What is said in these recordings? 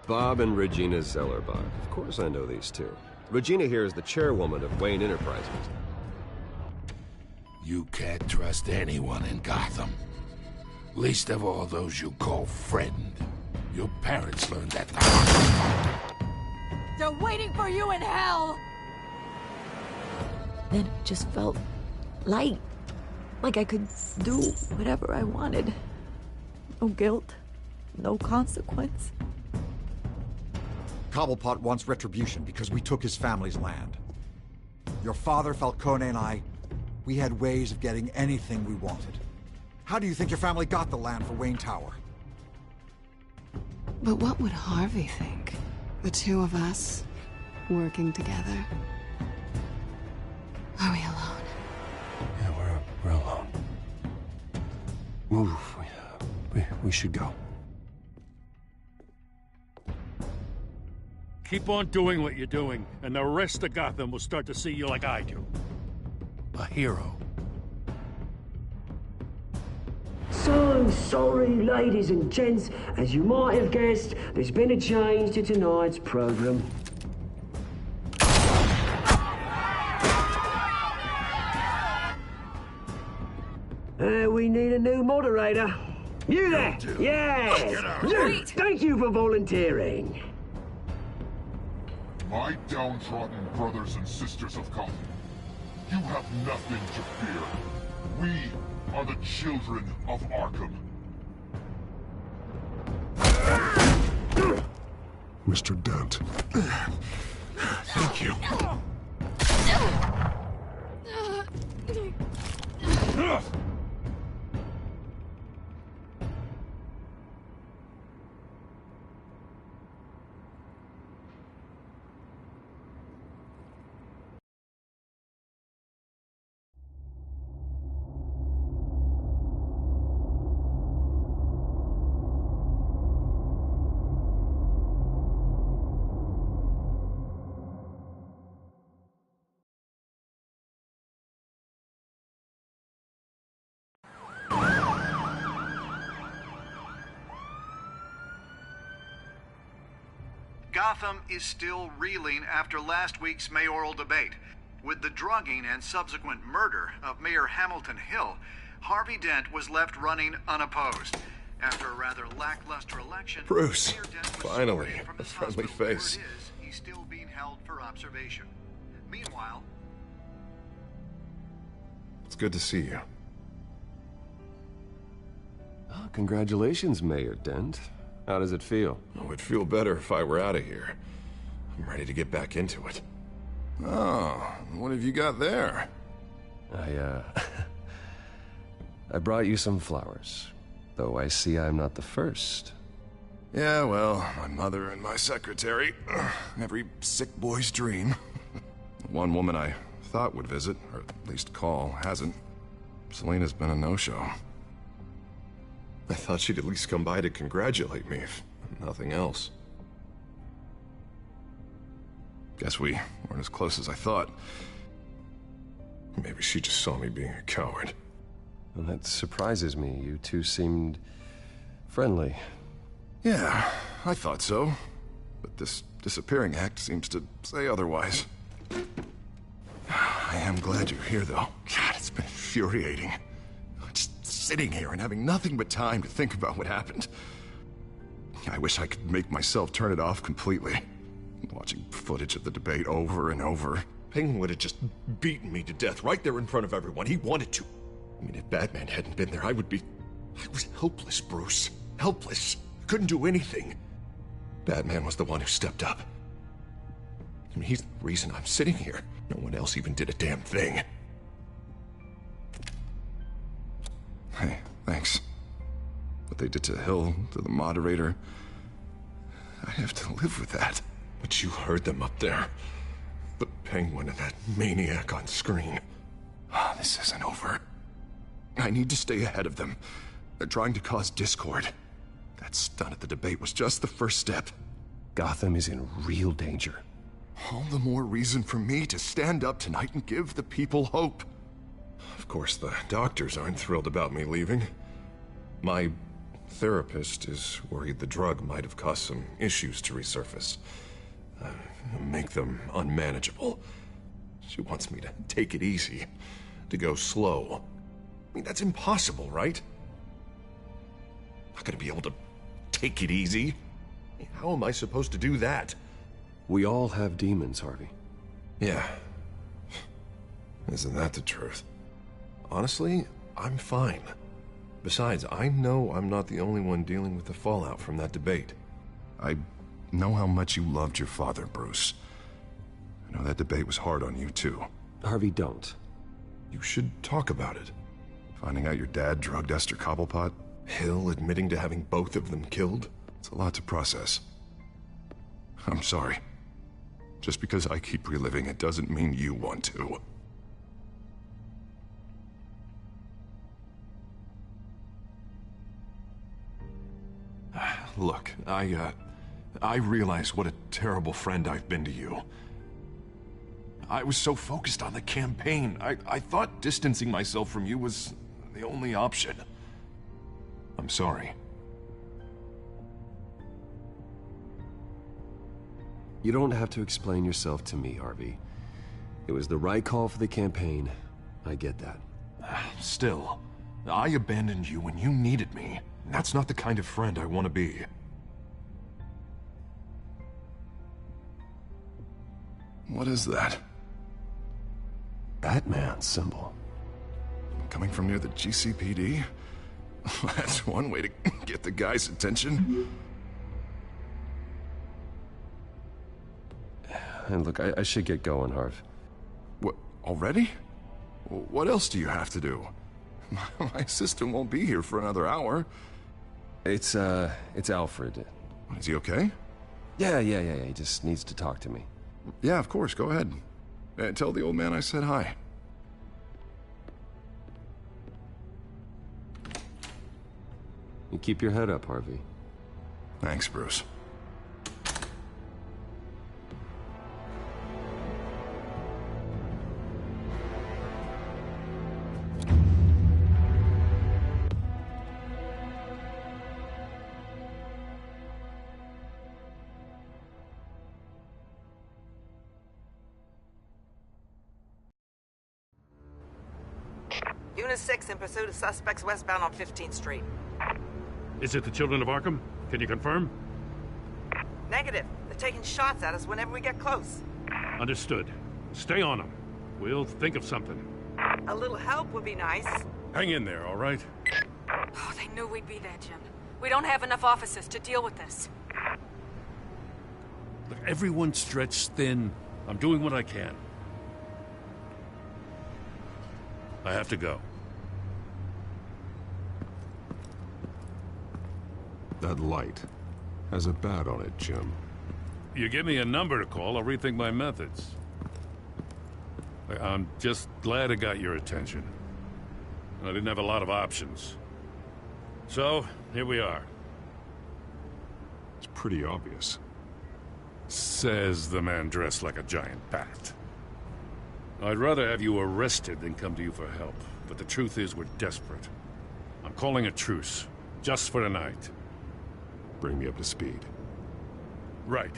Bob and Regina Zellerbach. Of course I know these two. Regina here is the chairwoman of Wayne Enterprises. You can't trust anyone in Gotham. Least of all those you call friend. Your parents learned that the hard way. They're waiting for you in hell! Then it just felt light. Like I could do whatever I wanted. No guilt, no consequence. Cobblepot wants retribution because we took his family's land. Your father, Falcone, and I, we had ways of getting anything we wanted. How do you think your family got the land for Wayne Tower? But what would Harvey think? The two of us, working together? Are we alone? Yeah, we're alone. Move. We should go. Keep on doing what you're doing, and the rest of Gotham will start to see you like I do. A hero. So sorry, ladies and gents. As you might have guessed, there's been a change to tonight's program. We need a new moderator. You there! Yeah! You! Thank you for volunteering. My downtrodden brothers and sisters of Gotham, you have nothing to fear. We are the children of Arkham. Mr. Dent. Thank you. Gotham is still reeling after last week's mayoral debate. With the drugging and subsequent murder of Mayor Hamilton Hill, Harvey Dent was left running unopposed. After a rather lackluster election, Bruce, Mayor Dent was finally, separated from a his friendly hospital. face. Word is, he's still being held for observation. Meanwhile, It's good to see you. Oh, congratulations, Mayor Dent. How does it feel? Oh, it'd feel better if I were out of here. I'm ready to get back into it. Oh, what have you got there? I brought you some flowers. Though I see I'm not the first. Yeah, well, my mother and my secretary. Every sick boy's dream. One woman I thought would visit, or at least call, hasn't. Selina's been a no-show. I thought she'd at least come by to congratulate me, if nothing else. Guess we weren't as close as I thought. Maybe she just saw me being a coward. Well, that surprises me. You two seemed friendly. Yeah, I thought so. But this disappearing act seems to say otherwise. I am glad you're here, though. God, it's been infuriating. Just sitting here and having nothing but time to think about what happened. I wish I could make myself turn it off completely. Watching footage of the debate over and over. Penguin would have just beaten me to death right there in front of everyone. He wanted to. I mean, if Batman hadn't been there, I was helpless, Bruce. Helpless. Couldn't do anything. Batman was the one who stepped up. I mean, he's the reason I'm sitting here. No one else even did a damn thing. Hey, thanks. What they did to Hill, to the moderator, I have to live with that. But you heard them up there. The Penguin and that maniac on screen. Oh, this isn't over. I need to stay ahead of them. They're trying to cause discord. That stunt at the debate was just the first step. Gotham is in real danger. All the more reason for me to stand up tonight and give the people hope. Of course, the doctors aren't thrilled about me leaving. My therapist is worried the drug might have caused some issues to resurface. Make them unmanageable. She wants me to take it easy, to go slow. I mean, that's impossible, right? Not gonna be able to take it easy. How am I supposed to do that? We all have demons, Harvey. Yeah. Isn't that the truth? Honestly, I'm fine. Besides, I know I'm not the only one dealing with the fallout from that debate. I know how much you loved your father, Bruce. I know that debate was hard on you, too. Harvey, don't. You should talk about it. Finding out your dad drugged Esther Cobblepot? Hill admitting to having both of them killed? It's a lot to process. I'm sorry. Just because I keep reliving it doesn't mean you want to. Look, I realize what a terrible friend I've been to you. I was so focused on the campaign. I thought distancing myself from you was the only option. I'm sorry. You don't have to explain yourself to me, Harvey. It was the right call for the campaign. I get that. Still, I abandoned you when you needed me. That's not the kind of friend I want to be. What is that? Batman symbol. Coming from near the GCPD? That's one way to get the guy's attention. And look, I should get going, Harv. What, already? What else do you have to do? My assistant won't be here for another hour. It's Alfred. Is he okay? Yeah, he just needs to talk to me. Yeah, of course, go ahead. Tell the old man I said hi. You keep your head up, Harvey. Thanks, Bruce. Unit 6 in pursuit of suspects westbound on 15th Street. Is it the Children of Arkham? Can you confirm? Negative. They're taking shots at us whenever we get close. Understood. Stay on them. We'll think of something. A little help would be nice. Hang in there, all right? Oh, they knew we'd be there, Jim. We don't have enough officers to deal with this. Look, everyone's stretched thin. I'm doing what I can. I have to go. That light has a bat on it, Jim. You give me a number to call, I'll rethink my methods. I'm just glad I got your attention. I didn't have a lot of options. So, here we are. It's pretty obvious. Says the man dressed like a giant bat. I'd rather have you arrested than come to you for help, but the truth is we're desperate. I'm calling a truce, just for tonight. Bring me up to speed. Right.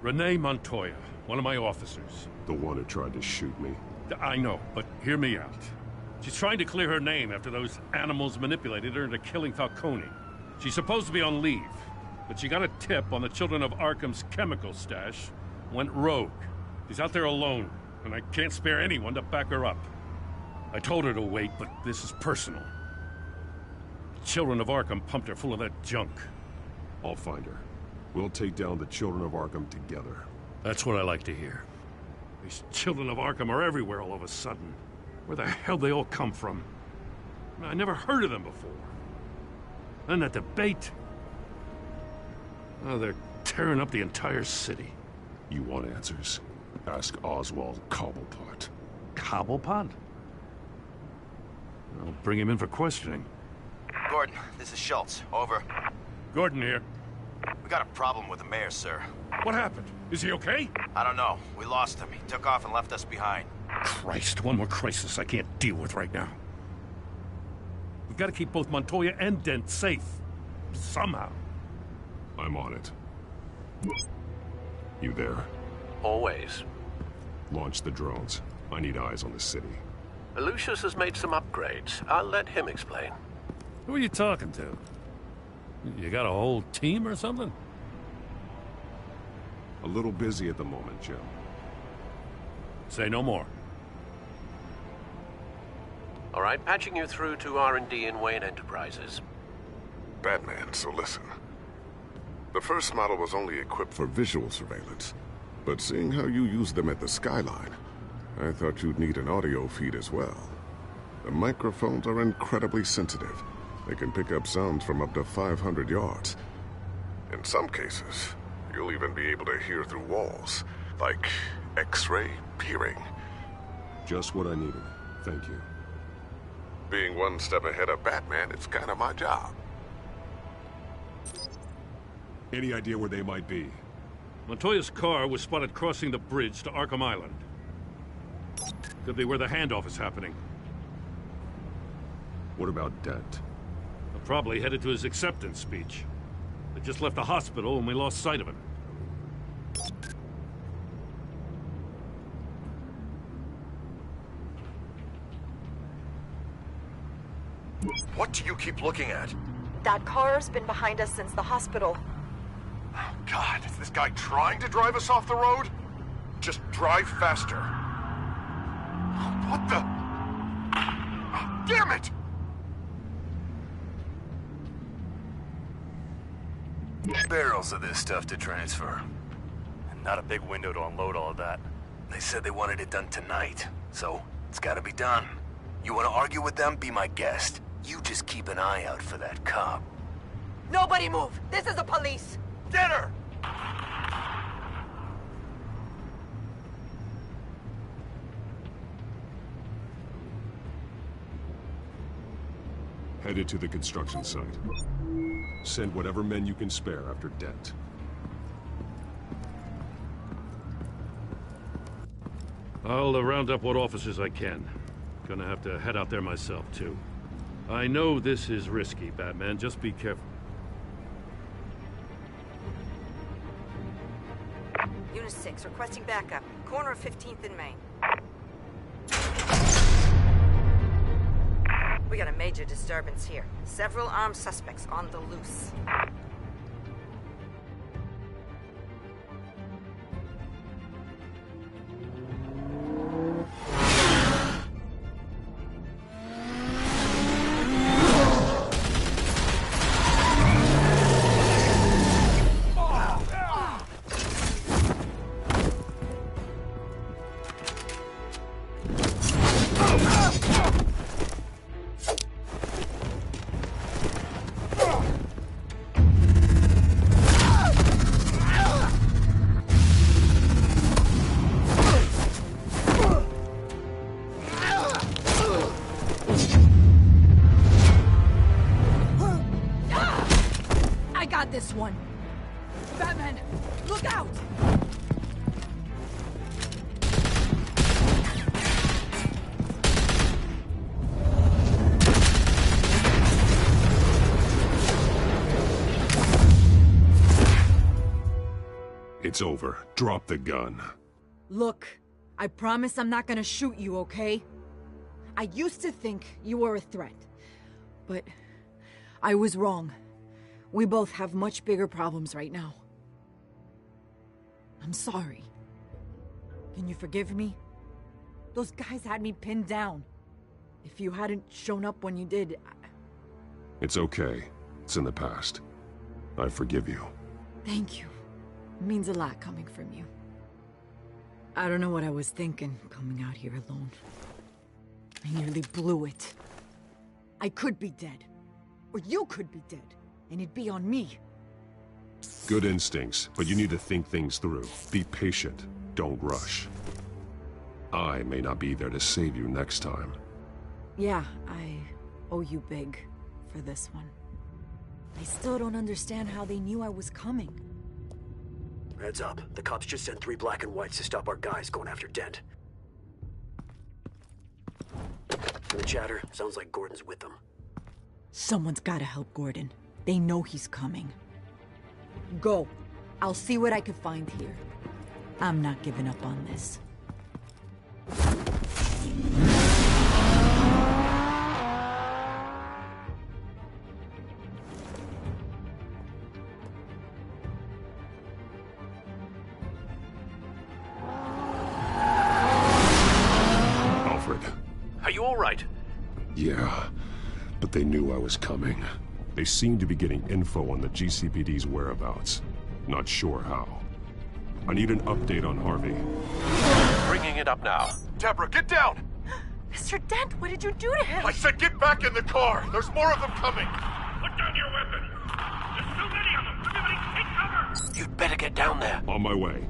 Renee Montoya, one of my officers. The one who tried to shoot me. I know, but hear me out. She's trying to clear her name after those animals manipulated her into killing Falcone. She's supposed to be on leave, but she got a tip on the Children of Arkham's chemical stash, went rogue. She's out there alone, and I can't spare anyone to back her up. I told her to wait, but this is personal. The Children of Arkham pumped her full of that junk. I'll find her. We'll take down the Children of Arkham together. That's what I like to hear. These Children of Arkham are everywhere all of a sudden. Where the hell they all come from? I never heard of them before. And that debate... Oh, they're tearing up the entire city. You want answers? Ask Oswald Cobblepot. Cobblepot? I'll bring him in for questioning. Gordon, this is Schultz. Over. Gordon here. We got a problem with the mayor, sir. What happened? Is he okay? I don't know. We lost him. He took off and left us behind. Christ, one more crisis I can't deal with right now. We've got to keep both Montoya and Dent safe. somehow. I'm on it. You there? Always. Launch the drones. I need eyes on the city. Lucius has made some upgrades. I'll let him explain. Who are you talking to? You got a whole team or something? A little busy at the moment, Jim. Say no more. All right, patching you through to R&D in Wayne Enterprises. Batman, so listen. The first model was only equipped for visual surveillance, but seeing how you use them at the Skyline, I thought you'd need an audio feed as well. The microphones are incredibly sensitive. They can pick up sounds from up to 500 yards. In some cases, you'll even be able to hear through walls, like X-ray peering. Just what I needed. Thank you. Being one step ahead of Batman, it's kind of my job. Any idea where they might be? Montoya's car was spotted crossing the bridge to Arkham Island. Could be where the handoff is happening. What about Dent? Probably headed to his acceptance speech. They just left the hospital and we lost sight of him. What do you keep looking at? That car's been behind us since the hospital. Oh, God, is this guy trying to drive us off the road? Just drive faster. What the? Oh, damn it! Barrels of this stuff to transfer. And not a big window to unload all of that. They said they wanted it done tonight, so it's gotta be done. You wanna argue with them? Be my guest. You just keep an eye out for that cop. Nobody move! This is the police! Get her! Headed to the construction site. Send whatever men you can spare after Dent. I'll round up what officers I can. Gonna have to head out there myself, too. I know this is risky, Batman. Just be careful. Unit 6, requesting backup. Corner of 15th and Main. We got a major disturbance here. Several armed suspects on the loose. This one. Batman, look out! It's over. Drop the gun. Look, I promise I'm not gonna shoot you, okay? I used to think you were a threat, but I was wrong. We both have much bigger problems right now. I'm sorry. Can you forgive me? Those guys had me pinned down. If you hadn't shown up when you did, It's okay. It's in the past. I forgive you. Thank you. It means a lot coming from you. I don't know what I was thinking, coming out here alone. I nearly blew it. I could be dead. Or you could be dead. And it'd be on me. Good instincts, but you need to think things through. Be patient. Don't rush. I may not be there to save you next time. Yeah, I owe you big for this one. I still don't understand how they knew I was coming. Heads up. The cops just sent 3 black and whites to stop our guys going after Dent. From the chatter, sounds like Gordon's with them. Someone's gotta help Gordon. They know he's coming. Go. I'll see what I can find here. I'm not giving up on this. Alfred. Are you all right? Yeah, but they knew I was coming. They seemed to be getting info on the GCPD's whereabouts. Not sure how. I need an update on Harvey. Bringing it up now. Deborah, get down! Mr. Dent, what did you do to him? I said get back in the car! There's more of them coming! Put down your weapon! There's too many of them! Everybody take cover! You'd better get down there. On my way.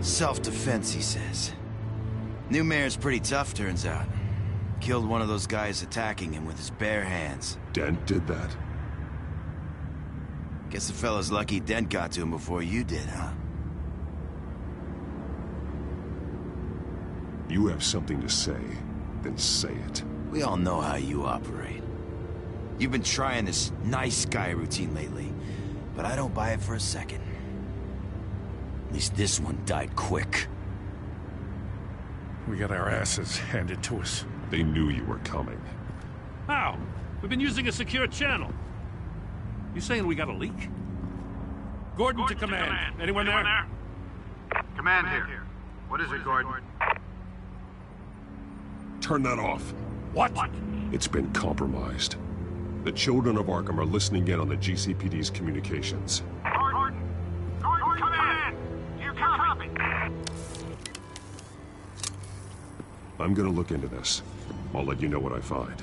Self-defense, he says. New mayor's pretty tough, turns out. Killed one of those guys attacking him with his bare hands. Dent did that? Guess the fella's lucky Dent got to him before you did, huh? You have something to say, then say it. We all know how you operate. You've been trying this nice guy routine lately, but I don't buy it for a second. At least this one died quick. We got our asses handed to us. They knew you were coming. How? We've been using a secure channel. You saying we got a leak? Gordon to command. Anyone there? Command here. What is it, Gordon? Turn that off. What? It's been compromised. The children of Arkham are listening in on the GCPD's communications. Gordon, command! You copy? I'm gonna look into this. I'll let you know what I find.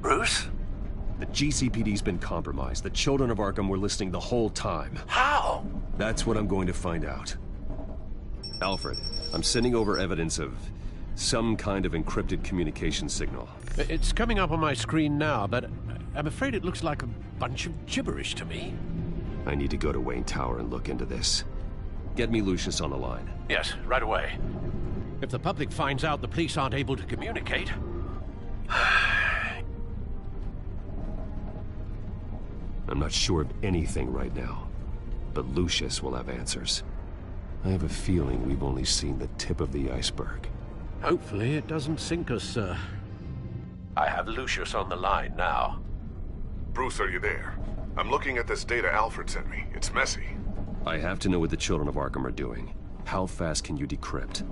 Bruce? The GCPD's been compromised. The children of Arkham were listening the whole time. How? That's what I'm going to find out. Alfred, I'm sending over evidence of some kind of encrypted communication signal. It's coming up on my screen now, but I'm afraid it looks like a bunch of gibberish to me. I need to go to Wayne Tower and look into this. Get me Lucius on the line. Yes, right away. If the public finds out the police aren't able to communicate... I'm not sure of anything right now, but Lucius will have answers. I have a feeling we've only seen the tip of the iceberg. Hopefully it doesn't sink us, sir. I have Lucius on the line now. Bruce, are you there? I'm looking at this data Alfred sent me. It's messy. I have to know what the children of Arkham are doing. How fast can you decrypt?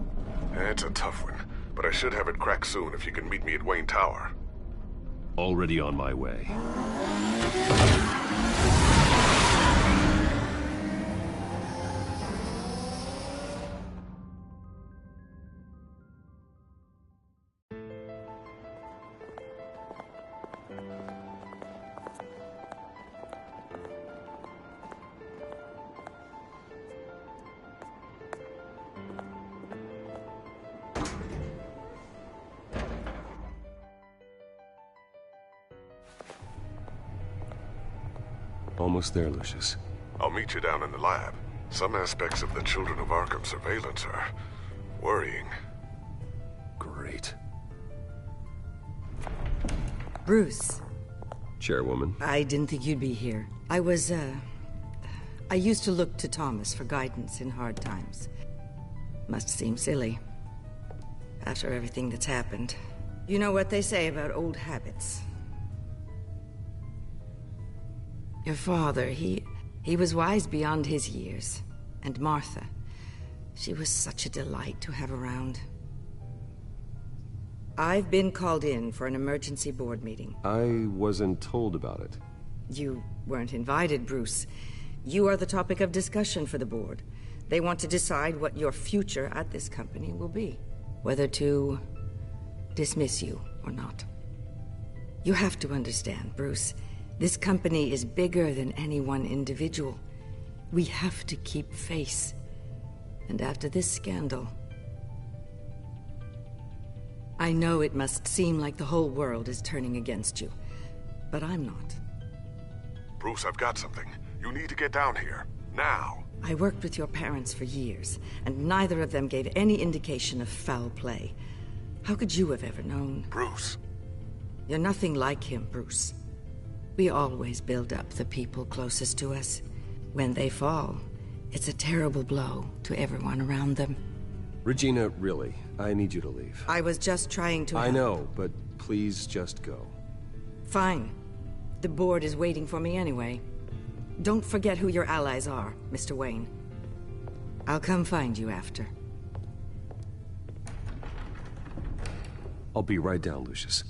It's a tough one, but I should have it cracked soon if you can meet me at Wayne Tower. Already on my way. Almost there, Lucius. I'll meet you down in the lab. Some aspects of the Children of Arkham surveillance are worrying. Great. Bruce. Chairwoman. I didn't think you'd be here. I used to look to Thomas for guidance in hard times. Must seem silly. After everything that's happened. You know what they say about old habits. Your father, he was wise beyond his years. And Martha. She was such a delight to have around. I've been called in for an emergency board meeting. I wasn't told about it. You weren't invited, Bruce. You are the topic of discussion for the board. They want to decide what your future at this company will be. Whether to dismiss you or not. You have to understand, Bruce. This company is bigger than any one individual. We have to keep face. And after this scandal... I know it must seem like the whole world is turning against you, but I'm not. Bruce, I've got something. You need to get down here. Now. I worked with your parents for years, and neither of them gave any indication of foul play. How could you have ever known? Bruce. You're nothing like him, Bruce. We always build up the people closest to us. When they fall, it's a terrible blow to everyone around them. Regina, really, I need you to leave. I was just trying to... I know, but please just go. Fine. The board is waiting for me anyway. Don't forget who your allies are, Mr. Wayne. I'll come find you after. I'll be right down, Lucius.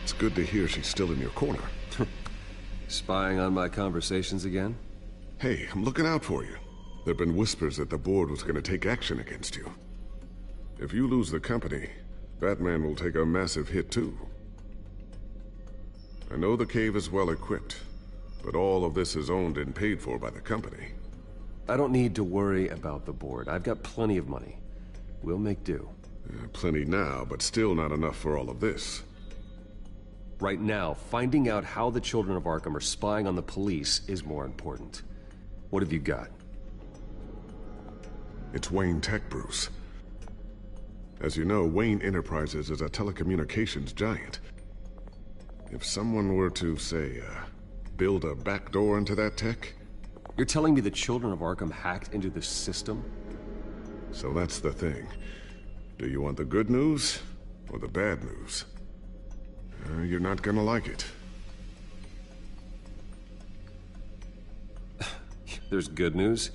It's good to hear she's still in your corner. Spying on my conversations again? Hey, I'm looking out for you. There've been whispers that the board was going to take action against you. If you lose the company, Batman will take a massive hit too. I know the cave is well equipped, but all of this is owned and paid for by the company. I don't need to worry about the board. I've got plenty of money. We'll make do. Plenty now, but still not enough for all of this. Right now, finding out how the Children of Arkham are spying on the police is more important. What have you got? It's Wayne Tech, Bruce. As you know, Wayne Enterprises is a telecommunications giant. If someone were to, say, build a backdoor into that tech... You're telling me the Children of Arkham hacked into this system? So that's the thing. Do you want the good news or the bad news? You're not gonna like it. There's good news.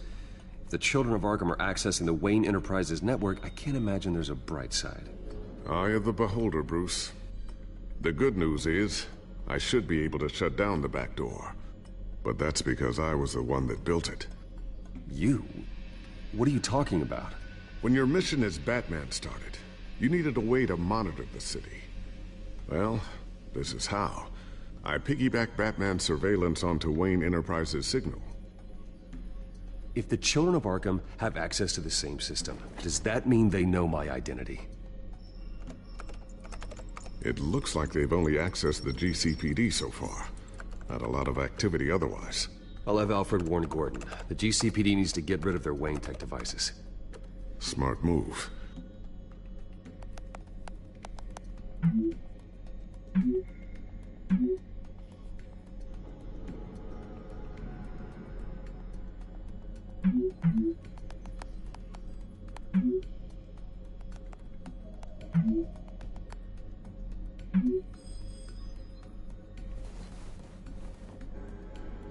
If the Children of Arkham are accessing the Wayne Enterprises network, I can't imagine there's a bright side. Eye of the beholder, Bruce. The good news is, I should be able to shut down the back door. But that's because I was the one that built it. You? What are you talking about? When your mission as Batman started, you needed a way to monitor the city. Well, this is how. I piggybacked Batman's surveillance onto Wayne Enterprises' signal. If the Children of Arkham have access to the same system, does that mean they know my identity? It looks like they've only accessed the GCPD so far. Not a lot of activity otherwise. I'll have Alfred warn Gordon. The GCPD needs to get rid of their Wayne Tech devices. Smart move.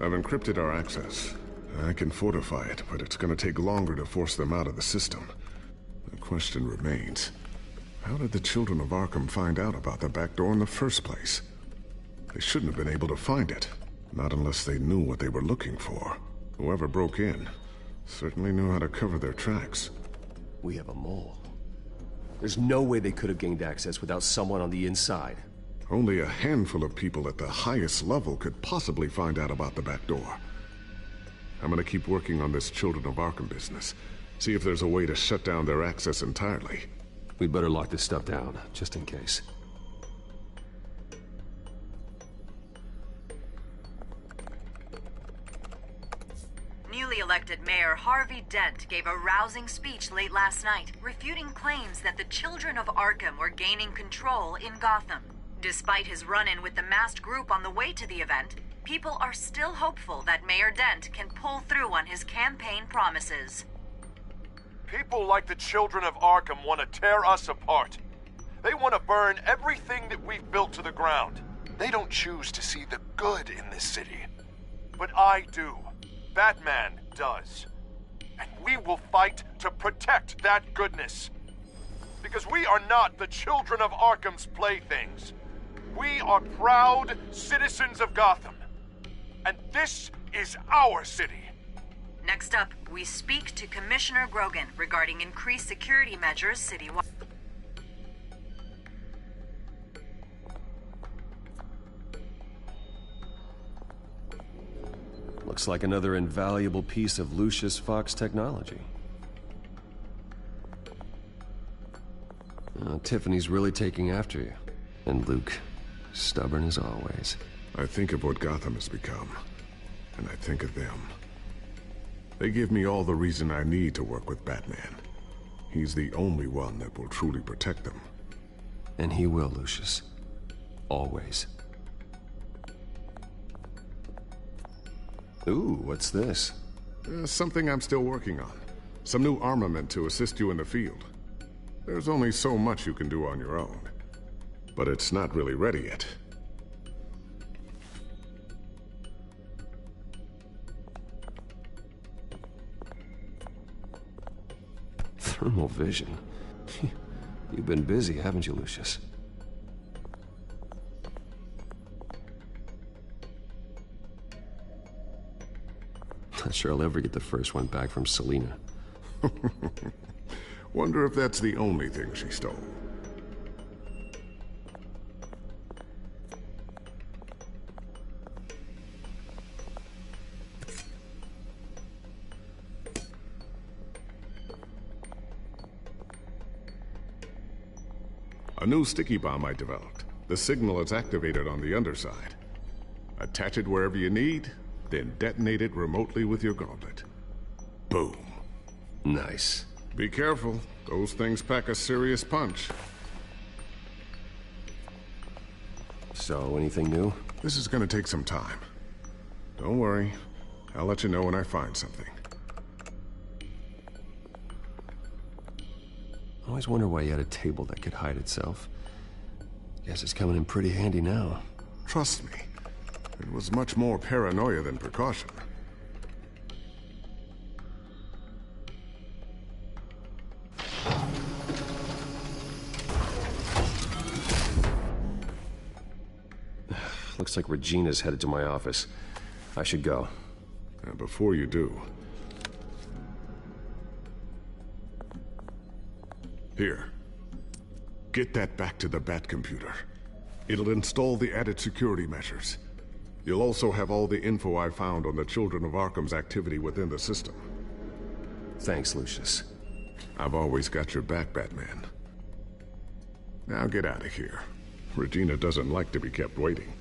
I've encrypted our access. I can fortify it, but it's gonna take longer to force them out of the system. The question remains, how did the children of Arkham find out about the back door in the first place? They shouldn't have been able to find it. Not unless they knew what they were looking for. Whoever broke in certainly knew how to cover their tracks. We have a mole. There's no way they could have gained access without someone on the inside. Only a handful of people at the highest level could possibly find out about the back door. I'm gonna keep working on this Children of Arkham business. See if there's a way to shut down their access entirely. We'd better lock this stuff down, just in case. Newly elected Mayor Harvey Dent gave a rousing speech late last night, refuting claims that the Children of Arkham were gaining control in Gotham. Despite his run-in with the masked group on the way to the event, people are still hopeful that Mayor Dent can pull through on his campaign promises. People like the Children of Arkham want to tear us apart. They want to burn everything that we've built to the ground. They don't choose to see the good in this city. But I do. Batman does. And we will fight to protect that goodness. Because we are not the Children of Arkham's playthings. We are proud citizens of Gotham. And this is our city. Next up, we speak to Commissioner Grogan regarding increased security measures citywide. Looks like another invaluable piece of Lucius Fox technology. Tiffany's really taking after you. And Luke, stubborn as always. I think of what Gotham has become, and I think of them. They give me all the reason I need to work with Batman. He's the only one that will truly protect them. And he will, Lucius. Always. Ooh, what's this? Something I'm still working on. Some new armament to assist you in the field. There's only so much you can do on your own. But it's not really ready yet. Thermal vision. You've been busy, haven't you, Lucius? Not sure I'll ever get the first one back from Selina. Wonder if that's the only thing she stole. A new sticky bomb I developed. The signal is activated on the underside. Attach it wherever you need, then detonate it remotely with your gauntlet. Boom. Nice. Be careful. Those things pack a serious punch. So, anything new? This is gonna take some time. Don't worry. I'll let you know when I find something. I always wonder why you had a table that could hide itself. Guess it's coming in pretty handy now. Trust me. It was much more paranoia than precaution. Looks like Regina's headed to my office. I should go. And before you do... Here. Get that back to the Bat computer. It'll install the added security measures. You'll also have all the info I found on the Children of Arkham's activity within the system. Thanks, Lucius. I've always got your back, Batman. Now get out of here. Regina doesn't like to be kept waiting.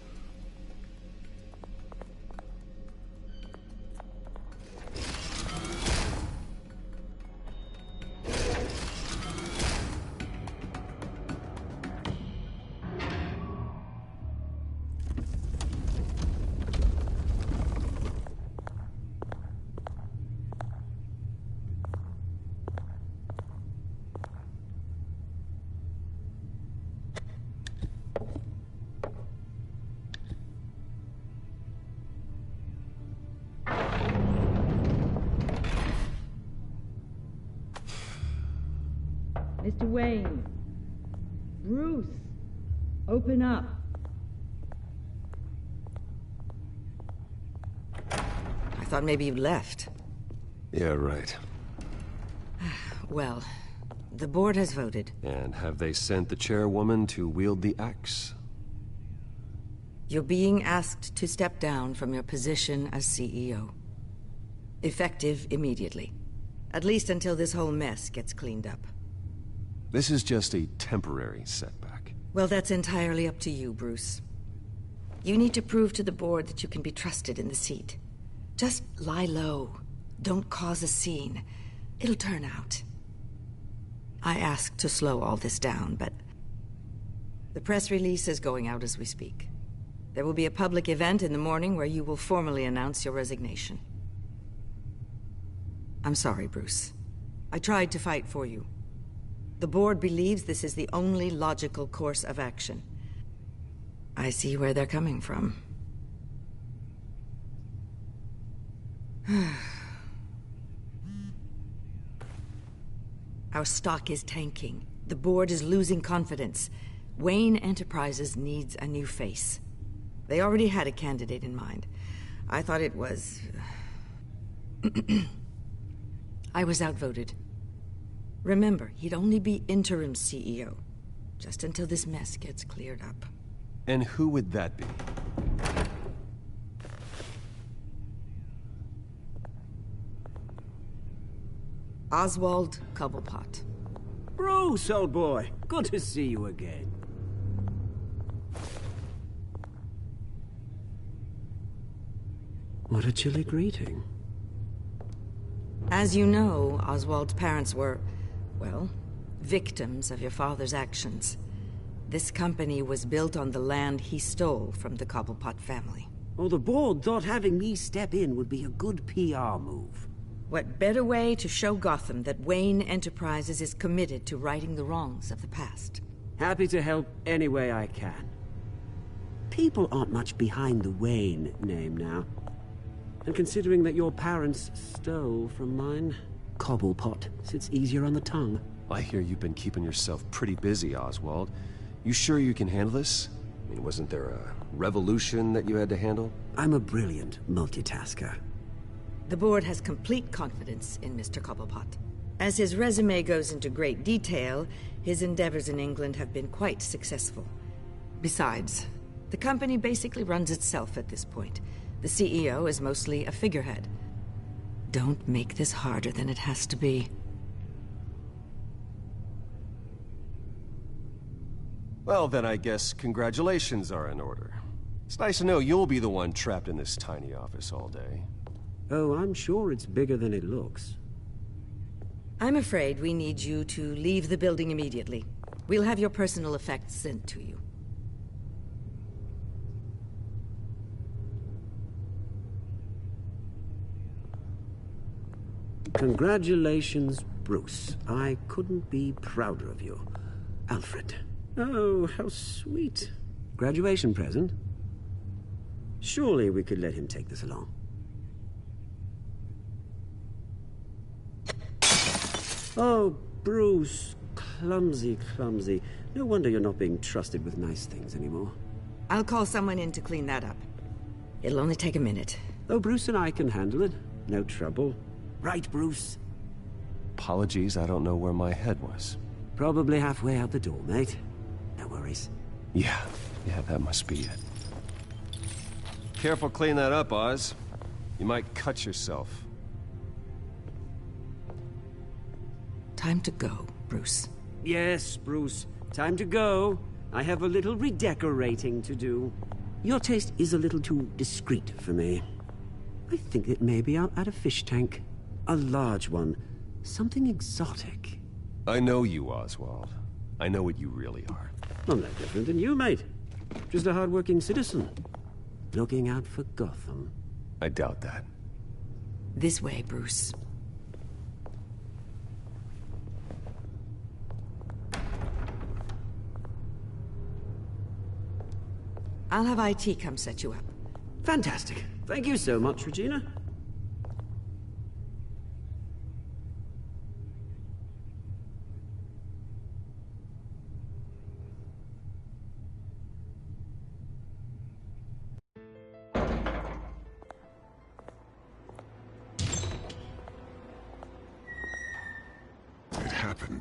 Mr. Wayne. Bruce. Open up. I thought maybe you left. Yeah, right. Well, the board has voted. And have they sent the chairwoman to wield the axe? You're being asked to step down from your position as CEO. Effective immediately. At least until this whole mess gets cleaned up. This is just a temporary setback. Well, that's entirely up to you, Bruce. You need to prove to the board that you can be trusted in the seat. Just lie low. Don't cause a scene. It'll turn out. I asked to slow all this down, but the press release is going out as we speak. There will be a public event in the morning where you will formally announce your resignation. I'm sorry, Bruce. I tried to fight for you. The board believes this is the only logical course of action. I see where they're coming from. Our stock is tanking. The board is losing confidence. Wayne Enterprises needs a new face. They already had a candidate in mind. I thought it was... I was outvoted. Remember, he'd only be interim CEO, just until this mess gets cleared up. And who would that be? Oswald Cobblepot. Bruce, old boy. Good to see you again. What a chilly greeting. As you know, Oswald's parents were, well, victims of your father's actions. This company was built on the land he stole from the Cobblepot family. Oh, the board thought having me step in would be a good PR move. What better way to show Gotham that Wayne Enterprises is committed to righting the wrongs of the past? Happy to help any way I can. People aren't much behind the Wayne name now. And considering that your parents stole from mine, Cobblepot sits easier on the tongue. I hear you've been keeping yourself pretty busy, Oswald. You sure you can handle this? I mean, wasn't there a revolution that you had to handle? I'm a brilliant multitasker. The board has complete confidence in Mr. Cobblepot. As his resume goes into great detail, his endeavors in England have been quite successful. Besides, the company basically runs itself at this point. The CEO is mostly a figurehead. Don't make this harder than it has to be. Well, then I guess congratulations are in order. It's nice to know you'll be the one trapped in this tiny office all day. Oh, I'm sure it's bigger than it looks. I'm afraid we need you to leave the building immediately. We'll have your personal effects sent to you. Congratulations, Bruce. I couldn't be prouder of you. Alfred. Oh, how sweet. Graduation present? Surely we could let him take this along. Oh, Bruce. Clumsy, clumsy. No wonder you're not being trusted with nice things anymore. I'll call someone in to clean that up. It'll only take a minute. Oh, Bruce and I can handle it. No trouble. Right, Bruce? Apologies, I don't know where my head was. Probably halfway out the door, mate. No worries. Yeah, that must be it. Careful clean that up, Oz. You might cut yourself. Time to go, Bruce. Yes, Bruce. Time to go. I have a little redecorating to do. Your taste is a little too discreet for me. I think that maybe I'll add a fish tank. A large one. Something exotic. I know you, Oswald. I know what you really are. I'm no different than you, mate. Just a hard-working citizen. Looking out for Gotham. I doubt that. This way, Bruce. I'll have IT come set you up. Fantastic. Thank you so much, Regina.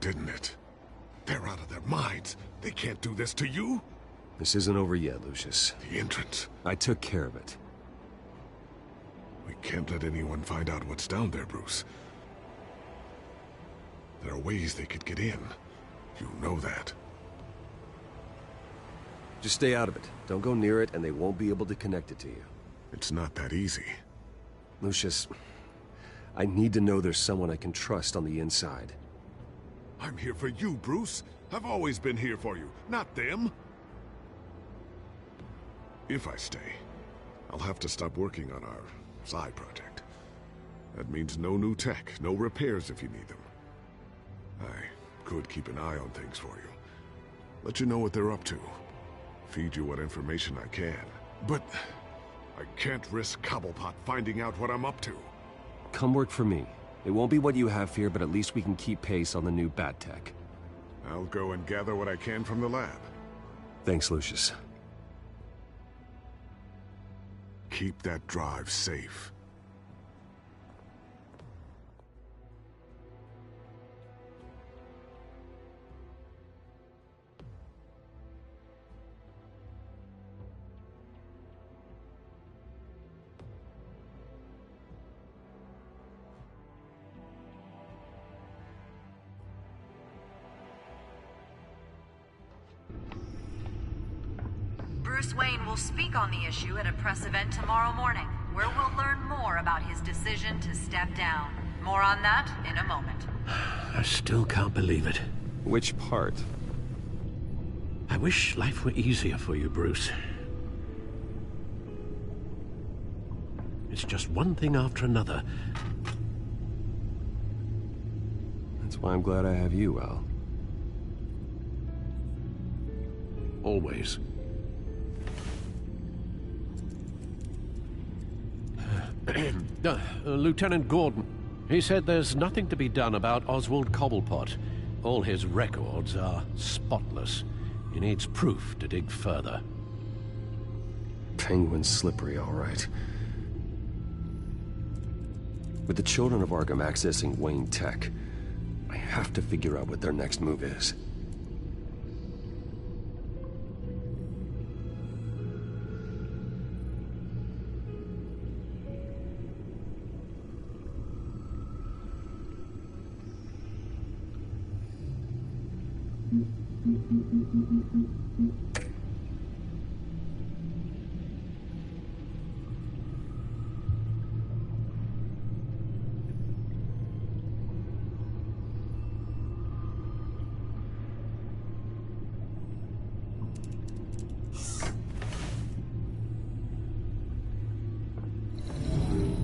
didn't it? They're out of their minds. They can't do this to you. This isn't over yet, Lucius. The entrance. I took care of it. We can't let anyone find out what's down there, Bruce. There are ways they could get in. You know that. Just stay out of it. Don't go near it, and they won't be able to connect it to you. It's not that easy. Lucius, I need to know there's someone I can trust on the inside. I'm here for you, Bruce. I've always been here for you, not them. If I stay, I'll have to stop working on our side project. That means no new tech, no repairs if you need them. I could keep an eye on things for you. Let you know what they're up to. Feed you what information I can. But I can't risk Cobblepot finding out what I'm up to. Come work for me. It won't be what you have here, but at least we can keep pace on the new bat tech. I'll go and gather what I can from the lab. Thanks, Lucius. Keep that drive safe. Bruce Wayne will speak on the issue at a press event tomorrow morning, where we'll learn more about his decision to step down. More on that in a moment. I still can't believe it. Which part? I wish life were easier for you, Bruce. It's just one thing after another. That's why I'm glad I have you, Al. Always. Lieutenant Gordon. He said there's nothing to be done about Oswald Cobblepot. All his records are spotless. He needs proof to dig further. Penguin's slippery, all right. With the Children of Arkham accessing Wayne Tech, I have to figure out what their next move is.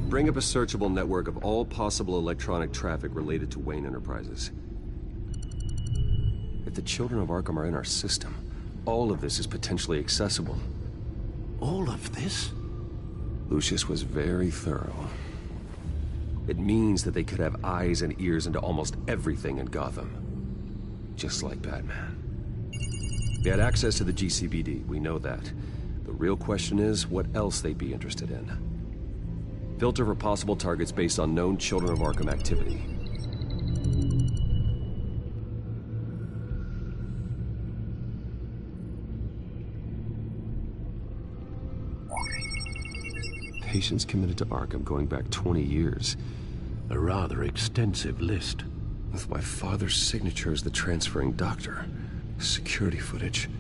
Bring up a searchable network of all possible electronic traffic related to Wayne Enterprises. If the Children of Arkham are in our system, all of this is potentially accessible. All of this? Lucius was very thorough. It means that they could have eyes and ears into almost everything in Gotham. Just like Batman. They had access to the GCPD, we know that. The real question is, what else they'd be interested in. Filter for possible targets based on known Children of Arkham activity. Patients committed to Arkham going back 20 years. A rather extensive list. With my father's signature as the transferring doctor. Security footage.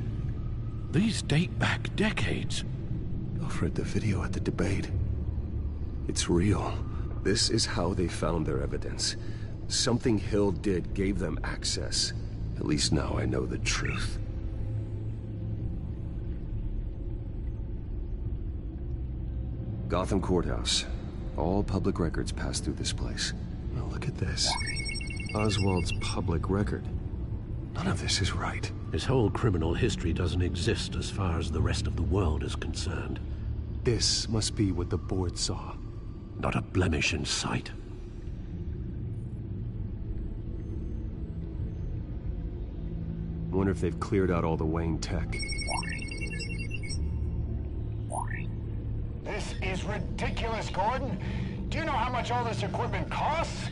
These date back decades. Alfred, the video at the debate. It's real. This is how they found their evidence. Something Hill did gave them access. At least now I know the truth. Gotham Courthouse. All public records pass through this place. Now look at this. Oswald's public record. None of this is right. His whole criminal history doesn't exist as far as the rest of the world is concerned. This must be what the board saw. Not a blemish in sight. Wonder if they've cleared out all the Wayne tech. This is ridiculous, Gordon. Do you know how much all this equipment costs?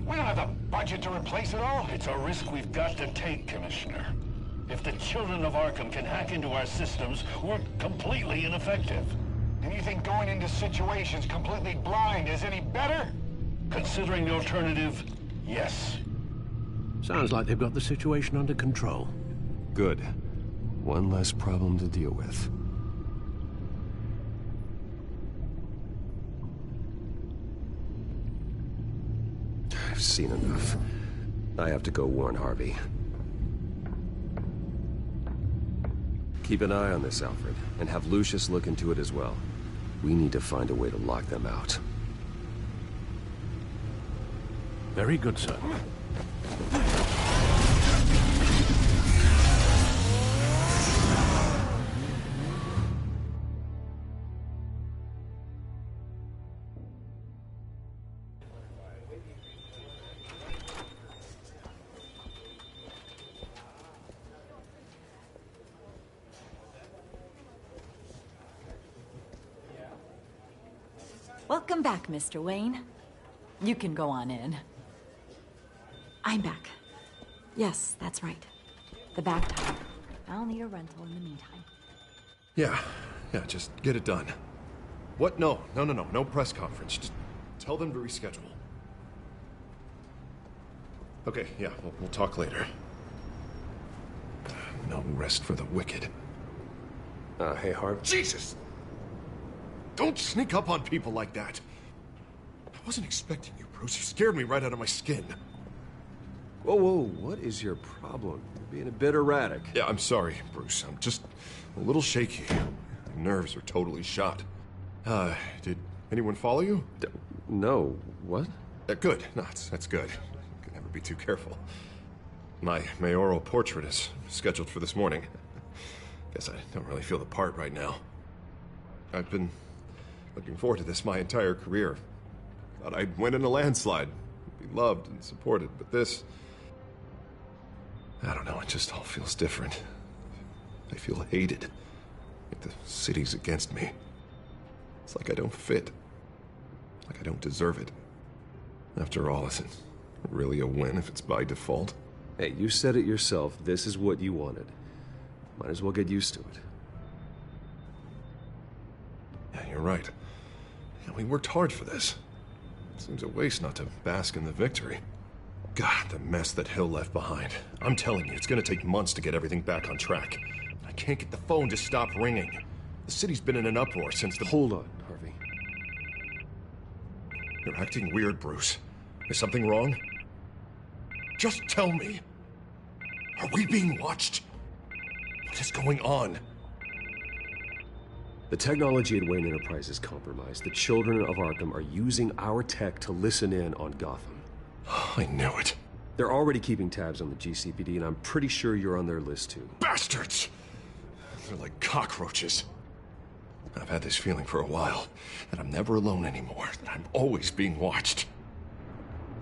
We don't have the budget to replace it all. It's a risk we've got to take, Commissioner. If the children of Arkham can hack into our systems, we're completely ineffective. And you think going into situations completely blind is any better? Considering the alternative, yes. Sounds like they've got the situation under control. Good. One less problem to deal with. I've seen enough. I have to go warn Harvey. Keep an eye on this, Alfred, and have Lucius look into it as well. We need to find a way to lock them out. Very good, sir. Welcome back, Mr. Wayne. You can go on in. I'm back. Yes, that's right. The back tire. I'll need a rental in the meantime. Yeah, just get it done. What? No press conference. Just tell them to reschedule. Okay, yeah, we'll talk later. No rest for the wicked. Hey, Harv. Jesus! Don't sneak up on people like that. I wasn't expecting you, Bruce. You scared me right out of my skin. Whoa, what is your problem? You're being a bit erratic. Yeah, I'm sorry, Bruce. I'm just a little shaky. My nerves are totally shot. Did anyone follow you? No. What? Good. No, that's good. Can never be too careful. My mayoral portrait is scheduled for this morning. Guess I don't really feel the part right now. I've been looking forward to this my entire career. Thought I'd win in a landslide, be loved and supported, but this... I don't know, it just all feels different. I feel hated. Like the city's against me. It's like I don't fit. Like I don't deserve it. After all, is it really a win if it's by default? Hey, you said it yourself. This is what you wanted. Might as well get used to it. Yeah, you're right. Yeah, we worked hard for this. Seems a waste not to bask in the victory. God, the mess that Hill left behind. I'm telling you, it's gonna take months to get everything back on track. I can't get the phone to stop ringing. The city's been in an uproar since the... Hold on, Harvey. You're acting weird, Bruce. Is something wrong? Just tell me. Are we being watched? What is going on? The technology at Wayne Enterprise is compromised. The children of Arkham are using our tech to listen in on Gotham. I knew it. They're already keeping tabs on the GCPD, and I'm pretty sure you're on their list too. Bastards! They're like cockroaches. I've had this feeling for a while, that I'm never alone anymore, that I'm always being watched.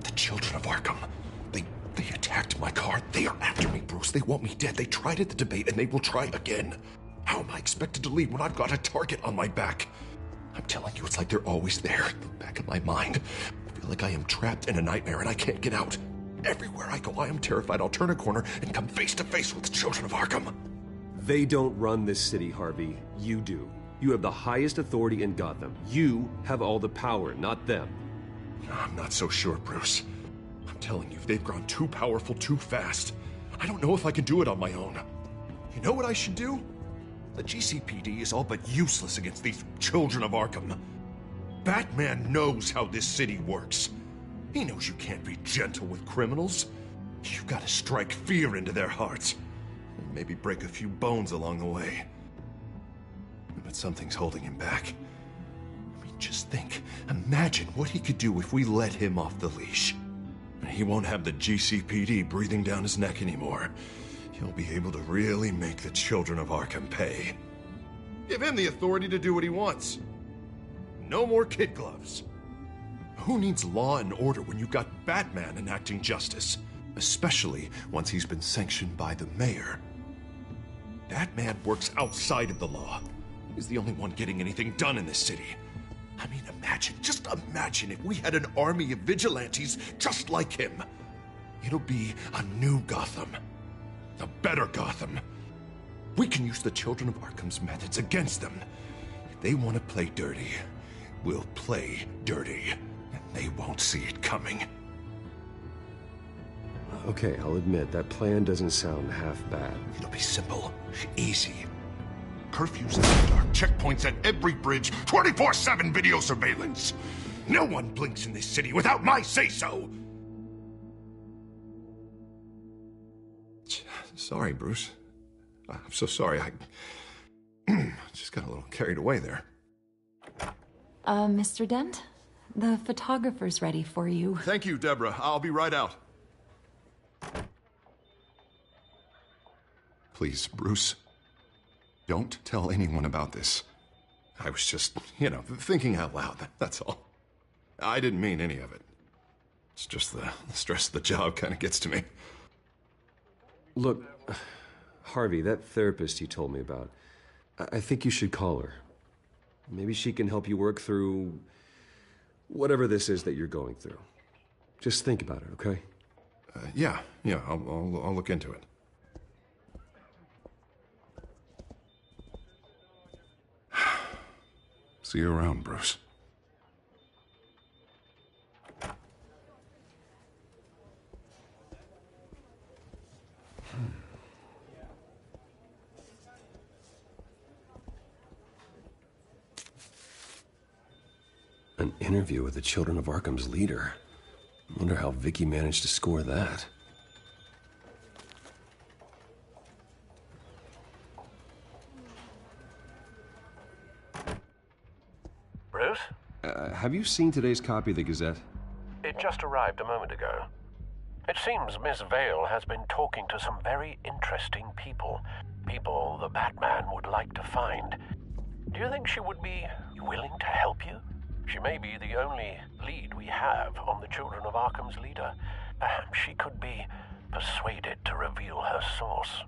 The children of Arkham, they attacked my car. They are after me, Bruce. They want me dead. They tried at the debate, and they will try again. How am I expected to leave when I've got a target on my back? I'm telling you, it's like they're always there, in the back of my mind. I feel like I am trapped in a nightmare and I can't get out. Everywhere I go, I am terrified I'll turn a corner and come face to face with the children of Arkham. They don't run this city, Harvey. You do. You have the highest authority in Gotham. You have all the power, not them. I'm not so sure, Bruce. I'm telling you, they've grown too powerful too fast. I don't know if I can do it on my own. You know what I should do? The GCPD is all but useless against these children of Arkham. Batman knows how this city works. He knows you can't be gentle with criminals. You've got to strike fear into their hearts. And maybe break a few bones along the way. But something's holding him back. I mean, just think. Imagine what he could do if we let him off the leash. He won't have the GCPD breathing down his neck anymore. He'll be able to really make the children of Arkham pay. Give him the authority to do what he wants. No more kid gloves. Who needs law and order when you've got Batman enacting justice? Especially once he's been sanctioned by the mayor. Batman works outside of the law. He's the only one getting anything done in this city. I mean, just imagine if we had an army of vigilantes just like him. It'll be a new Gotham. A better Gotham. We can use the Children of Arkham's methods against them. If they want to play dirty, we'll play dirty. And they won't see it coming. Okay, I'll admit, that plan doesn't sound half bad. It'll be simple, easy. Curfews in the dark, checkpoints at every bridge, 24/7 video surveillance. No one blinks in this city without my say-so. Sorry, Bruce. I'm so sorry. I just got a little carried away there. Mr. Dent? The photographer's ready for you. Thank you, Deborah. I'll be right out. Please, Bruce. Don't tell anyone about this. I was just, thinking out loud. That's all. I didn't mean any of it. It's just the stress of the job kind of gets to me. Look, Harvey, that therapist you told me about, I think you should call her. Maybe she can help you work through whatever this is that you're going through. Just think about it, okay? Yeah, I'll look into it. See you around, Bruce. An interview with the Children of Arkham's leader. Wonder how Vicky managed to score that. Bruce? Have you seen today's copy of the Gazette? It just arrived a moment ago. It seems Miss Vale has been talking to some very interesting people. People the Batman would like to find. Do you think she would be willing to help you? She may be the only lead we have on the Children of Arkham's leader. Perhaps she could be persuaded to reveal her source.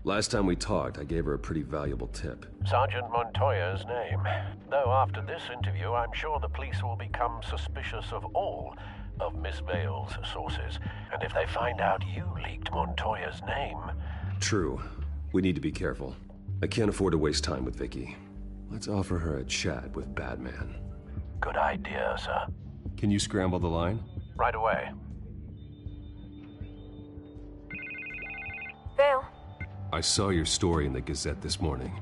Last time we talked, I gave her a pretty valuable tip. Sergeant Montoya's name. Though after this interview, I'm sure the police will become suspicious of all of Miss Vale's sources. And if they find out you leaked Montoya's name... True. We need to be careful. I can't afford to waste time with Vicky. Let's offer her a chat with Batman. Good idea, sir. Can you scramble the line? Right away. Vale. I saw your story in the Gazette this morning.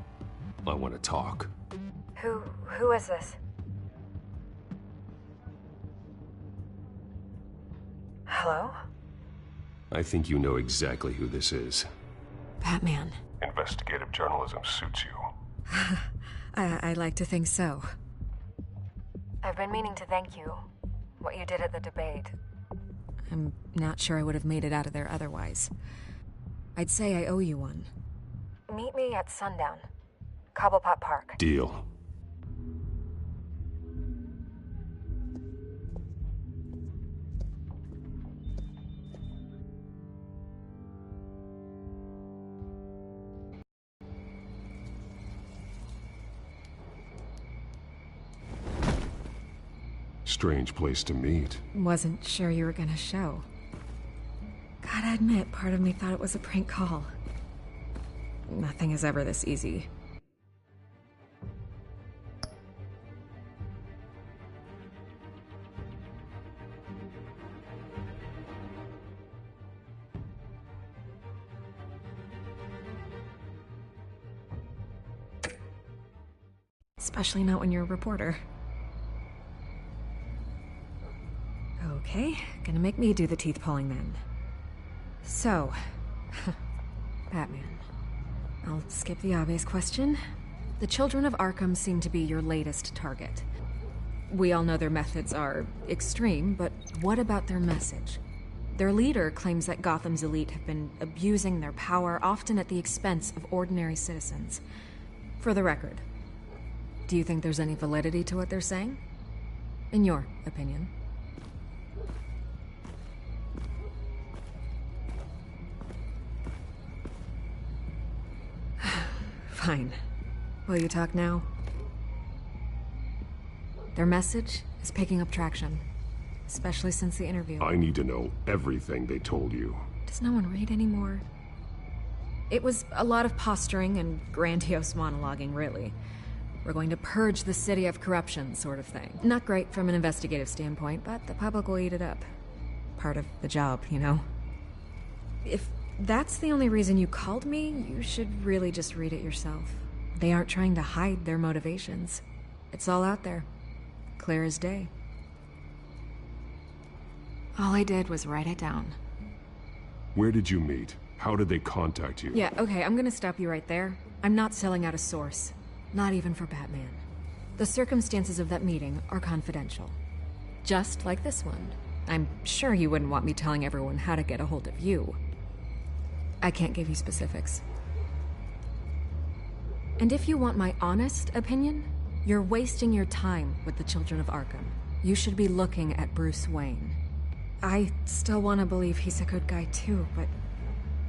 I want to talk. Who is this? Hello? I think you know exactly who this is. Batman. Investigative journalism suits you. I like to think so. I've been meaning to thank you. What you did at the debate. I'm not sure I would have made it out of there otherwise. I'd say I owe you one. Meet me at sundown. Cobblepot Park. Deal. Strange place to meet. Wasn't sure you were gonna show. Gotta admit, part of me thought it was a prank call. Nothing is ever this easy. Especially not when you're a reporter. Okay, gonna make me do the teeth pulling then. So, Batman. I'll skip the obvious question. The Children of Arkham seem to be your latest target. We all know their methods are extreme, but what about their message? Their leader claims that Gotham's elite have been abusing their power, often at the expense of ordinary citizens. For the record, do you think there's any validity to what they're saying? In your opinion? Fine. Will you talk now? Their message is picking up traction, especially since the interview. I need to know everything they told you. Does no one read anymore? It was a lot of posturing and grandiose monologuing, really. We're going to purge the city of corruption, sort of thing. Not great from an investigative standpoint, but the public will eat it up. Part of the job, you know? If that's the only reason you called me, you should really just read it yourself. They aren't trying to hide their motivations. It's all out there. Clear as day. All I did was write it down. Where did you meet? How did they contact you? Yeah, okay, I'm gonna stop you right there. I'm not selling out a source. Not even for Batman. The circumstances of that meeting are confidential. Just like this one. I'm sure you wouldn't want me telling everyone how to get a hold of you. I can't give you specifics. And if you want my honest opinion, you're wasting your time with the Children of Arkham. You should be looking at Bruce Wayne. I still want to believe he's a good guy too, but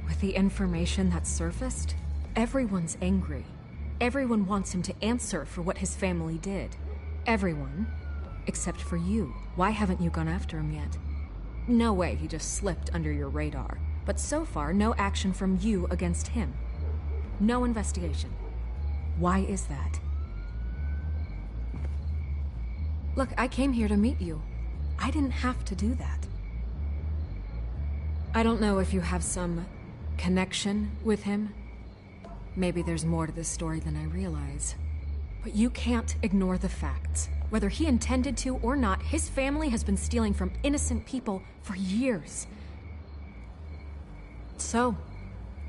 with the information that surfaced, everyone's angry. Everyone wants him to answer for what his family did. Everyone, except for you. Why haven't you gone after him yet? No way he just slipped under your radar. But so far, no action from you against him. No investigation. Why is that? Look, I came here to meet you. I didn't have to do that. I don't know if you have some connection with him. Maybe there's more to this story than I realize. But you can't ignore the facts. Whether he intended to or not, his family has been stealing from innocent people for years. So,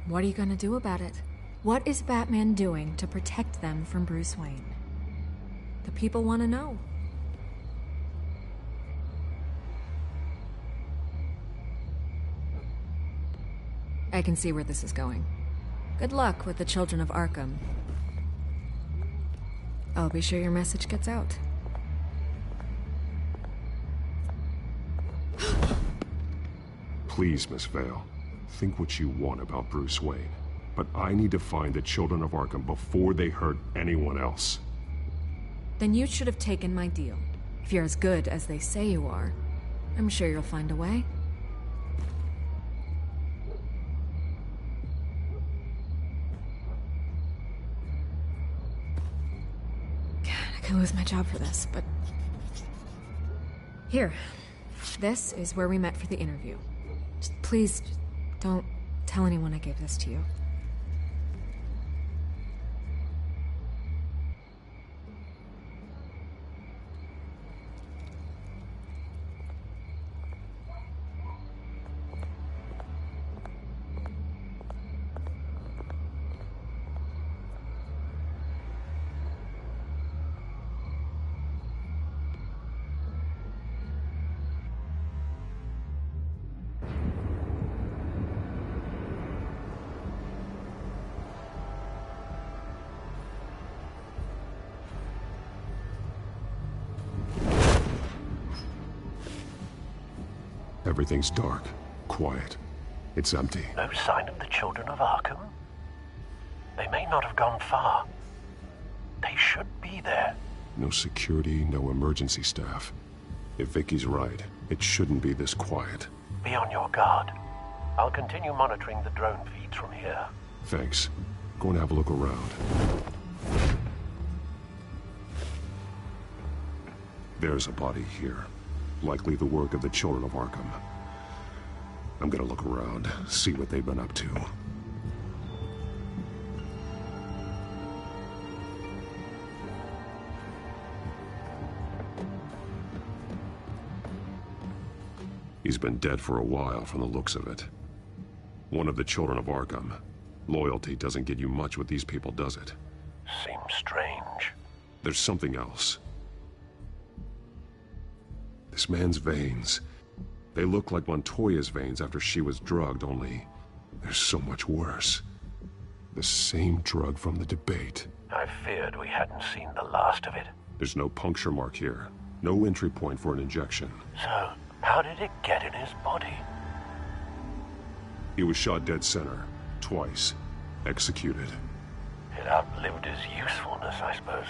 what are you gonna do about it? What is Batman doing to protect them from Bruce Wayne? The people want to know. I can see where this is going. Good luck with the Children of Arkham. I'll be sure your message gets out. Please, Miss Vale, think what you want about Bruce Wayne. But I need to find the Children of Arkham before they hurt anyone else. Then you should have taken my deal. If you're as good as they say you are, I'm sure you'll find a way. I could lose my job for this, but... Here. This is where we met for the interview. Please, don't tell anyone I gave this to you. Everything's dark, quiet. It's empty. No sign of the Children of Arkham? They may not have gone far. They should be there. No security, no emergency staff. If Vicky's right, it shouldn't be this quiet. Be on your guard. I'll continue monitoring the drone feeds from here. Thanks. Go and have a look around. There's a body here. Likely the work of the Children of Arkham. I'm gonna look around, see what they've been up to. He's been dead for a while from the looks of it. One of the Children of Arkham. Loyalty doesn't get you much with these people, does it? Seems strange. There's something else. This man's veins. They look like Montoya's veins after she was drugged, only they're so much worse. The same drug from the debate. I feared we hadn't seen the last of it. There's no puncture mark here. No entry point for an injection. So, how did it get in his body? He was shot dead center. Twice. Executed. It outlived his usefulness, I suppose.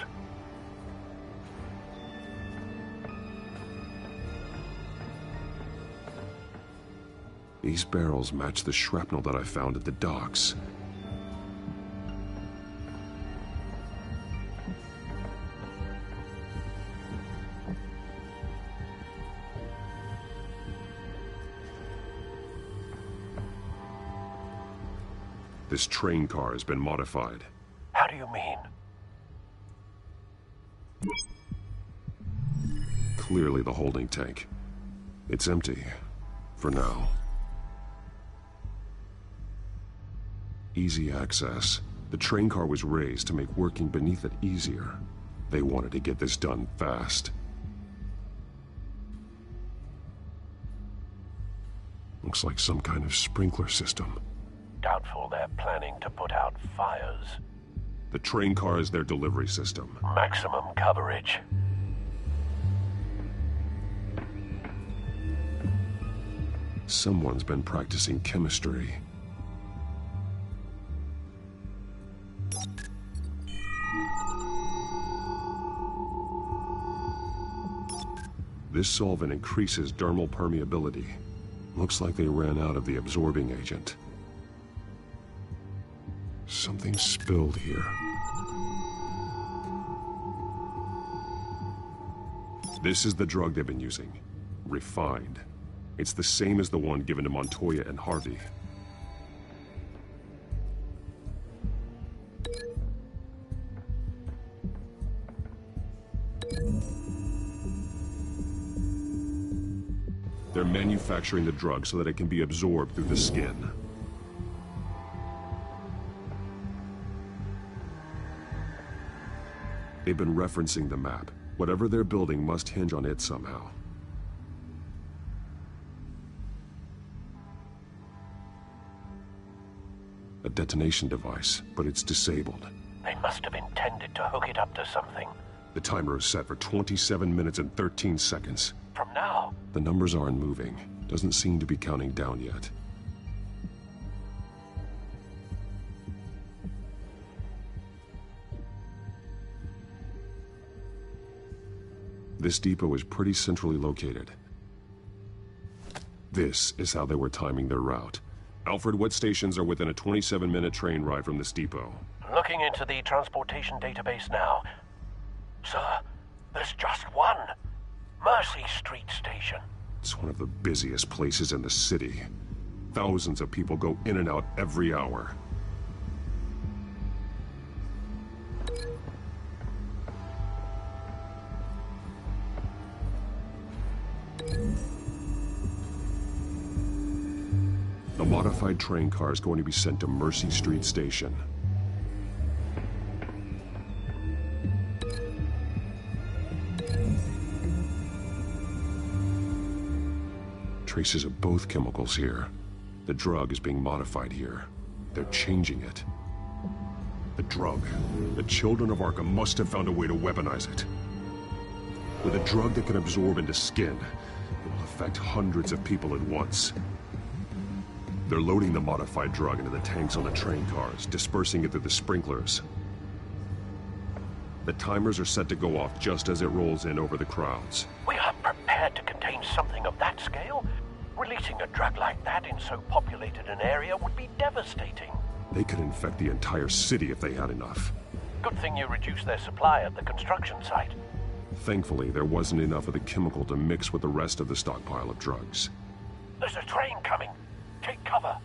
These barrels match the shrapnel that I found at the docks. This train car has been modified. How do you mean? Clearly the holding tank. It's empty. For now. Easy access. The train car was raised to make working beneath it easier. They wanted to get this done fast. Looks like some kind of sprinkler system. Doubtful they're planning to put out fires. The train car is their delivery system. Maximum coverage. Someone's been practicing chemistry. This solvent increases dermal permeability. Looks like they ran out of the absorbing agent. Something spilled here. This is the drug they've been using. Refined. It's the same as the one given to Montoya and Harvey. They're manufacturing the drug so that it can be absorbed through the skin. They've been referencing the map. Whatever they're building must hinge on it somehow. A detonation device, but it's disabled. They must have intended to hook it up to something. The timer is set for 27 minutes and 13 seconds. From now? The numbers aren't moving. Doesn't seem to be counting down yet. This depot is pretty centrally located. This is how they were timing their route. Alfred, what stations are within a 27-minute train ride from this depot? Looking into the transportation database now. Sir, there's just one. Mercy Street Station. It's one of the busiest places in the city. Thousands of people go in and out every hour. The modified train car is going to be sent to Mercy Street Station. Traces of both chemicals here. The drug is being modified here. They're changing it. The drug. The children of Arkham must have found a way to weaponize it. With a drug that can absorb into skin, it will affect hundreds of people at once. They're loading the modified drug into the tanks on the train cars, dispersing it through the sprinklers. The timers are set to go off just as it rolls in over the crowds. We are prepared to contain something of that scale? Releasing a drug like that in so populated an area would be devastating. They could infect the entire city if they had enough. Good thing you reduced their supply at the construction site. Thankfully, there wasn't enough of the chemical to mix with the rest of the stockpile of drugs. There's a train coming. Take cover.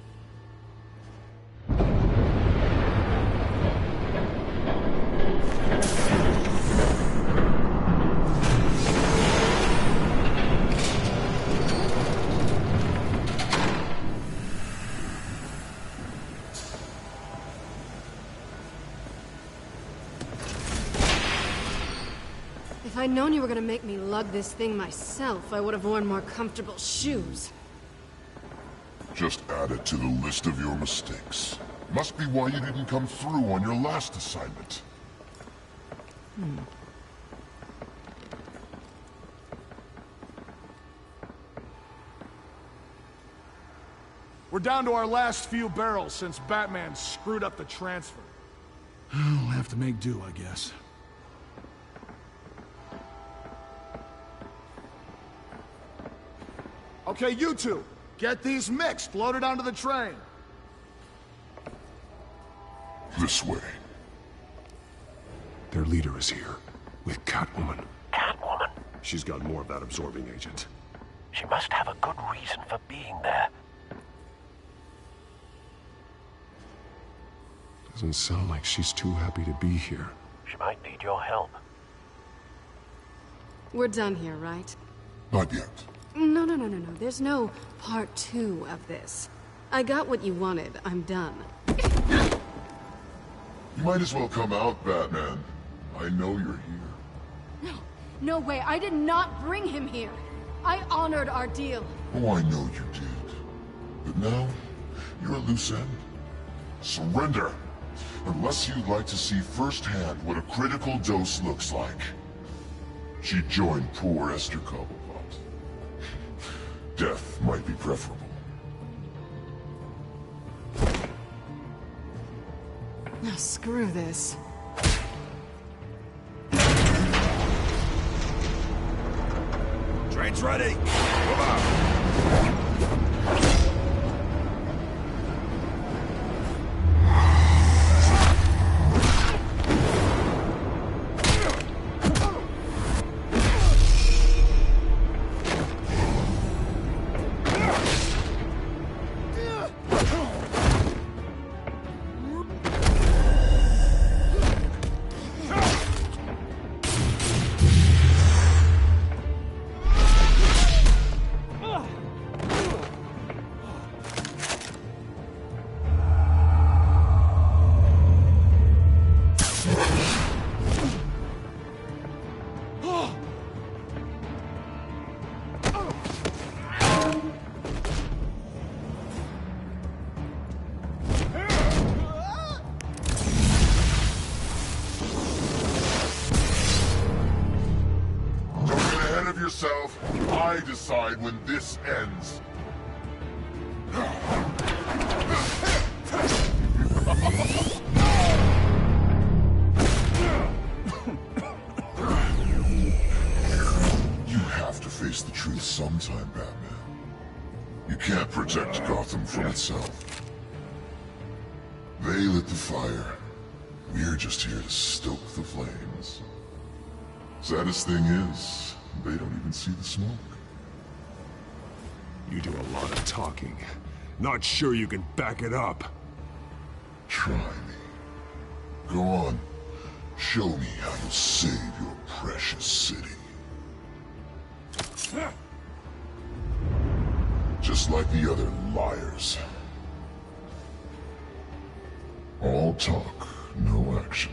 If I'd known you were gonna make me lug this thing myself, I would have worn more comfortable shoes. Just add it to the list of your mistakes. Must be why you didn't come through on your last assignment. We're down to our last few barrels since Batman screwed up the transfer. We'll have to make do, I guess. Okay, you two. Get these mixed, loaded onto the train. This way. Their leader is here, with Catwoman. Catwoman? She's got more of that absorbing agent. She must have a good reason for being there. Doesn't sound like she's too happy to be here. She might need your help. We're done here, right? Not yet. No. There's no part 2 of this. I got what you wanted. I'm done. You might as well come out, Batman. I know you're here. No way. I did not bring him here. I honored our deal. Oh, I know you did. But now, you're a loose end. Surrender! Unless you'd like to see firsthand what a critical dose looks like. She joined poor Esther Cobblepot. Death might be preferable. Now screw this. Train's ready! Move out! Yourself. I decide when this ends. You have to face the truth sometime, Batman. You can't protect Gotham from itself. They lit the fire. We're just here to stoke the flames. Saddest thing is, they don't even see the smoke. You do a lot of talking. Not sure you can back it up. Try me. Go on. Show me how you save your precious city. Just like the other liars. All talk, no action.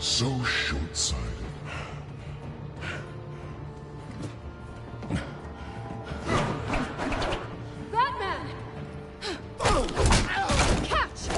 So short-sighted. Batman! Catch!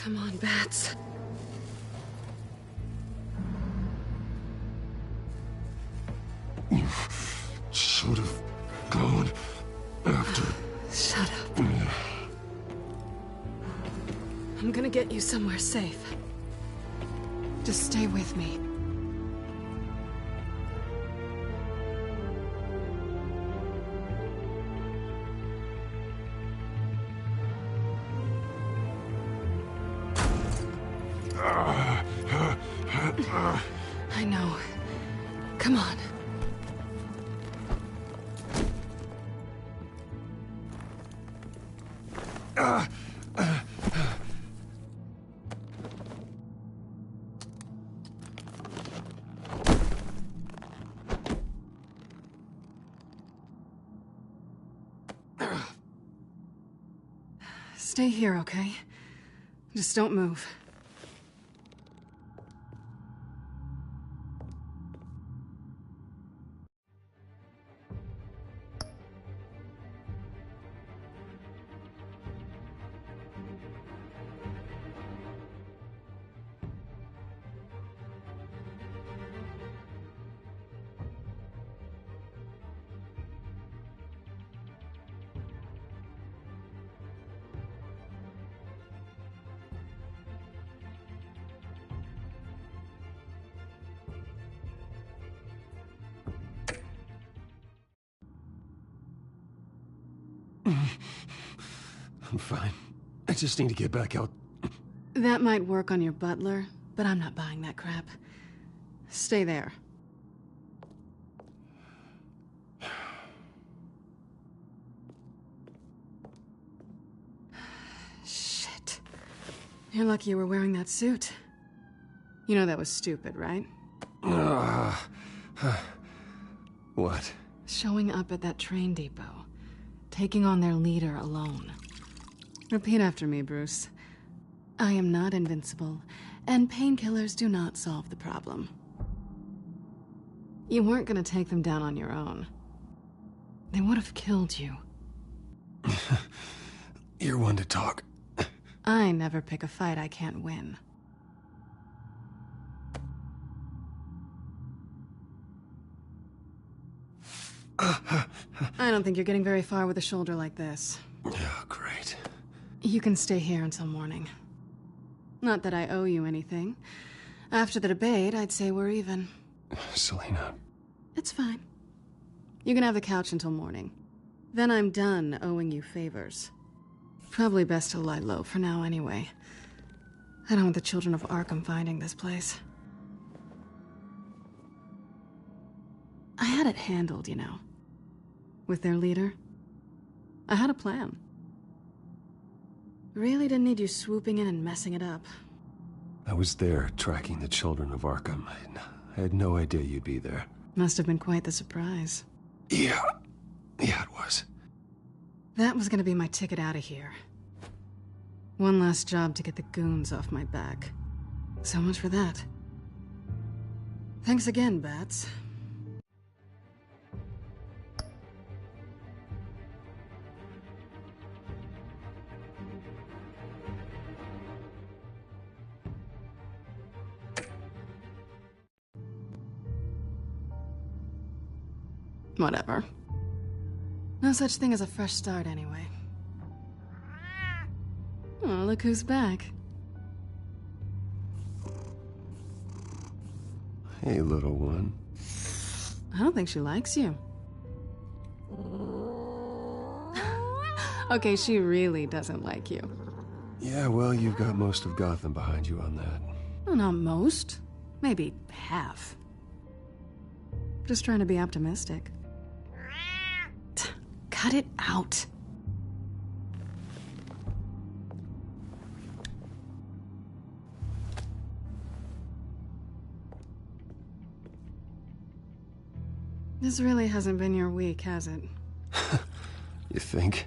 Come on, Bats. You should have gone after... Shut up. I'm gonna get you somewhere safe. Just stay with me. I know. Come on. Stay here, okay? Just don't move. I'm fine. I just need to get back out. That might work on your butler, but I'm not buying that crap. Stay there. Shit. You're lucky you were wearing that suit. You know that was stupid, right? What? Showing up at that train depot. Taking on their leader alone. Repeat after me, Bruce. I am not invincible, and painkillers do not solve the problem. You weren't gonna take them down on your own. They would have killed you. You're one to talk. I never pick a fight I can't win. I don't think you're getting very far with a shoulder like this. Oh, great. You can stay here until morning. Not that I owe you anything. After the debate, I'd say we're even. Selina. It's fine. You can have the couch until morning. Then I'm done owing you favors. Probably best to lie low for now anyway. I don't want the children of Arkham finding this place. I had it handled, you know. With their leader. I had a plan. Really didn't need you swooping in and messing it up. I was there, tracking the children of Arkham. I had no idea you'd be there. Must have been quite the surprise. Yeah, it was. That was gonna be my ticket out of here. One last job to get the goons off my back. So much for that. Thanks again, Bats. Whatever. No such thing as a fresh start, anyway. Oh, look who's back. Hey, little one. I don't think she likes you. Okay, she really doesn't like you. Yeah, well, you've got most of Gotham behind you on that. Well, not most. Maybe half. Just trying to be optimistic. Cut it out. This really hasn't been your week, has it? You think?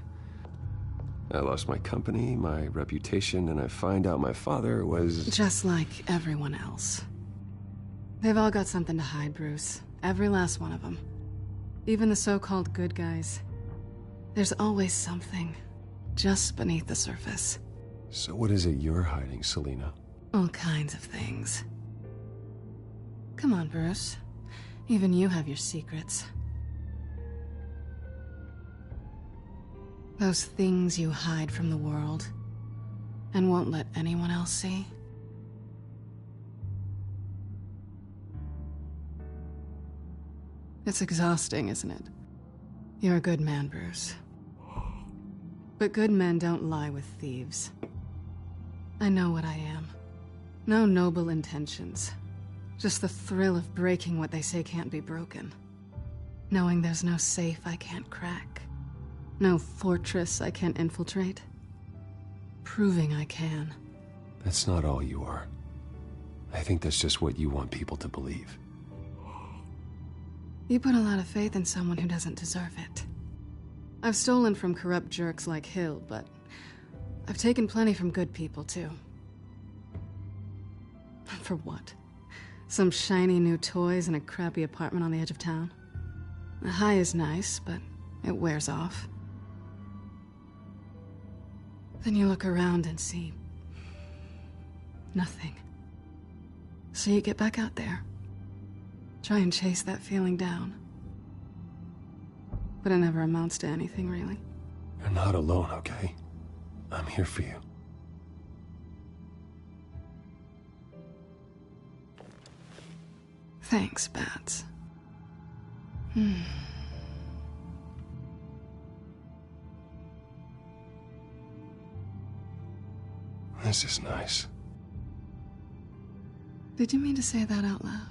I lost my company, my reputation, and I find out my father was... Just like everyone else. They've all got something to hide, Bruce. Every last one of them. Even the so-called good guys. There's always something just beneath the surface. So what is it you're hiding, Selina? All kinds of things. Come on, Bruce. Even you have your secrets. Those things you hide from the world and won't let anyone else see. It's exhausting, isn't it? You're a good man, Bruce. But good men don't lie with thieves. I know what I am. No noble intentions. Just the thrill of breaking what they say can't be broken. Knowing there's no safe I can't crack. No fortress I can't infiltrate. Proving I can. That's not all you are. I think that's just what you want people to believe. You put a lot of faith in someone who doesn't deserve it. I've stolen from corrupt jerks like Hill, but I've taken plenty from good people, too. For what? Some shiny new toys and a crappy apartment on the edge of town? The high is nice, but it wears off. Then you look around and see nothing. So you get back out there. Try and chase that feeling down. But it never amounts to anything, really. You're not alone, okay? I'm here for you. Thanks, Bats. This is nice. Did you mean to say that out loud?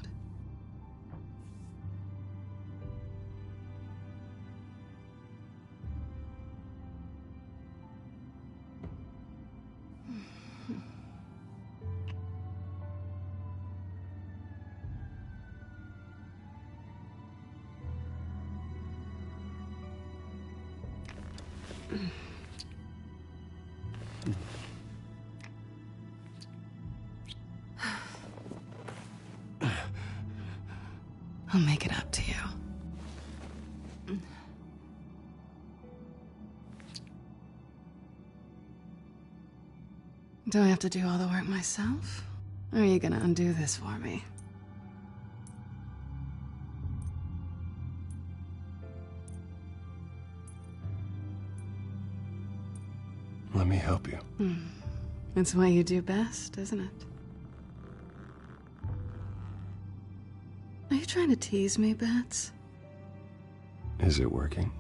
I'll make it up to you. Do I have to do all the work myself? Or are you gonna undo this for me? Let me help you. It's what you do best, isn't it? Are you trying to tease me, Bats? Is it working?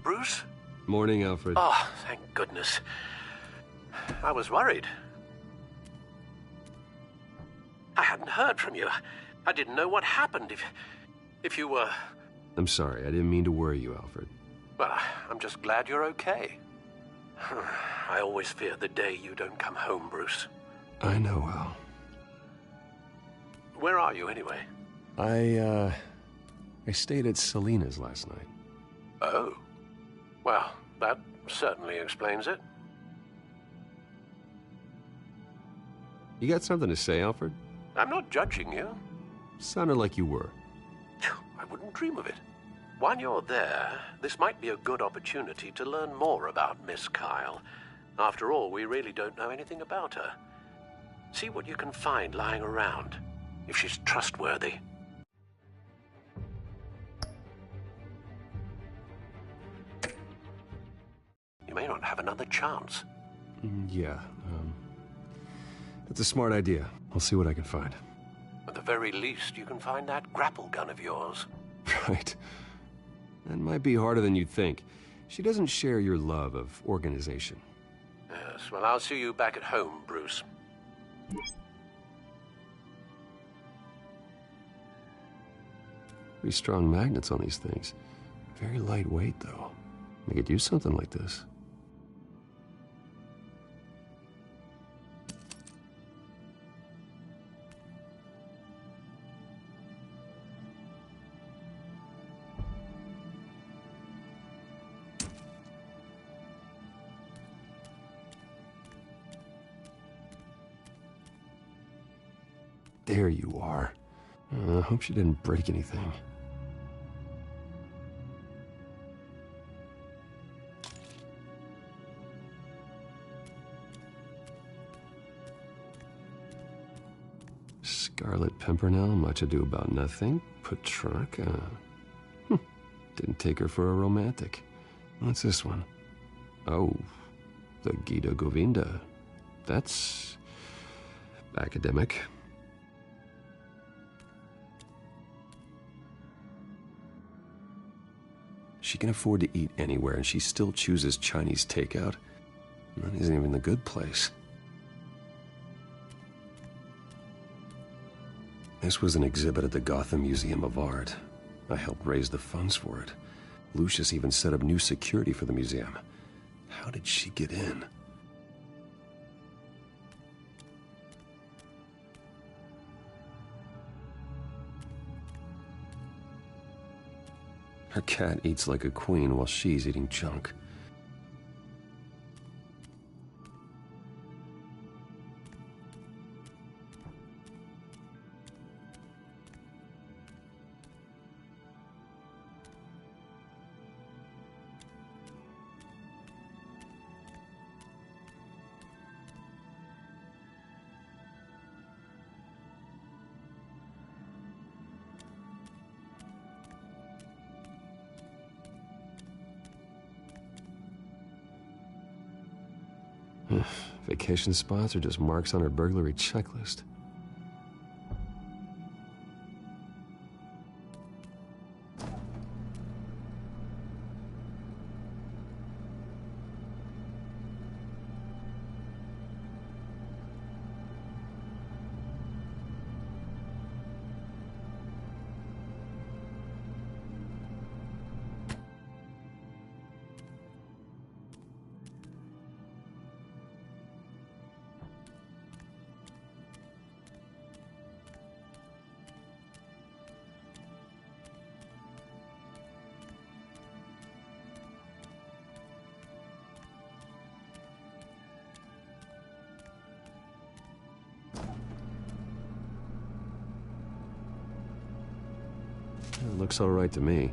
Bruce? Morning, Alfred. Oh, thank goodness. I was worried. I hadn't heard from you. I didn't know what happened if you were... I'm sorry, I didn't mean to worry you, Alfred. Well, I'm just glad you're okay. I always fear the day you don't come home, Bruce. I know, Al. Where are you, anyway? I stayed at Selena's last night. Oh. Well, that certainly explains it. You got something to say, Alfred? I'm not judging you. Sounded like you were. I wouldn't dream of it. While you're there, this might be a good opportunity to learn more about Miss Kyle. After all, we really don't know anything about her. See what you can find lying around, if she's trustworthy. You may not have another chance. Yeah, that's a smart idea. I'll see what I can find. At the very least, you can find that grapple gun of yours. Right. That might be harder than you'd think. She doesn't share your love of organization. Yes, well, I'll see you back at home, Bruce. Pretty strong magnets on these things. Very lightweight, though. They could use something like this. There you are. I hope she didn't break anything. Scarlet Pimpernel, Much Ado About Nothing, Petrarca. Didn't take her for a romantic. What's this one? Oh, the Gita Govinda. That's academic. She can afford to eat anywhere, and she still chooses Chinese takeout. That isn't even the good place. This was an exhibit at the Gotham Museum of Art. I helped raise the funds for it. Lucius even set up new security for the museum. How did she get in? Her cat eats like a queen while she's eating junk. Vacation spots are just marks on her burglary checklist. It looks all right to me.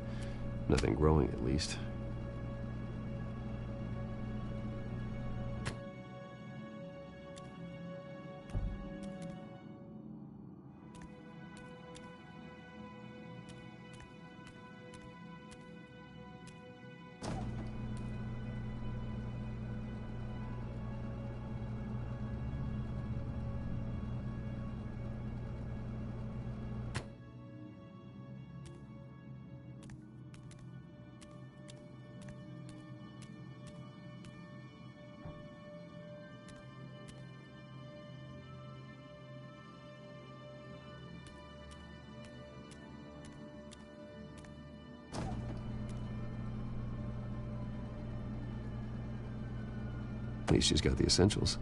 Nothing growing, at least. At least she's got the essentials.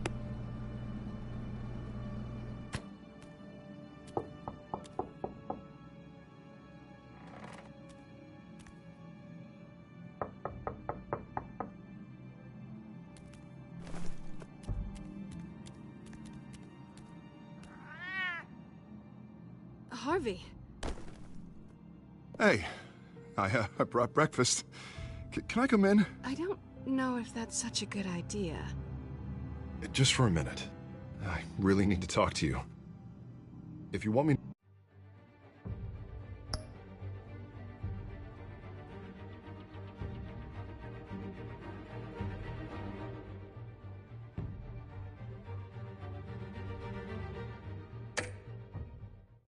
Harvey. Hey, I brought breakfast. Can I come in? I don't know if that's such a good idea. Just for a minute. I really need to talk to you. If you want me...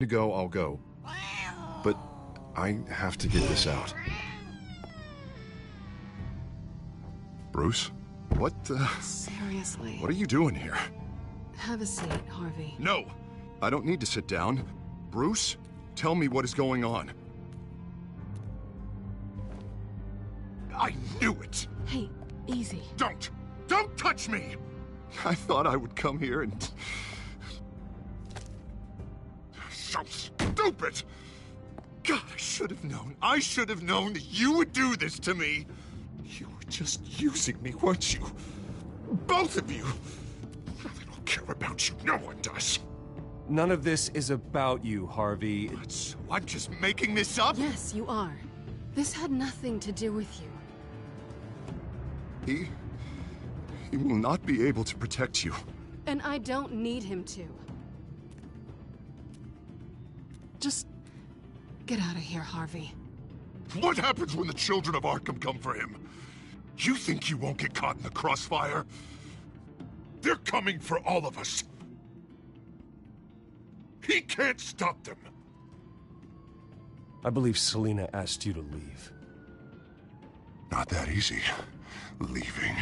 to go, I'll go. But I have to get this out. Bruce? What, Seriously. What are you doing here? Have a seat, Harvey. No! I don't need to sit down. Bruce, tell me what is going on. I knew it! Hey, easy. Don't! Don't touch me! I thought I would come here and... So stupid! God, I should have known. I should have known that you would do this to me. You were just using me, weren't you? Both of you. I don't care about you. No one does. None of this is about you, Harvey. So I'm just making this up? Yes, you are. This had nothing to do with you. He will not be able to protect you. And I don't need him to. Just get out of here, Harvey. What happens when the children of Arkham come for him? You think you won't get caught in the crossfire? They're coming for all of us. He can't stop them. I believe Selina asked you to leave. Not that easy, leaving.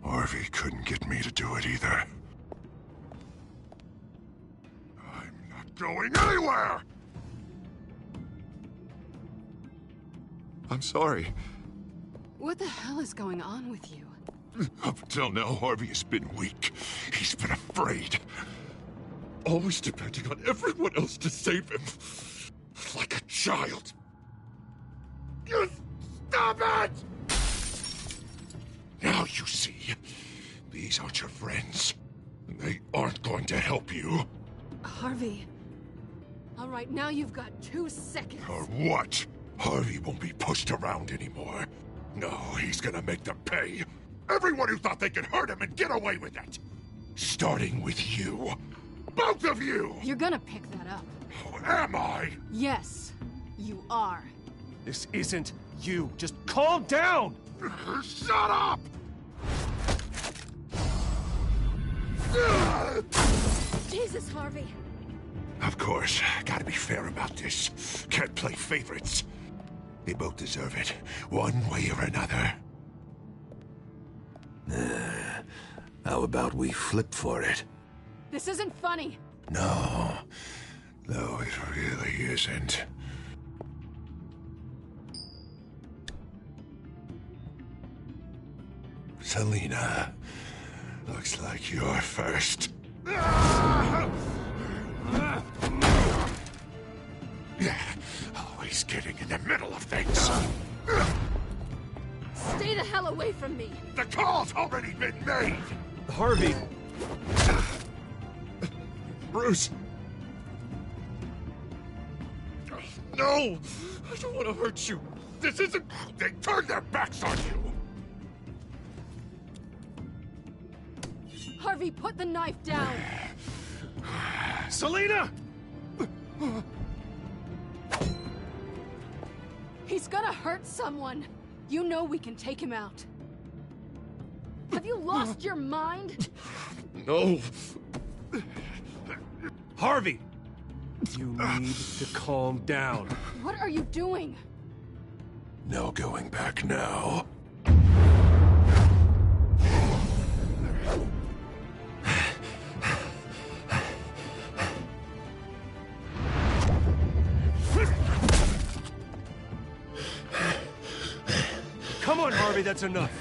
Harvey couldn't get me to do it either. I'm not going anywhere! I'm sorry. What the hell is going on with you? Up until now, Harvey has been weak. He's been afraid. Always depending on everyone else to save him. Like a child. You stop it! Now you see. These aren't your friends. And they aren't going to help you. Harvey. All right, now you've got 2 seconds. Or what? Harvey won't be pushed around anymore. No, he's gonna make them pay. Everyone who thought they could hurt him and get away with it. Starting with you. Both of you! You're gonna pick that up. Oh, am I? Yes, you are. This isn't you. Just calm down! Shut up! Jesus, Harvey. Of course, gotta be fair about this. Can't play favorites. They both deserve it, one way or another. How about we flip for it? This isn't funny. No, it really isn't. Selina, looks like you're first. Always getting in the middle of things. Stay the hell away from me. The call's already been made. Harvey. Bruce. No! I don't want to hurt you. This isn't... They turned their backs on you. Harvey, put the knife down. Selina! He's gonna hurt someone. You know we can take him out. Have you lost your mind? No. Harvey! You need to calm down. What are you doing? No going back now. Come on, Harvey, that's enough.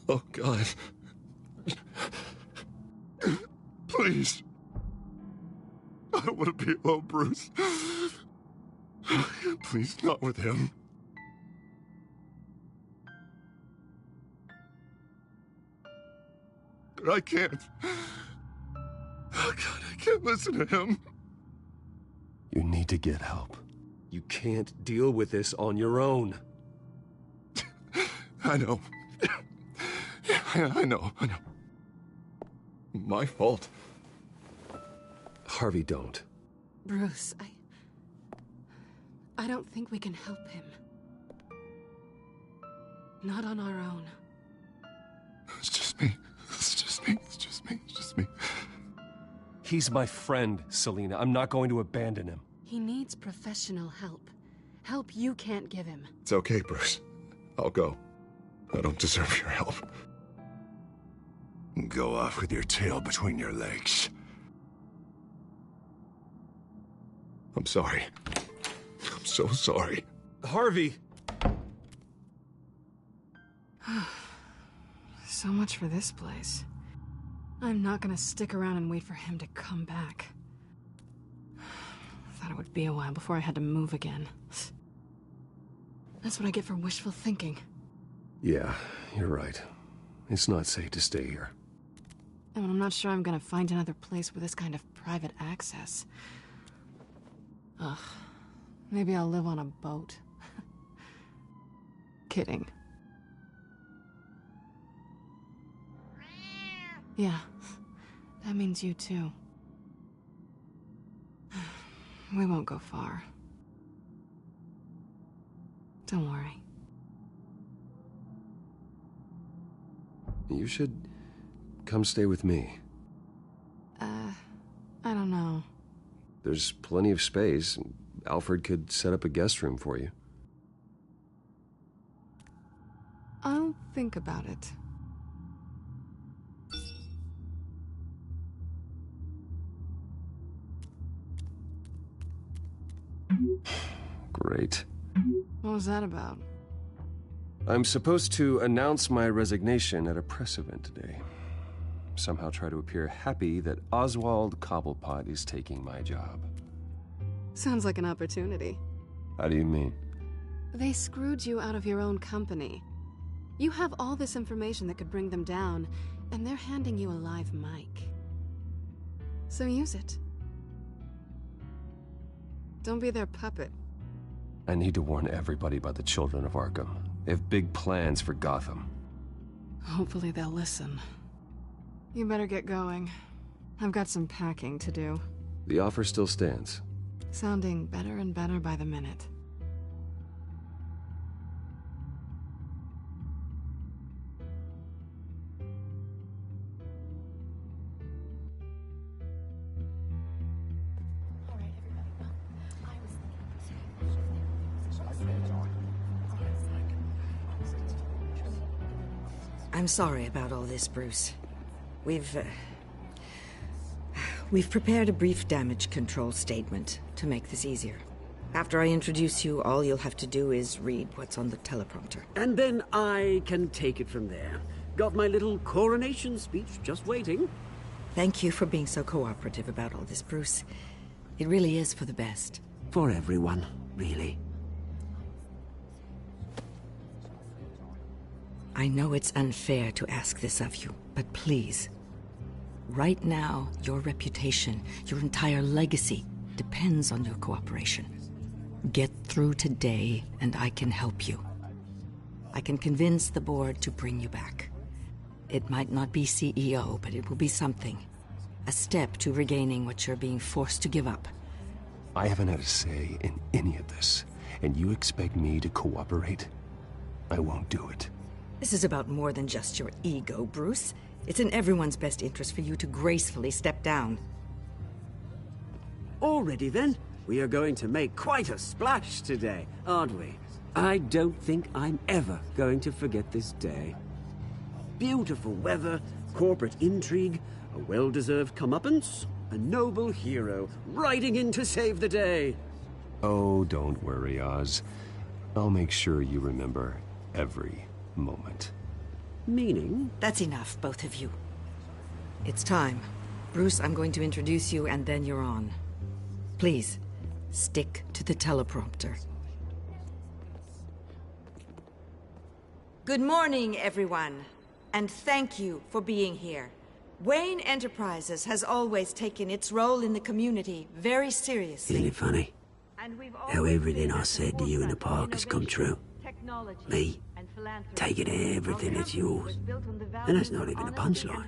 Oh, God. Please. I don't want to be alone, Bruce. Please, not with him. But I can't. Oh, God, I can't listen to him. You need to get help. You can't deal with this on your own. I know. I know. My fault. Harvey, don't. Bruce, I don't think we can help him. Not on our own. It's just me. He's my friend, Selina. I'm not going to abandon him. He needs professional help. Help you can't give him. It's okay, Bruce. I'll go. I don't deserve your help. Go off with your tail between your legs. I'm sorry. I'm so sorry. Harvey! So much for this place. I'm not gonna stick around and wait for him to come back. Thought it would be a while before I had to move again. That's what I get for wishful thinking. Yeah, you're right. It's not safe to stay here. And I'm not sure I'm gonna find another place with this kind of private access. Ugh. Maybe I'll live on a boat. Kidding. Yeah, that means you too. We won't go far. Don't worry. You should come stay with me. I don't know. There's plenty of space. Alfred could set up a guest room for you. I'll think about it. Great. What was that about? I'm supposed to announce my resignation at a press event today. Somehow try to appear happy that Oswald Cobblepot is taking my job. Sounds like an opportunity. How do you mean? They screwed you out of your own company. You have all this information that could bring them down, and they're handing you a live mic. So use it. Don't be their puppet. I need to warn everybody about the Children of Arkham. They have big plans for Gotham. Hopefully they'll listen. You better get going. I've got some packing to do. The offer still stands. Sounding better and better by the minute. I'm sorry about all this, Bruce. We've prepared a brief damage control statement to make this easier. After I introduce you, all you'll have to do is read what's on the teleprompter. And then I can take it from there. Got my little coronation speech just waiting. Thank you for being so cooperative about all this, Bruce. It really is for the best. For everyone, really. I know it's unfair to ask this of you, but please. Right now, your reputation, your entire legacy, depends on your cooperation. Get through today, and I can help you. I can convince the board to bring you back. It might not be CEO, but it will be something. A step to regaining what you're being forced to give up. I haven't had a say in any of this, and you expect me to cooperate? I won't do it. This is about more than just your ego, Bruce. It's in everyone's best interest for you to gracefully step down. Already then? We are going to make quite a splash today, aren't we? I don't think I'm ever going to forget this day. beautiful weather, corporate intrigue, a well-deserved comeuppance, a noble hero riding in to save the day. Oh, don't worry, Oz. I'll make sure you remember every moment. Meaning? That's enough, both of you. It's time. Bruce, I'm going to introduce you, and then you're on. Please, stick to the teleprompter. Good morning, everyone, and thank you for being here. Wayne Enterprises has always taken its role in the community very seriously. Isn't it funny? How everything I said to you in the park has come true. Me, taking everything that's yours. And that's not even a punchline.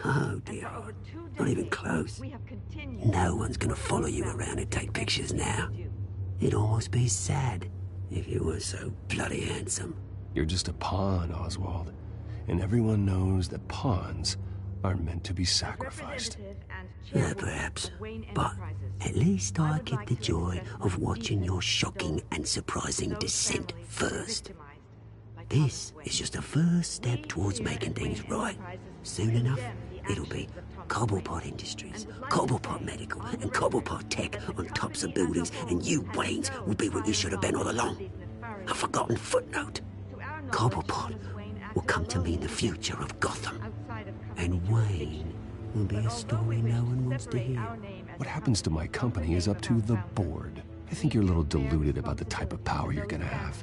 No, dear. Not even close. No one's gonna follow you around and take pictures now. It'd almost be sad if you were so bloody handsome. You're just a pawn, Oswald. And everyone knows that pawns are meant to be sacrificed. Perhaps. But at least I get the joy of watching your shocking and surprising descent first. This is just a first step towards making things right. Soon enough, it'll be Cobblepot Industries, Cobblepot Medical, and Cobblepot Tech on tops of buildings, and you, Waynes, will be what you should have been all along. A forgotten footnote. Cobblepot will come to mean the future of Gotham. And Wayne will be a story no one wants to hear. What happens to my company is up to the board. I think you're a little deluded about the type of power you're gonna have.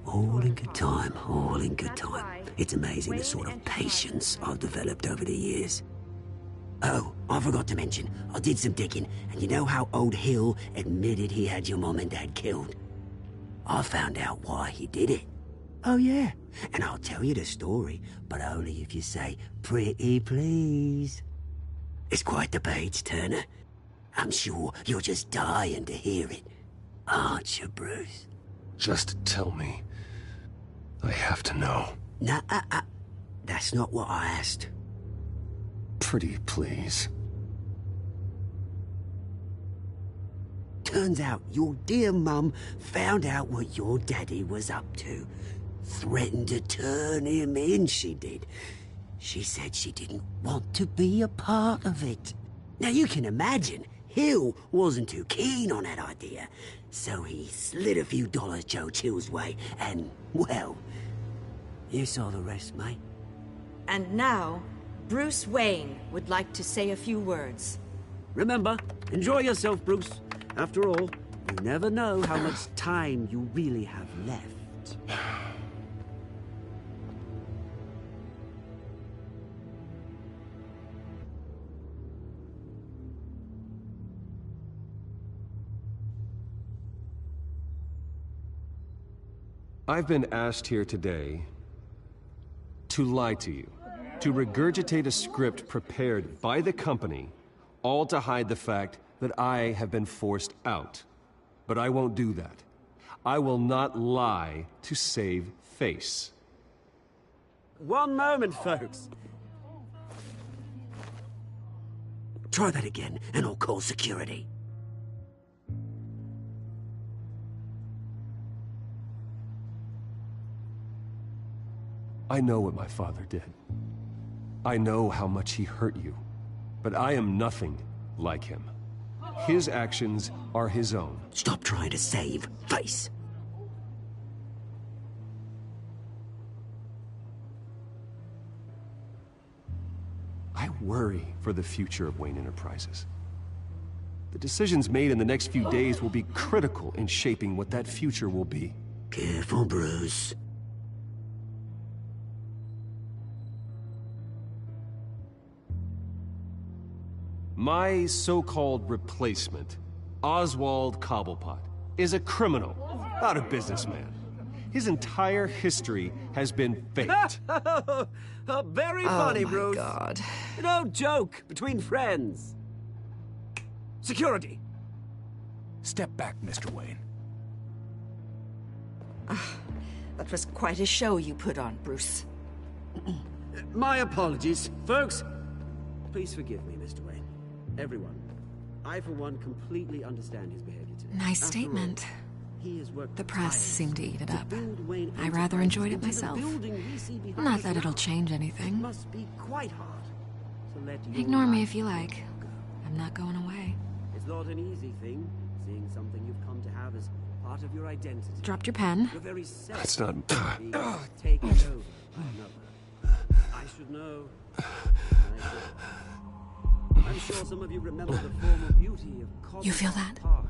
All in good time, all in good time. It's amazing the sort of patience I've developed over the years. Oh, I forgot to mention, I did some digging, and you know how old Hill admitted he had your mom and dad killed? I found out why he did it. Oh yeah, and I'll tell you the story, but only if you say, "Pretty please." It's quite the page, Turner. I'm sure you're just dying to hear it, aren't you, Bruce? Just tell me. I have to know. Nah, that's not what I asked. Pretty please. Turns out your dear mum found out what your daddy was up to. Threatened to turn him in, she did. She said she didn't want to be a part of it. Now you can imagine, Hill wasn't too keen on that idea. So he slid a few dollars Joe Chill's way, and, well, you saw the rest, mate. And now, Bruce Wayne would like to say a few words. Remember, enjoy yourself, Bruce. After all, you never know how much time you really have left. I've been asked here today to lie to you, to regurgitate a script prepared by the company, all to hide the fact that I have been forced out. But I won't do that. I will not lie to save face. One moment, folks. Try that again, and I'll call security. I know what my father did. I know how much he hurt you. But I am nothing like him. His actions are his own. Stop trying to save face. I worry for the future of Wayne Enterprises. The decisions made in the next few days will be critical in shaping what that future will be. Careful, Bruce. My so-called replacement, Oswald Cobblepot, is a criminal, not a businessman. His entire history has been faked. Very funny, Bruce. Oh my God. No joke between friends. Security. Step back, Mr. Wayne. That was quite a show you put on, Bruce. My apologies. Folks, please forgive me, Mr. Wayne. Everyone. I, for one, completely understand his behavior today. Nice statement. The press seemed to eat it up. I rather enjoyed it myself. Not that it'll change anything. Must be quite hard to let you Ignore me if you like. I'm not going away. It's not an easy thing, seeing something you've come to have as part of your identity. Dropped your pen. Your very self That's not... taken over by another. I should know. I'm sure some of you remember the former beauty of You feel that? Park.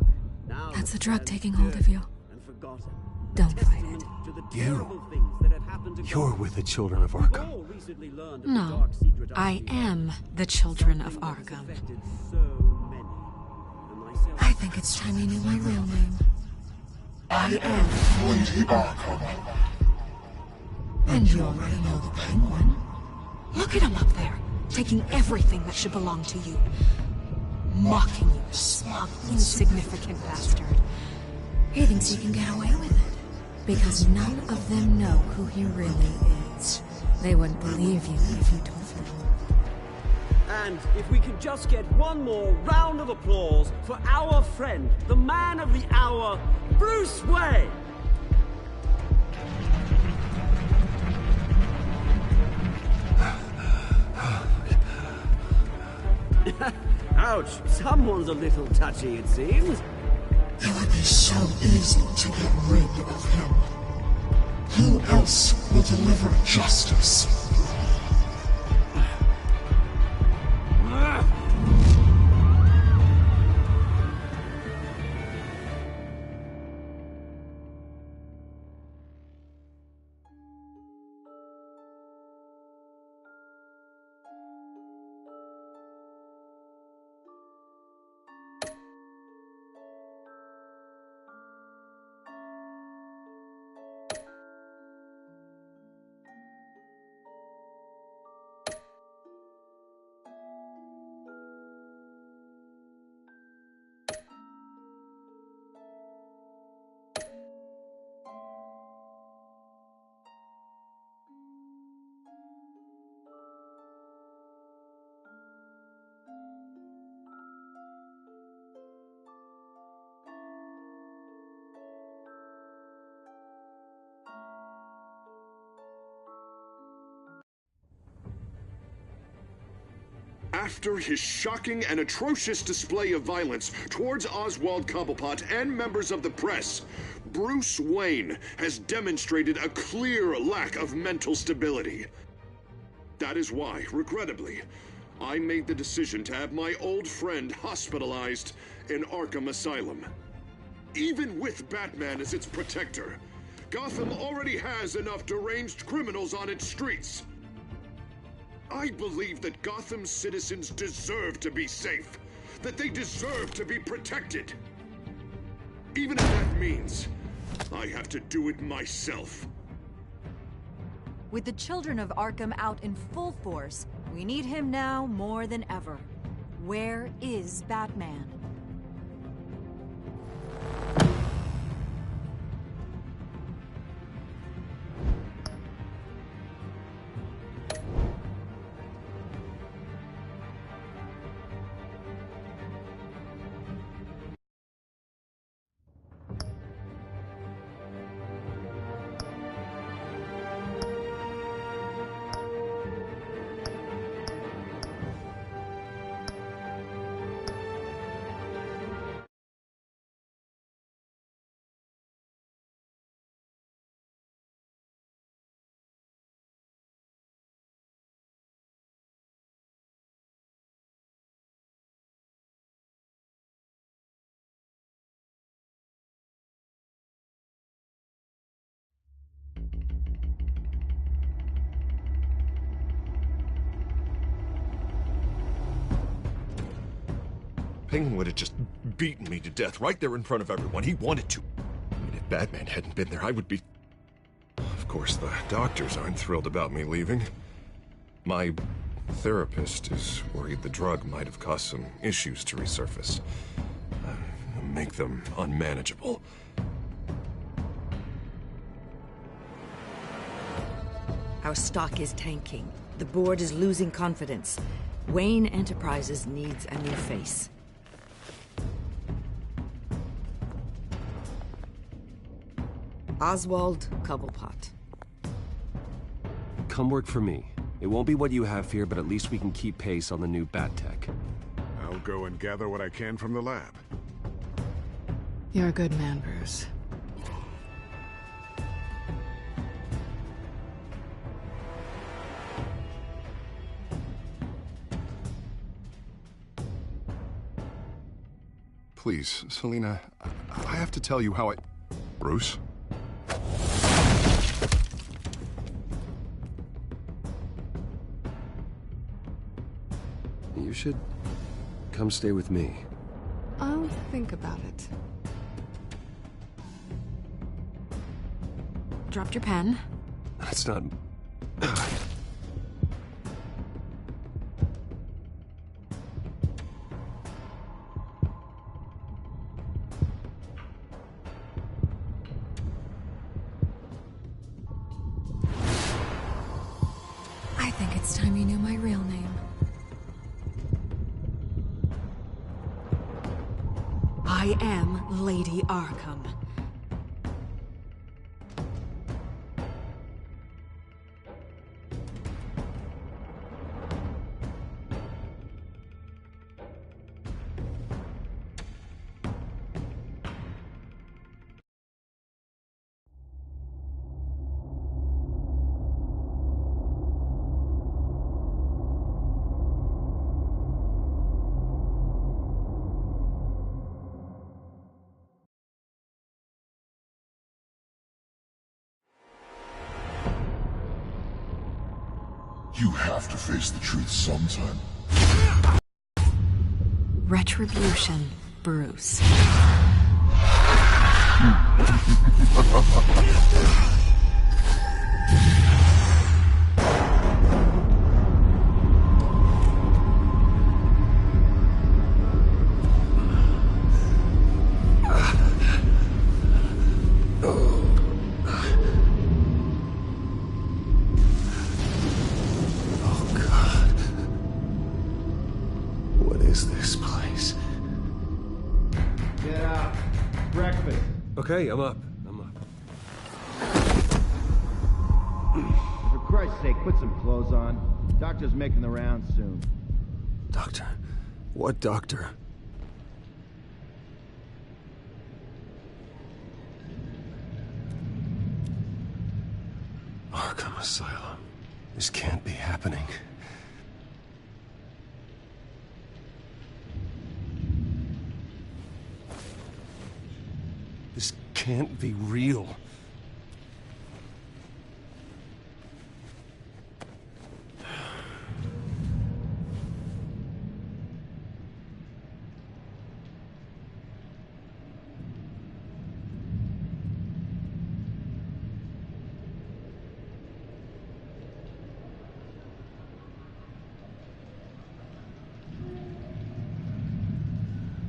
Now That's the drug taking hold of you. and forgotten. Don't fight it. To the terrible things that have happened to You're with the Children of Arkham. all recently learned of the No, dark secret I idea. am the Children of Arkham. Affected so many. And myself. I think it's time you knew my real name. I am Lady Arkham. And you already know the Penguin. Look at him up there, taking everything that should belong to you. Mocking you, smug, insignificant bastard. He thinks he can get away with it. Because none of them know who he really is. They wouldn't believe you if you told them. And if we could just get one more round of applause for our friend, the man of the hour, Bruce Wayne! Ouch, someone's a little touchy, it seems. It would be so easy to get rid of him. Who else will deliver justice? After his shocking and atrocious display of violence towards Oswald Cobblepot and members of the press, Bruce Wayne has demonstrated a clear lack of mental stability. That is why, regrettably, I made the decision to have my old friend hospitalized in Arkham Asylum. Even with Batman as its protector, Gotham already has enough deranged criminals on its streets. I believe that Gotham's citizens deserve to be safe, that they deserve to be protected. Even if that means I have to do it myself. With the Children of Arkham out in full force, we need him now more than ever. Where is Batman? Penguin would have just beaten me to death right there in front of everyone. He wanted to. And if Batman hadn't been there, I would be... Of course, the doctors aren't thrilled about me leaving. My therapist is worried the drug might have caused some issues to resurface. Make them unmanageable. Our stock is tanking. The board is losing confidence. Wayne Enterprises needs a new face. Oswald Cobblepot. Come work for me. It won't be what you have here, but at least we can keep pace on the new bat tech. I'll go and gather what I can from the lab. You're a good man, Bruce. Please, Selina, I have to tell you how I... Bruce? You should come stay with me. I'll think about it. Dropped your pen. That's not... I think it's time you knew my real name. I am Lady Arkham. You have to face the truth sometime. Retribution, Bruce. Okay, I'm up. For Christ's sake, put some clothes on. Doctor's making the rounds soon. Doctor? What doctor? Arkham Asylum. This can't be happening. This can't be real.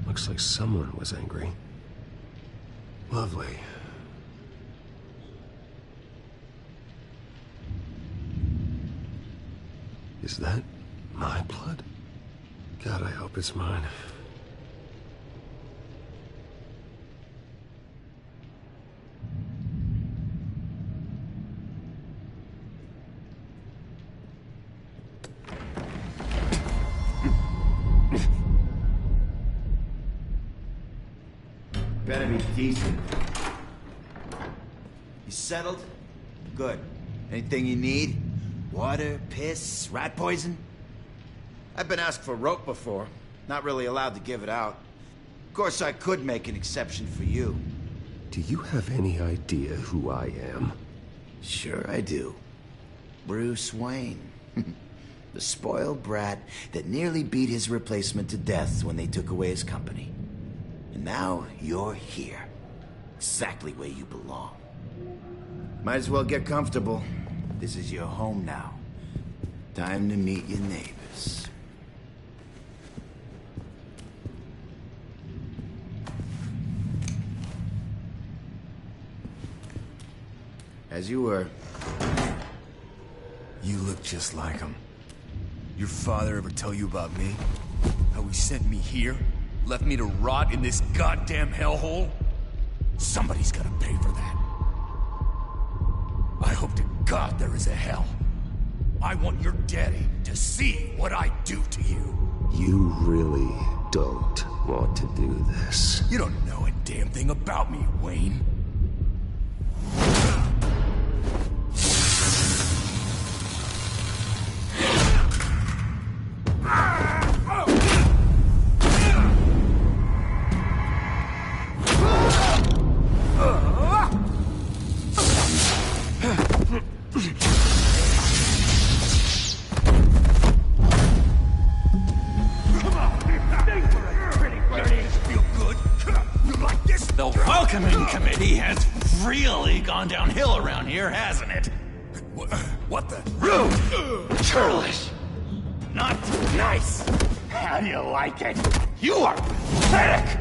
Looks like someone was angry. Lovely. Is that my blood? God, I hope it's mine. Better be decent. You settled? Good. Anything you need? Water, piss, rat poison? I've been asked for rope before. Not really allowed to give it out. Of course, I could make an exception for you. Do you have any idea who I am? Sure I do. Bruce Wayne. The spoiled brat that nearly beat his replacement to death when they took away his company. And now you're here. Exactly where you belong. Might as well get comfortable. This is your home now. Time to meet your neighbors. As you were. You look just like him. Your father ever tell you about me? How he sent me here? Left me to rot in this goddamn hellhole? Somebody's gotta pay for that. God, there is a hell. I want your daddy to see what I do to you. You really don't want to do this. You don't know a damn thing about me, Wayne. The welcoming committee has really gone downhill around here, hasn't it? What the? Rude! Churlish! Not nice! How do you like it? You are pathetic!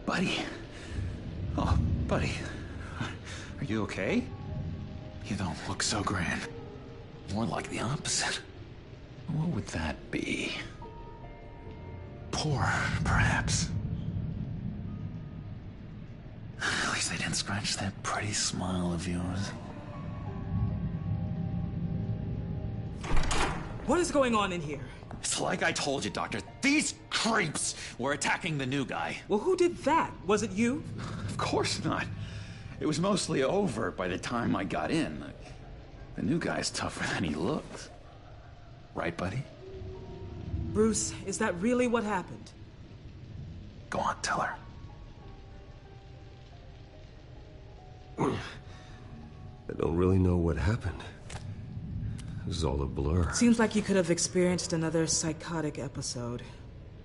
Buddy? Oh, buddy. Are you okay? You don't look so grand. More like the opposite. What would that be? Poor, perhaps. At least they didn't scratch that pretty smile of yours. What is going on in here? It's like I told you, Doctor. These creeps were attacking the new guy. Well, who did that? Was it you? Of course not. It was mostly over by the time I got in. The new guy's tougher than he looks. Right, buddy? Bruce, is that really what happened? Go on, tell her. I don't really know what happened. It was all a blur. Seems like you could have experienced another psychotic episode.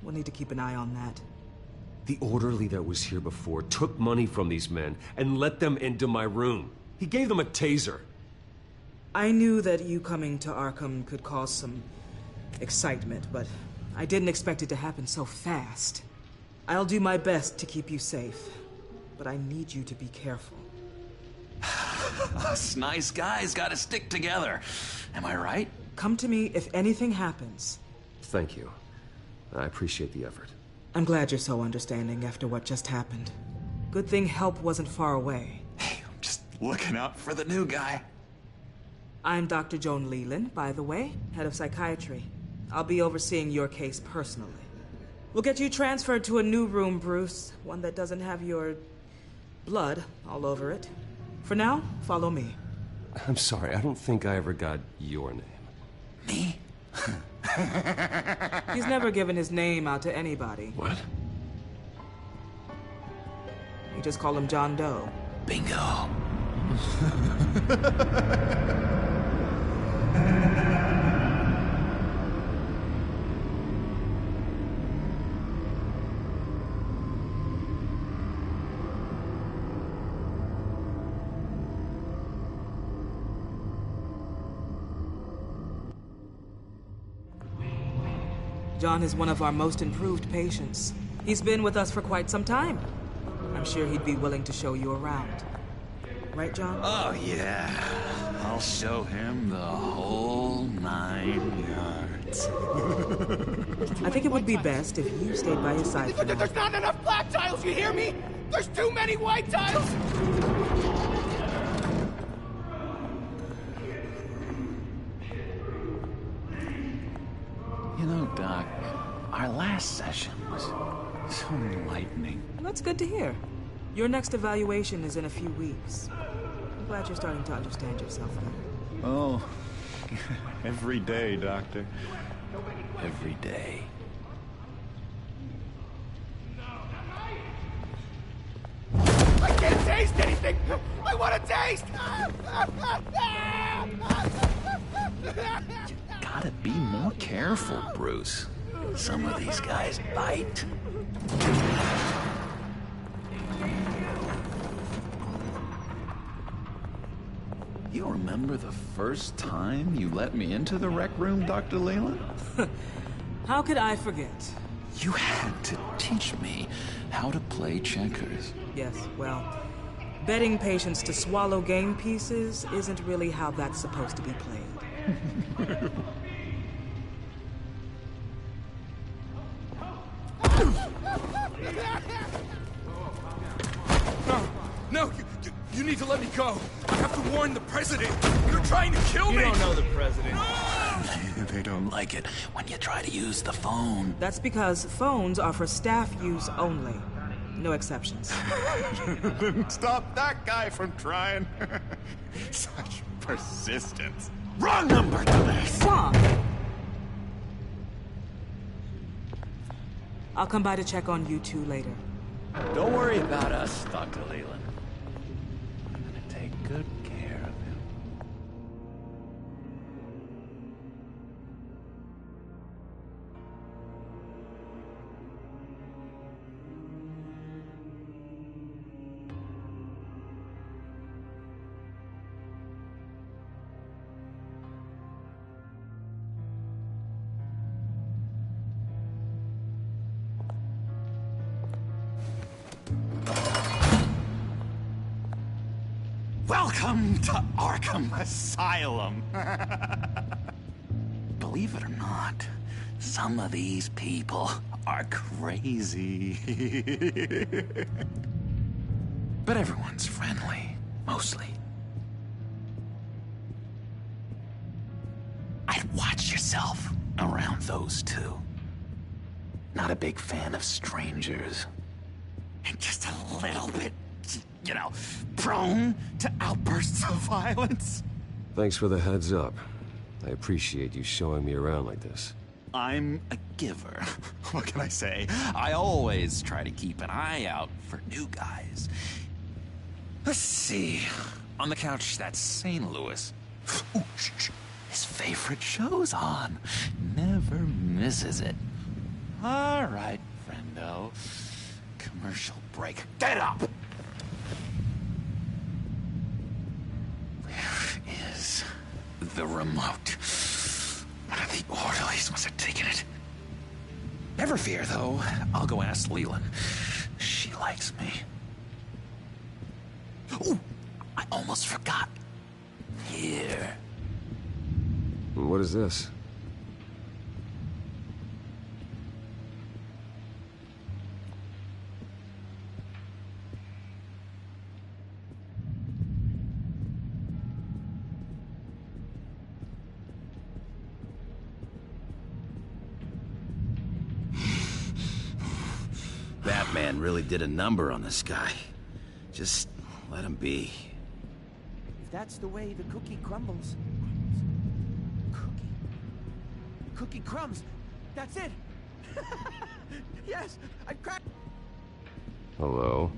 We'll need to keep an eye on that. The orderly that was here before took money from these men and let them into my room. He gave them a taser. I knew that you coming to Arkham could cause some excitement, but I didn't expect it to happen so fast. I'll do my best to keep you safe, but I need you to be careful. Us nice guys gotta stick together. Am I right? Come to me if anything happens. Thank you. I appreciate the effort. I'm glad you're so understanding after what just happened. Good thing help wasn't far away. Hey, I'm just looking out for the new guy. I'm Dr. Joan Leland, by the way, head of psychiatry. I'll be overseeing your case personally. We'll get you transferred to a new room, Bruce. One that doesn't have your blood all over it. For now, follow me. I'm sorry, I don't think I ever got your name. Me? He's never given his name out to anybody. What? You just call him John Doe. Bingo. John is one of our most improved patients. He's been with us for quite some time. I'm sure he'd be willing to show you around. Right, John? Oh, yeah. I'll show him the whole 9 yards. I think it would be best if you stayed by his side for now. There's not enough black tiles, you hear me? There's too many white tiles! You know, Doc, our last session was so enlightening. That's good to hear. Your next evaluation is in a few weeks. I'm glad you're starting to understand yourself better. Oh, every day, Doctor. Every day. I can't taste anything! I want to taste! Gotta be more careful, Bruce. Some of these guys bite. You remember the first time you let me into the rec room, Dr. Leland? How could I forget? You had to teach me how to play checkers. Yes, well, betting patients to swallow game pieces isn't really how that's supposed to be played. need to let me go. I have to warn the president. You're trying to kill me. You don't know the president. They don't like it when you try to use the phone. That's because phones are for staff use only. No exceptions. Stop that guy from trying. Such persistence. Wrong number, dumbass. Wrong. I'll come by to check on you two later. Don't worry about us, Dr. Leland. I'm gonna take good care of him. Welcome to Arkham Asylum. Believe it or not, some of these people are crazy. But everyone's friendly, mostly. I'd watch yourself around those two. Not a big fan of strangers. And just a little bit, you know, prone to outbursts of violence. Thanks for the heads up. I appreciate you showing me around like this. I'm a giver. What can I say? I always try to keep an eye out for new guys. Let's see. On the couch, that's St. Louis. Ooh, shh. His favorite show's on. Never misses it. All right, friendo. Commercial break. Get up! Where is the remote? One of the orderlies must have taken it. Never fear, though. I'll go ask Leland. She likes me. Ooh, I almost forgot. Here. What is this? Batman really did a number on this guy. Just let him be. If that's the way the cookie crumbles... Cookie crumbs! That's it! Yes! I've cracked... Hello?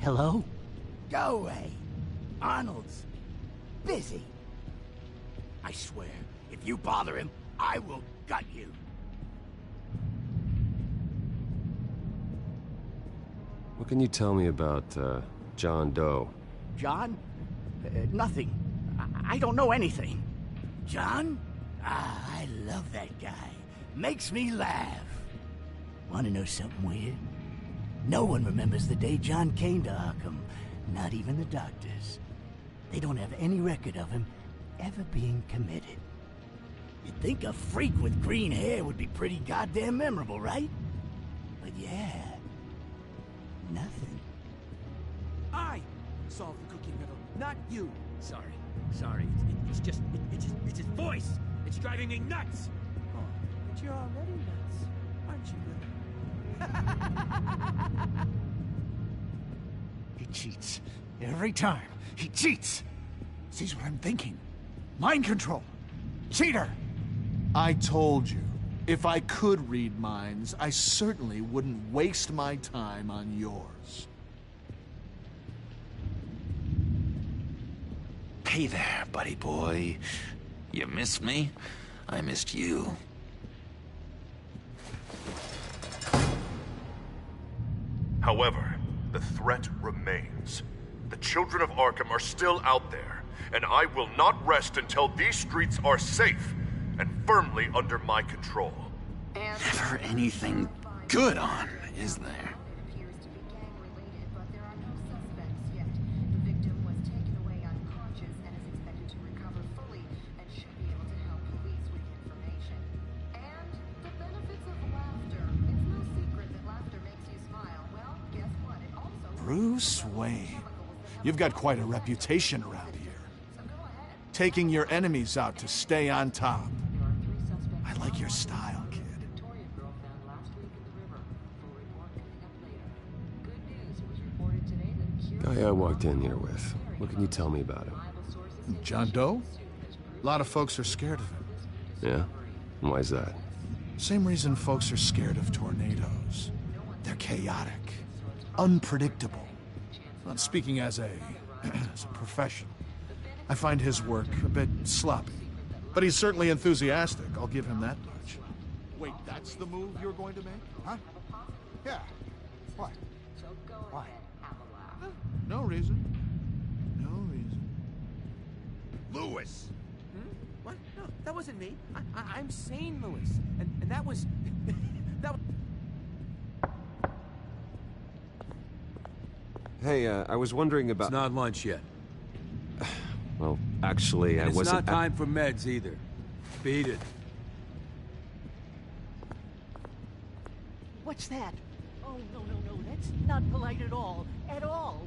Hello? Go away! Arnold's busy. I swear, if you bother him, I will gut you. What can you tell me about, John Doe? John? Nothing. I don't know anything. John? Ah, I love that guy. Makes me laugh. Want to know something weird? No one remembers the day John came to Arkham. Not even the doctors. They don't have any record of him ever being committed. You'd think a freak with green hair would be pretty goddamn memorable, right? But yeah... nothing. I solved the cookie riddle, not you. Sorry. It's his voice. It's driving me nuts. Oh, but you're already nuts, aren't you, He cheats. Every time. He cheats. Sees what I'm thinking. Mind control. Cheater. I told you. If I could read minds, I certainly wouldn't waste my time on yours. Hey there, buddy boy. You miss me? I missed you. However, the threat remains. The children of Arkham are still out there, and I will not rest until these streets are safe and firmly under my control. Never anything good on, is there? Bruce Wayne. You've got quite a reputation around here. Taking your enemies out to stay on top. I like your style, kid. Guy I walked in here with. What can you tell me about him? John Doe? A lot of folks are scared of him. Yeah? And why is that? Same reason folks are scared of tornadoes. They're chaotic, unpredictable. Not speaking as a professional. I find his work a bit sloppy. But he's certainly enthusiastic, I'll give him that much. Wait, that's the move you're going to make? Huh? Yeah. What? Why? No reason. No reason. Lewis! What? No, that wasn't me. I'm sane, Lewis. And that was... that was... Hey, I was wondering about... It's not lunch yet. Well, actually, I wasn't... It's not time for meds, either. Beat it. What's that? Oh, no. That's not polite at all. At all.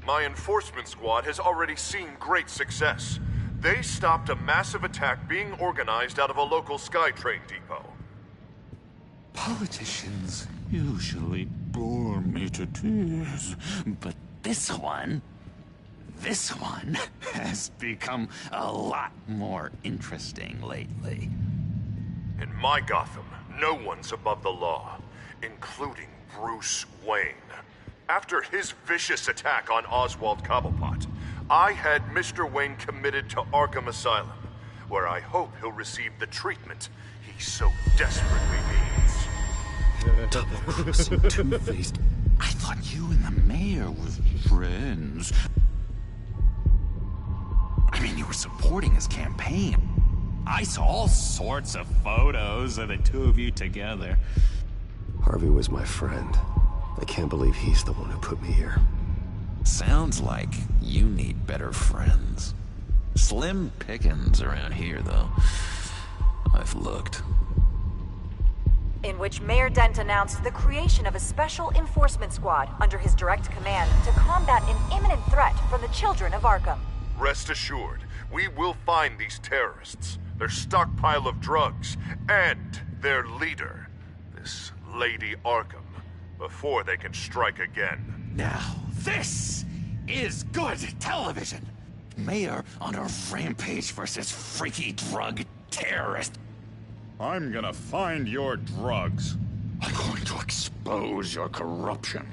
My enforcement squad has already seen great success. They stopped a massive attack being organized out of a local SkyTrain depot. Politicians usually bore me to tears, but this one has become a lot more interesting lately. In my Gotham, no one's above the law, including Bruce Wayne. After his vicious attack on Oswald Cobblepot, I had Mr. Wayne committed to Arkham Asylum, where I hope he'll receive the treatment he so desperately needs. Double-crossing Two-Faced. I thought you and the mayor were friends. I mean, you were supporting his campaign. I saw all sorts of photos of the two of you together. Harvey was my friend. I can't believe he's the one who put me here. Sounds like you need better friends. Slim pickings around here, though. I've looked. In which Mayor Dent announced the creation of a special enforcement squad under his direct command to combat an imminent threat from the children of Arkham. Rest assured, we will find these terrorists, their stockpile of drugs, and their leader, this Lady Arkham, before they can strike again. Now, this is good television. Mayor on a rampage versus freaky drug terrorist. I'm gonna find your drugs. I'm going to expose your corruption.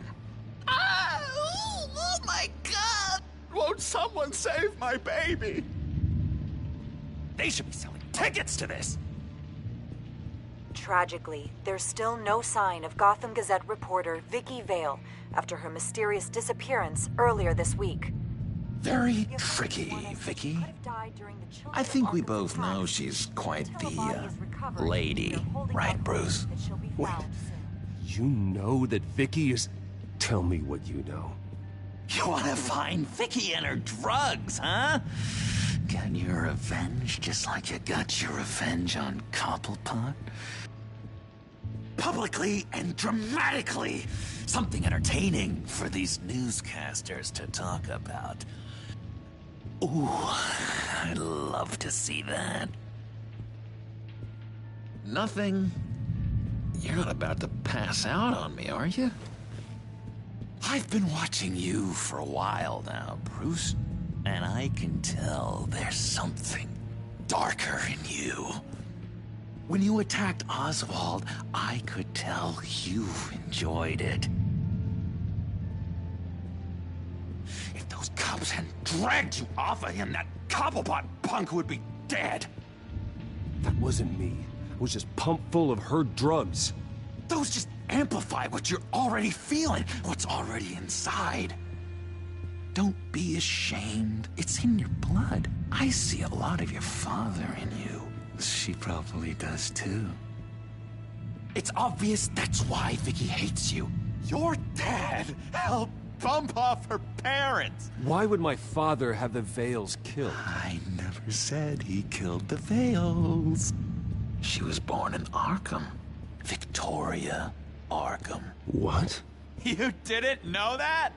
Oh my God! Won't someone save my baby? They should be selling tickets to this. Tragically, there's still no sign of Gotham Gazette reporter Vicky Vale after her mysterious disappearance earlier this week. Very tricky, Vicky. I think we both know she's quite the lady, right, Bruce? Wait, you know that Vicky is... Tell me what you know. You want to find Vicky and her drugs, huh? Get your revenge just like you got your revenge on Cobblepot? Publicly and dramatically. Something entertaining for these newscasters to talk about. Ooh, I'd love to see that. Nothing? You're not about to pass out on me, are you? I've been watching you for a while now, Bruce, and I can tell there's something darker in you. When you attacked Oswald, I could tell you enjoyed it. If those cops hadn't dragged you off of him, that Cobblepot punk would be dead. That wasn't me. I was just pumped full of her drugs. Those just amplify what you're already feeling, what's already inside. Don't be ashamed. It's in your blood. I see a lot of your father in you. She probably does too. It's obvious that's why Vicky hates you. Your dad helped bump off her parents. Why would my father have the Vales killed? I never said he killed the Vales. She was born in Arkham. Victoria Arkham. What? You didn't know that?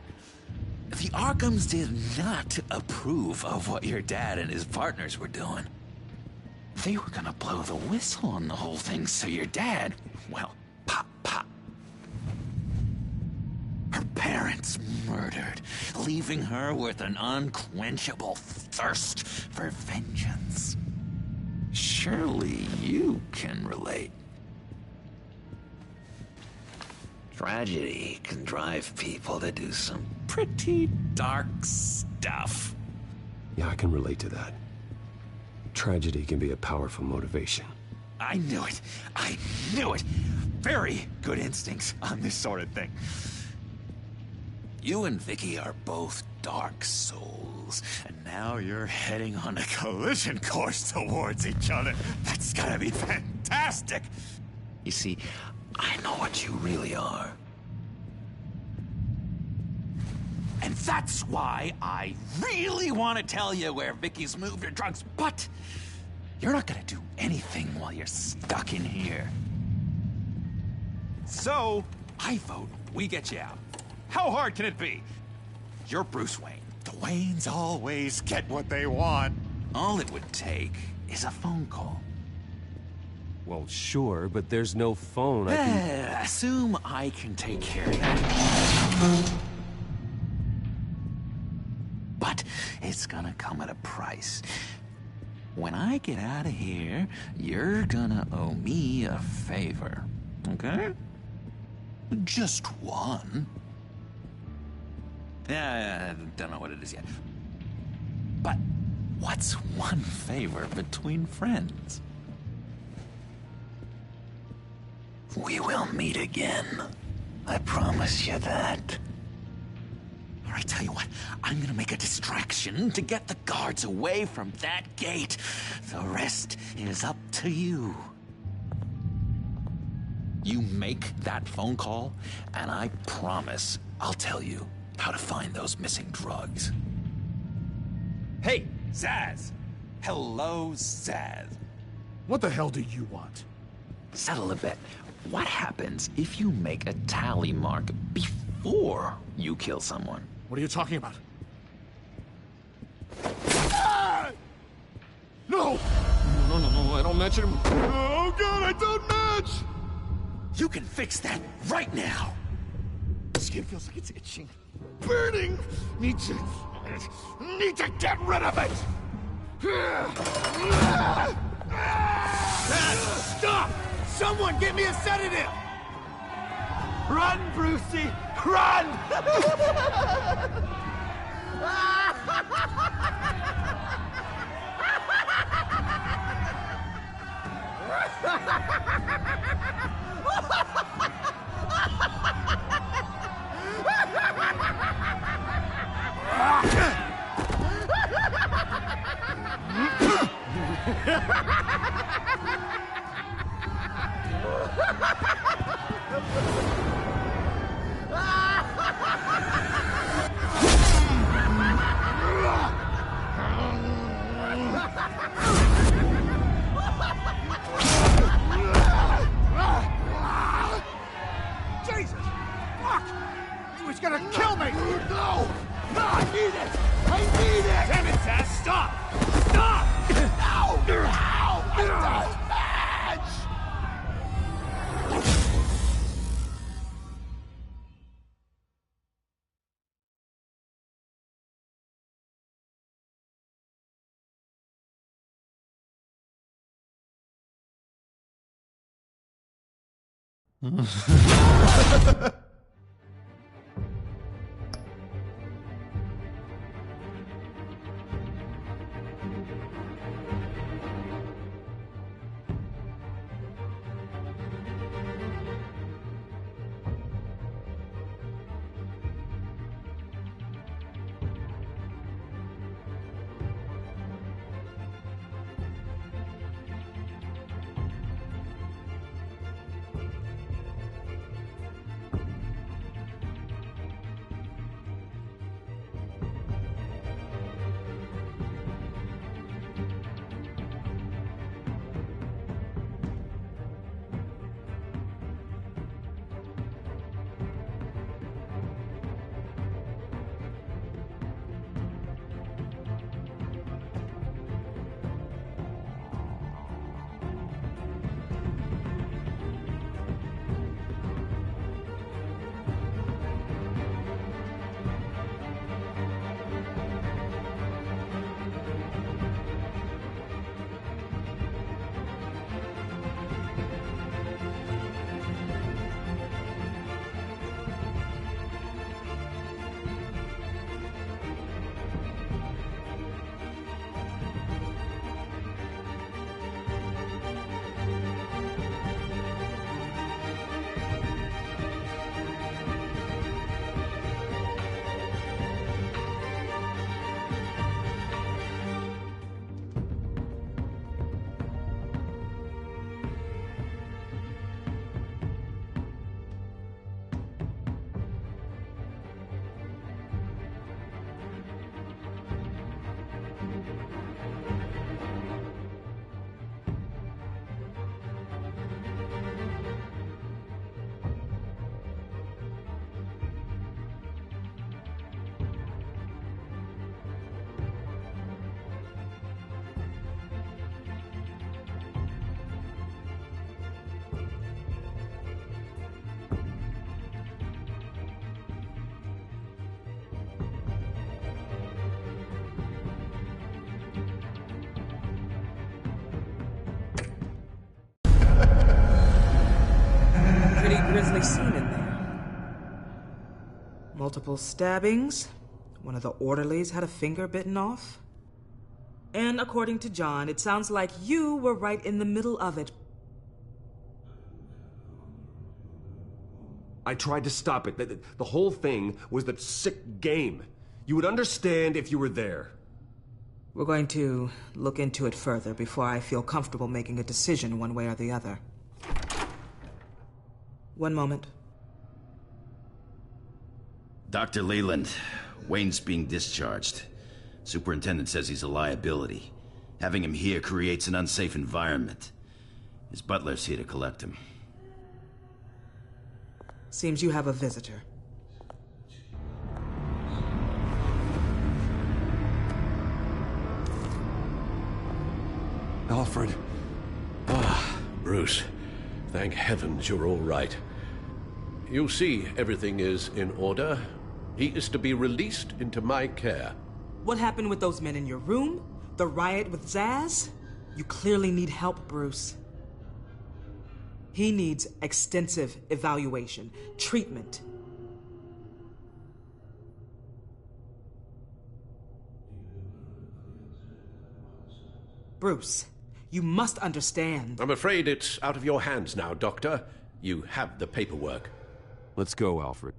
The Arkhams did not approve of what your dad and his partners were doing. They were gonna blow the whistle on the whole thing, so your dad, well, pop. Her parents murdered, leaving her with an unquenchable thirst for vengeance. Surely you can relate. Tragedy can drive people to do some pretty dark stuff. Yeah, I can relate to that. Tragedy can be a powerful motivation. I knew it. I knew it. Very good instincts on this sort of thing. You and Vicky are both dark souls, and now you're heading on a collision course towards each other. That's gotta be fantastic! You see, I know what you really are. And that's why I really want to tell you where Vicky's moved her drugs, but you're not gonna do anything while you're stuck in here. So, I vote we get you out. How hard can it be? You're Bruce Wayne. The Waynes always get what they want. All it would take is a phone call. Well, sure, but there's no phone. I can... Assume I can take care of that. But it's gonna come at a price. When I get out of here, you're gonna owe me a favor, okay? Just one. Yeah, I don't know what it is yet. But what's one favor between friends? We will meet again. I promise you that. All right, tell you what. I'm gonna make a distraction to get the guards away from that gate. The rest is up to you. You make that phone call, and I promise I'll tell you how to find those missing drugs. Hey, Zsasz! Hello, Zsasz. What the hell do you want? Settle a bet. What happens if you make a tally mark before you kill someone? What are you talking about? No! No, I don't match him. Oh, God, I don't match! You can fix that right now! Skin feels like it's itching. Burning! Need to get rid of it! Stop! Someone get me a sedative! Run, Brucey! Run! Jesus! Fuck! He was gonna kill me! No! No, I need it! I need it! Damn it, Zsasz! Stop! Stop! No! No! I don't match! grisly scene in there. Multiple stabbings. One of the orderlies had a finger bitten off. And according to John, it sounds like you were right in the middle of it. I tried to stop it. The whole thing was the sick game. You would understand if you were there. We're going to look into it further before I feel comfortable making a decision one way or the other. One moment. Dr. Leland, Wayne's being discharged. Superintendent says he's a liability. Having him here creates an unsafe environment. His butler's here to collect him. Seems you have a visitor. Alfred. Ah, Bruce. Thank heavens you're all right. You see, everything is in order. He is to be released into my care. What happened with those men in your room? The riot with Zsasz? You clearly need help, Bruce. He needs extensive evaluation, treatment. Bruce, you must understand. I'm afraid it's out of your hands now, Doctor. You have the paperwork. Let's go, Alfred.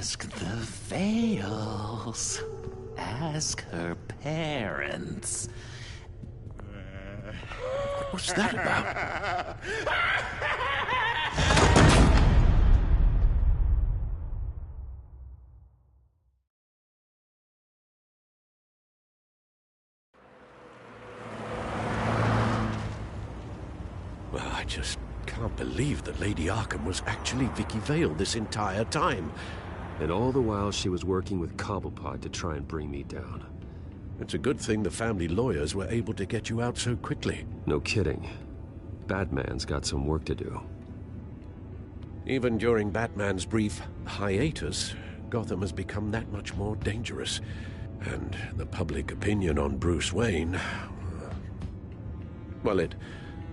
Ask the Vales. Ask her parents. What's that about? Well, I just can't believe that Lady Arkham was actually Vicky Vale this entire time. And all the while she was working with Cobblepot to try and bring me down. It's a good thing the family lawyers were able to get you out so quickly. No kidding. Batman's got some work to do. Even during Batman's brief hiatus, Gotham has become that much more dangerous. And the public opinion on Bruce Wayne... well, it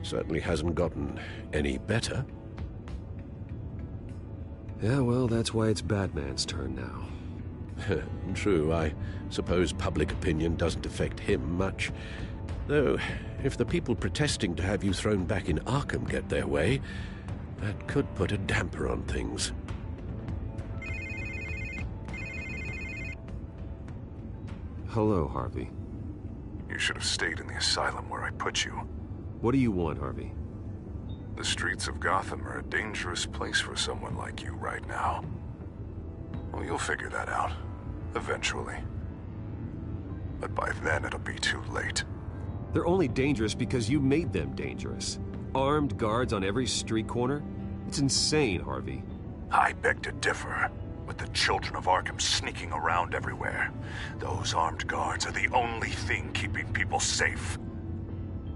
certainly hasn't gotten any better. Yeah, well, that's why it's Batman's turn now. True, I suppose public opinion doesn't affect him much. Though, if the people protesting to have you thrown back in Arkham get their way, that could put a damper on things. Hello, Harvey. You should have stayed in the asylum where I put you. What do you want, Harvey? The streets of Gotham are a dangerous place for someone like you right now. Well, you'll figure that out. Eventually. But by then, it'll be too late. They're only dangerous because you made them dangerous. Armed guards on every street corner? It's insane, Harvey. I beg to differ. With the children of Arkham sneaking around everywhere, those armed guards are the only thing keeping people safe.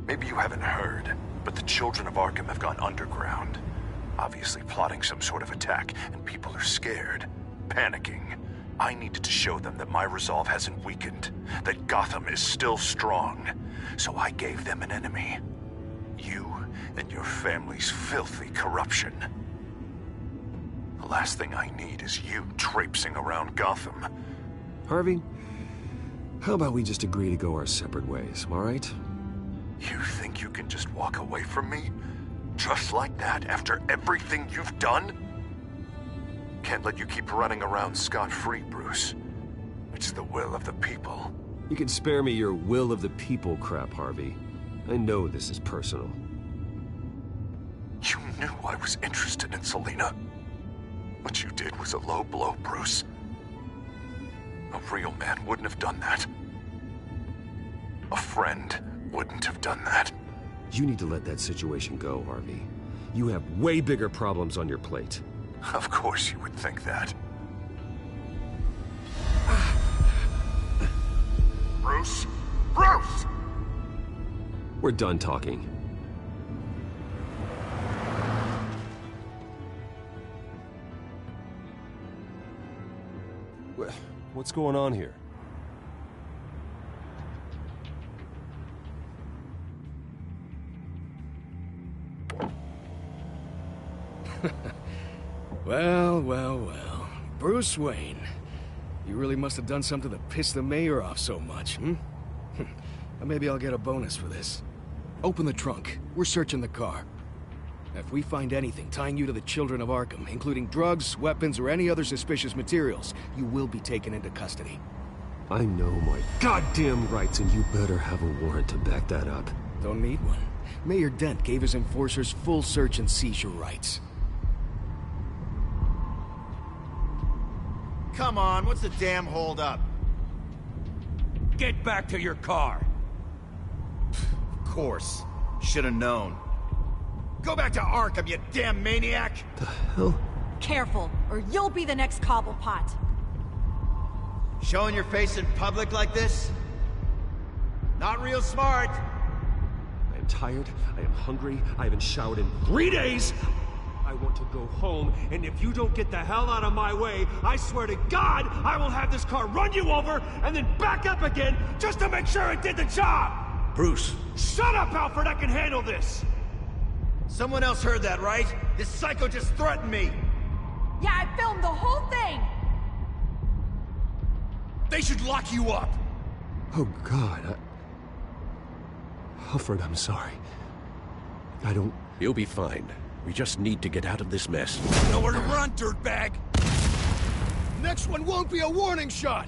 Maybe you haven't heard, but the children of Arkham have gone underground. Obviously plotting some sort of attack, and people are scared, panicking. I needed to show them that my resolve hasn't weakened, that Gotham is still strong. So I gave them an enemy. You and your family's filthy corruption. The last thing I need is you traipsing around Gotham. Harvey, how about we just agree to go our separate ways, all right? You think you can just walk away from me? Just like that, after everything you've done? Can't let you keep running around scot-free, Bruce. It's the will of the people. You can spare me your will of the people crap, Harvey. I know this is personal. You knew I was interested in Selina. What you did was a low blow, Bruce. A real man wouldn't have done that. A friend wouldn't have done that. You need to let that situation go, Harvey. You have way bigger problems on your plate. Of course you would think that. Bruce? Bruce! We're done talking. What's going on here? Well, well, well. Bruce Wayne. You really must have done something to piss the mayor off so much, hmm? Maybe I'll get a bonus for this. Open the trunk. We're searching the car. If we find anything tying you to the children of Arkham, including drugs, weapons, or any other suspicious materials, you will be taken into custody. I know my goddamn rights, and you better have a warrant to back that up. Don't need one. Mayor Dent gave his enforcers full search and seizure rights. Come on, what's the damn holdup? Get back to your car. Of course. Should have known. Go back to Arkham, you damn maniac! The hell? Careful, or you'll be the next Cobblepot. Showing your face in public like this? Not real smart. I am tired, I am hungry, I haven't showered in 3 days! I want to go home, and if you don't get the hell out of my way, I swear to God, I will have this car run you over, and then back up again, just to make sure it did the job! Bruce! Shut up, Alfred, I can handle this! Someone else heard that, right? This psycho just threatened me! Yeah, I filmed the whole thing! They should lock you up! Oh, God, Alfred, I'm sorry. I don't... You'll be fine. We just need to get out of this mess. Nowhere to run, dirtbag! Next one won't be a warning shot!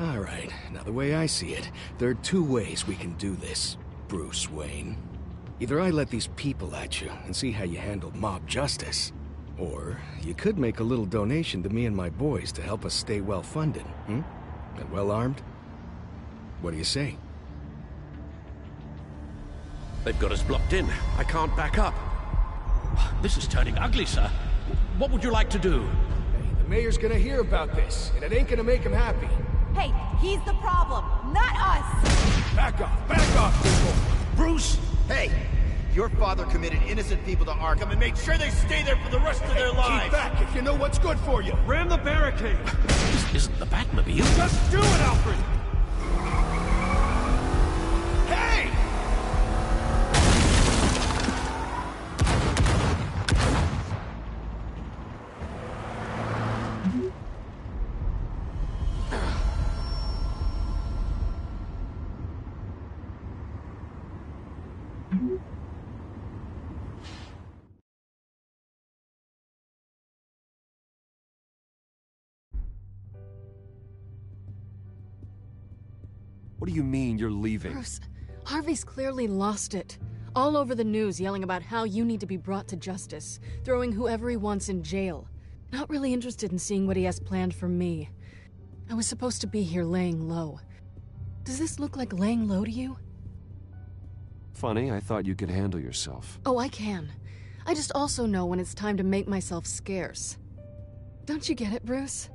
All right, now the way I see it, there are two ways we can do this, Bruce Wayne. Either I let these people at you and see how you handle mob justice, or you could make a little donation to me and my boys to help us stay well-funded, And well-armed? What do you say? They've got us blocked in. I can't back up. This is turning ugly, sir. What would you like to do? Hey, the mayor's gonna hear about this, and it ain't gonna make him happy. Hey, he's the problem, not us! Back off, people! Bruce! Hey! Your father committed innocent people to Arkham and made sure they stay there for the rest of their lives! Keep back if you know what's good for you! Ram the barricade! This isn't the Batmobile. Just do it, Alfred! Hey! What do you mean you're leaving? Bruce, Harvey's clearly lost it. All over the news yelling about how you need to be brought to justice, throwing whoever he wants in jail. Not really interested in seeing what he has planned for me. I was supposed to be here laying low. Does this look like laying low to you? Funny, I thought you could handle yourself. Oh, I can. I just also know when it's time to make myself scarce. Don't you get it, Bruce?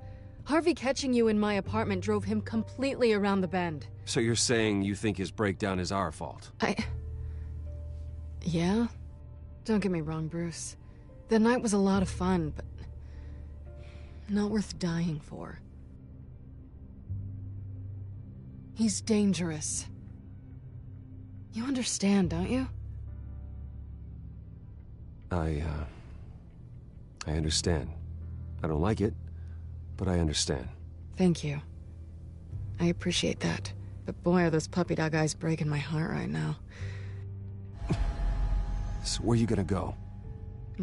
Harvey catching you in my apartment drove him completely around the bend. So you're saying you think his breakdown is our fault? Yeah? Don't get me wrong, Bruce. The night was a lot of fun, but not worth dying for. He's dangerous. You understand, don't you? I understand. I don't like it, but I understand. Thank you. I appreciate that. But boy, are those puppy dog eyes breaking my heart right now. So where are you gonna go?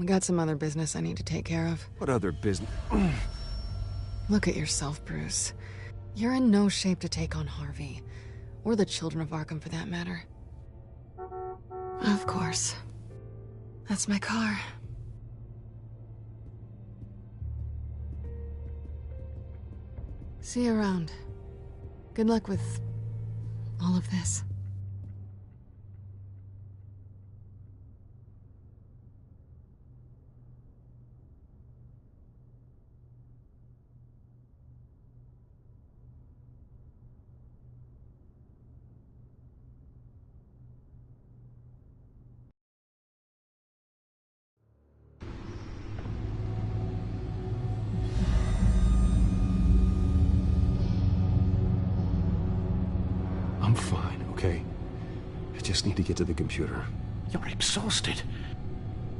I got some other business I need to take care of. What other business? Look at yourself, Bruce. You're in no shape to take on Harvey. Or the children of Arkham, for that matter. Of course. That's my car. See you around. Good luck with all of this. I'm fine, okay? I just need to get to the computer. You're exhausted.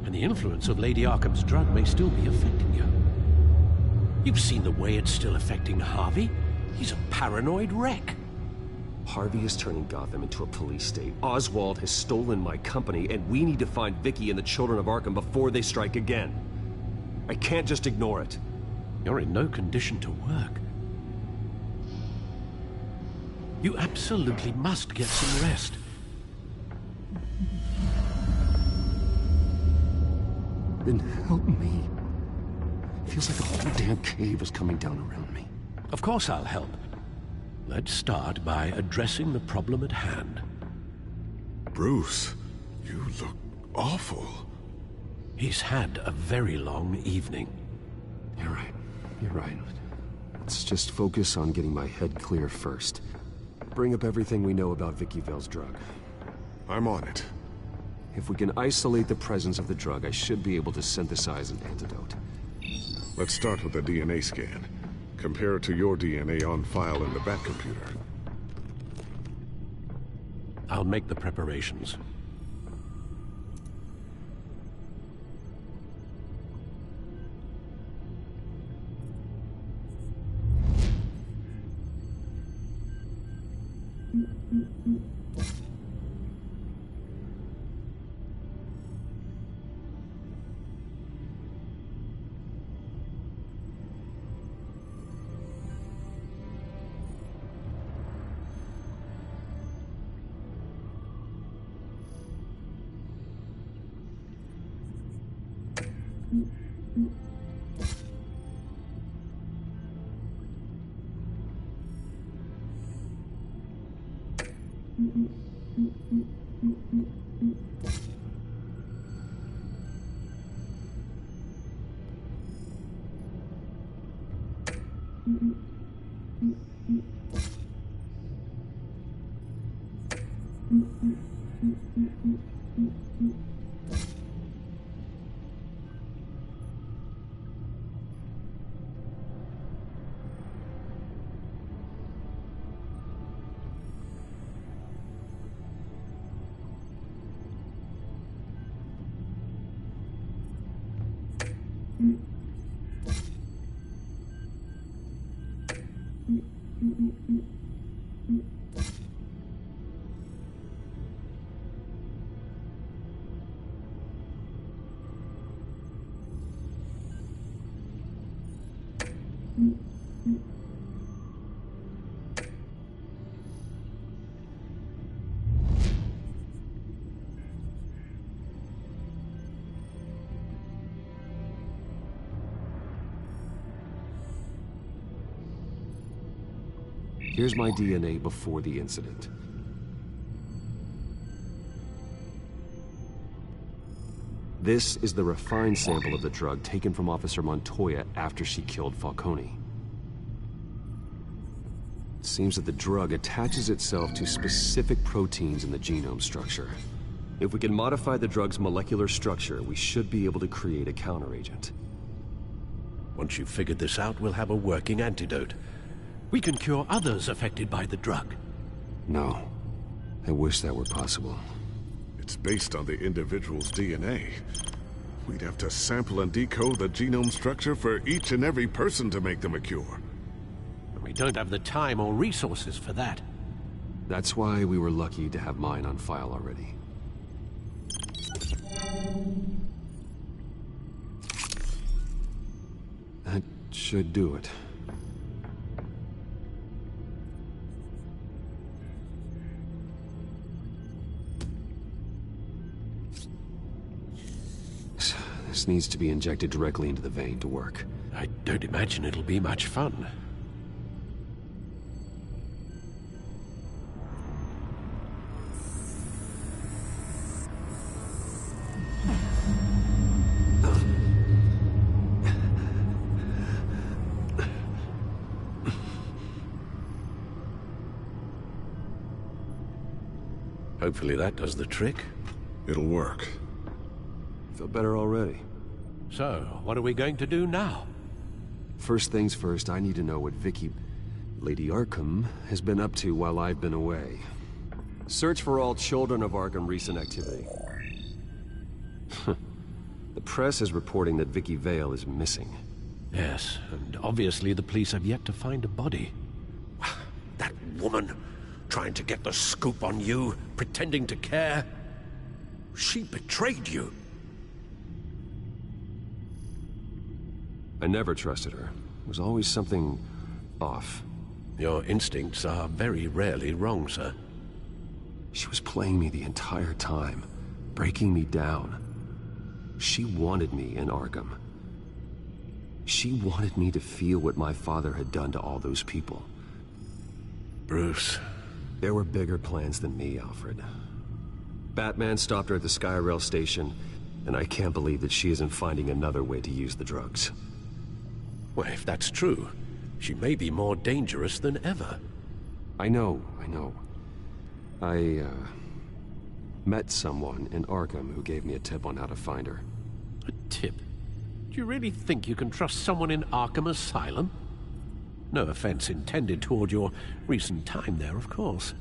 And the influence of Lady Arkham's drug may still be affecting you. You've seen the way it's still affecting Harvey. He's a paranoid wreck. Harvey is turning Gotham into a police state. Oswald has stolen my company, and we need to find Vicky and the children of Arkham before they strike again. I can't just ignore it. You're in no condition to work. You absolutely must get some rest. Then help me. Feels like a whole damn cave is coming down around me. Of course I'll help. Let's start by addressing the problem at hand. Bruce, you look awful. He's had a very long evening. You're right. You're right. Let's just focus on getting my head clear first. Bring up everything we know about Vicky Vale's drug. I'm on it. If we can isolate the presence of the drug, I should be able to synthesize an antidote. Let's start with a DNA scan. Compare it to your DNA on file in the Batcomputer. I'll make the preparations. Here's my DNA before the incident. This is the refined sample of the drug taken from Officer Montoya after she killed Falcone. It seems that the drug attaches itself to specific proteins in the genome structure. If we can modify the drug's molecular structure, we should be able to create a counteragent. Once you've figured this out, we'll have a working antidote. We can cure others affected by the drug. No. I wish that were possible. It's based on the individual's DNA. We'd have to sample and decode the genome structure for each and every person to make them a cure. We don't have the time or resources for that. That's why we were lucky to have mine on file already. That should do it. This needs to be injected directly into the vein to work. I don't imagine it'll be much fun. Hopefully that does the trick. It'll work. Feel better already. So, what are we going to do now? First things first, I need to know what Vicky, Lady Arkham, has been up to while I've been away. Search for all children of Arkham recent activity. The press is reporting that Vicky Vale is missing. Yes, and obviously the police have yet to find a body. That woman, trying to get the scoop on you, pretending to care. She betrayed you. I never trusted her. There was always something off. Your instincts are very rarely wrong, sir. She was playing me the entire time, breaking me down. She wanted me in Arkham. She wanted me to feel what my father had done to all those people. Bruce. There were bigger plans than me, Alfred. Batman stopped her at the Skyrail station, and I can't believe that she isn't finding another way to use the drugs. Well, if that's true, she may be more dangerous than ever. I know. I met someone in Arkham who gave me a tip on how to find her. A tip? Do you really think you can trust someone in Arkham Asylum? No offense intended toward your recent time there, of course.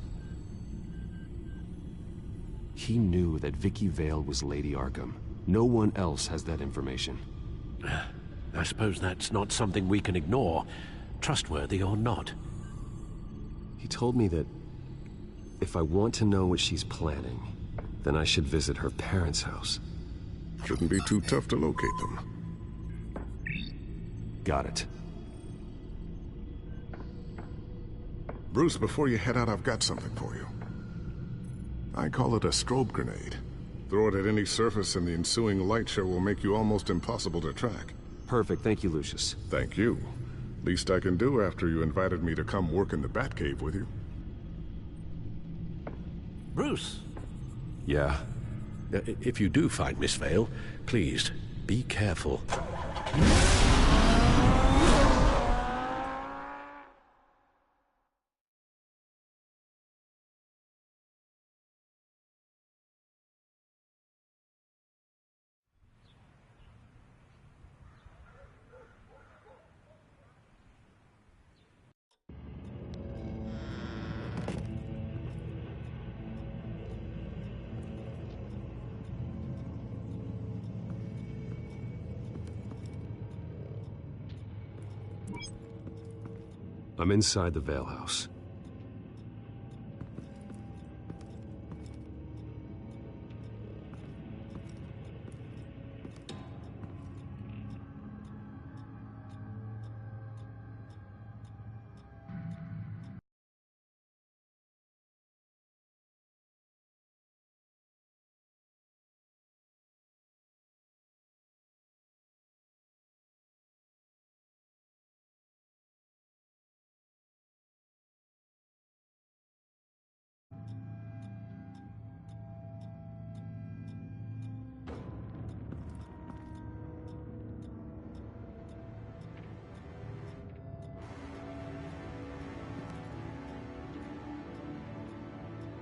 He knew that Vicky Vale was Lady Arkham. No one else has that information. I suppose that's not something we can ignore, trustworthy or not. He told me that if I want to know what she's planning, then I should visit her parents' house. Shouldn't be too tough to locate them. Got it. Bruce, before you head out, I've got something for you. I call it a strobe grenade. Throw it at any surface and the ensuing light show will make you almost impossible to track. Perfect. Thank you, Lucius. Thank you. Least I can do after you invited me to come work in the Batcave with you. Bruce. Yeah? If you do find Miss Vale, please, be careful. I'm inside the Vale House.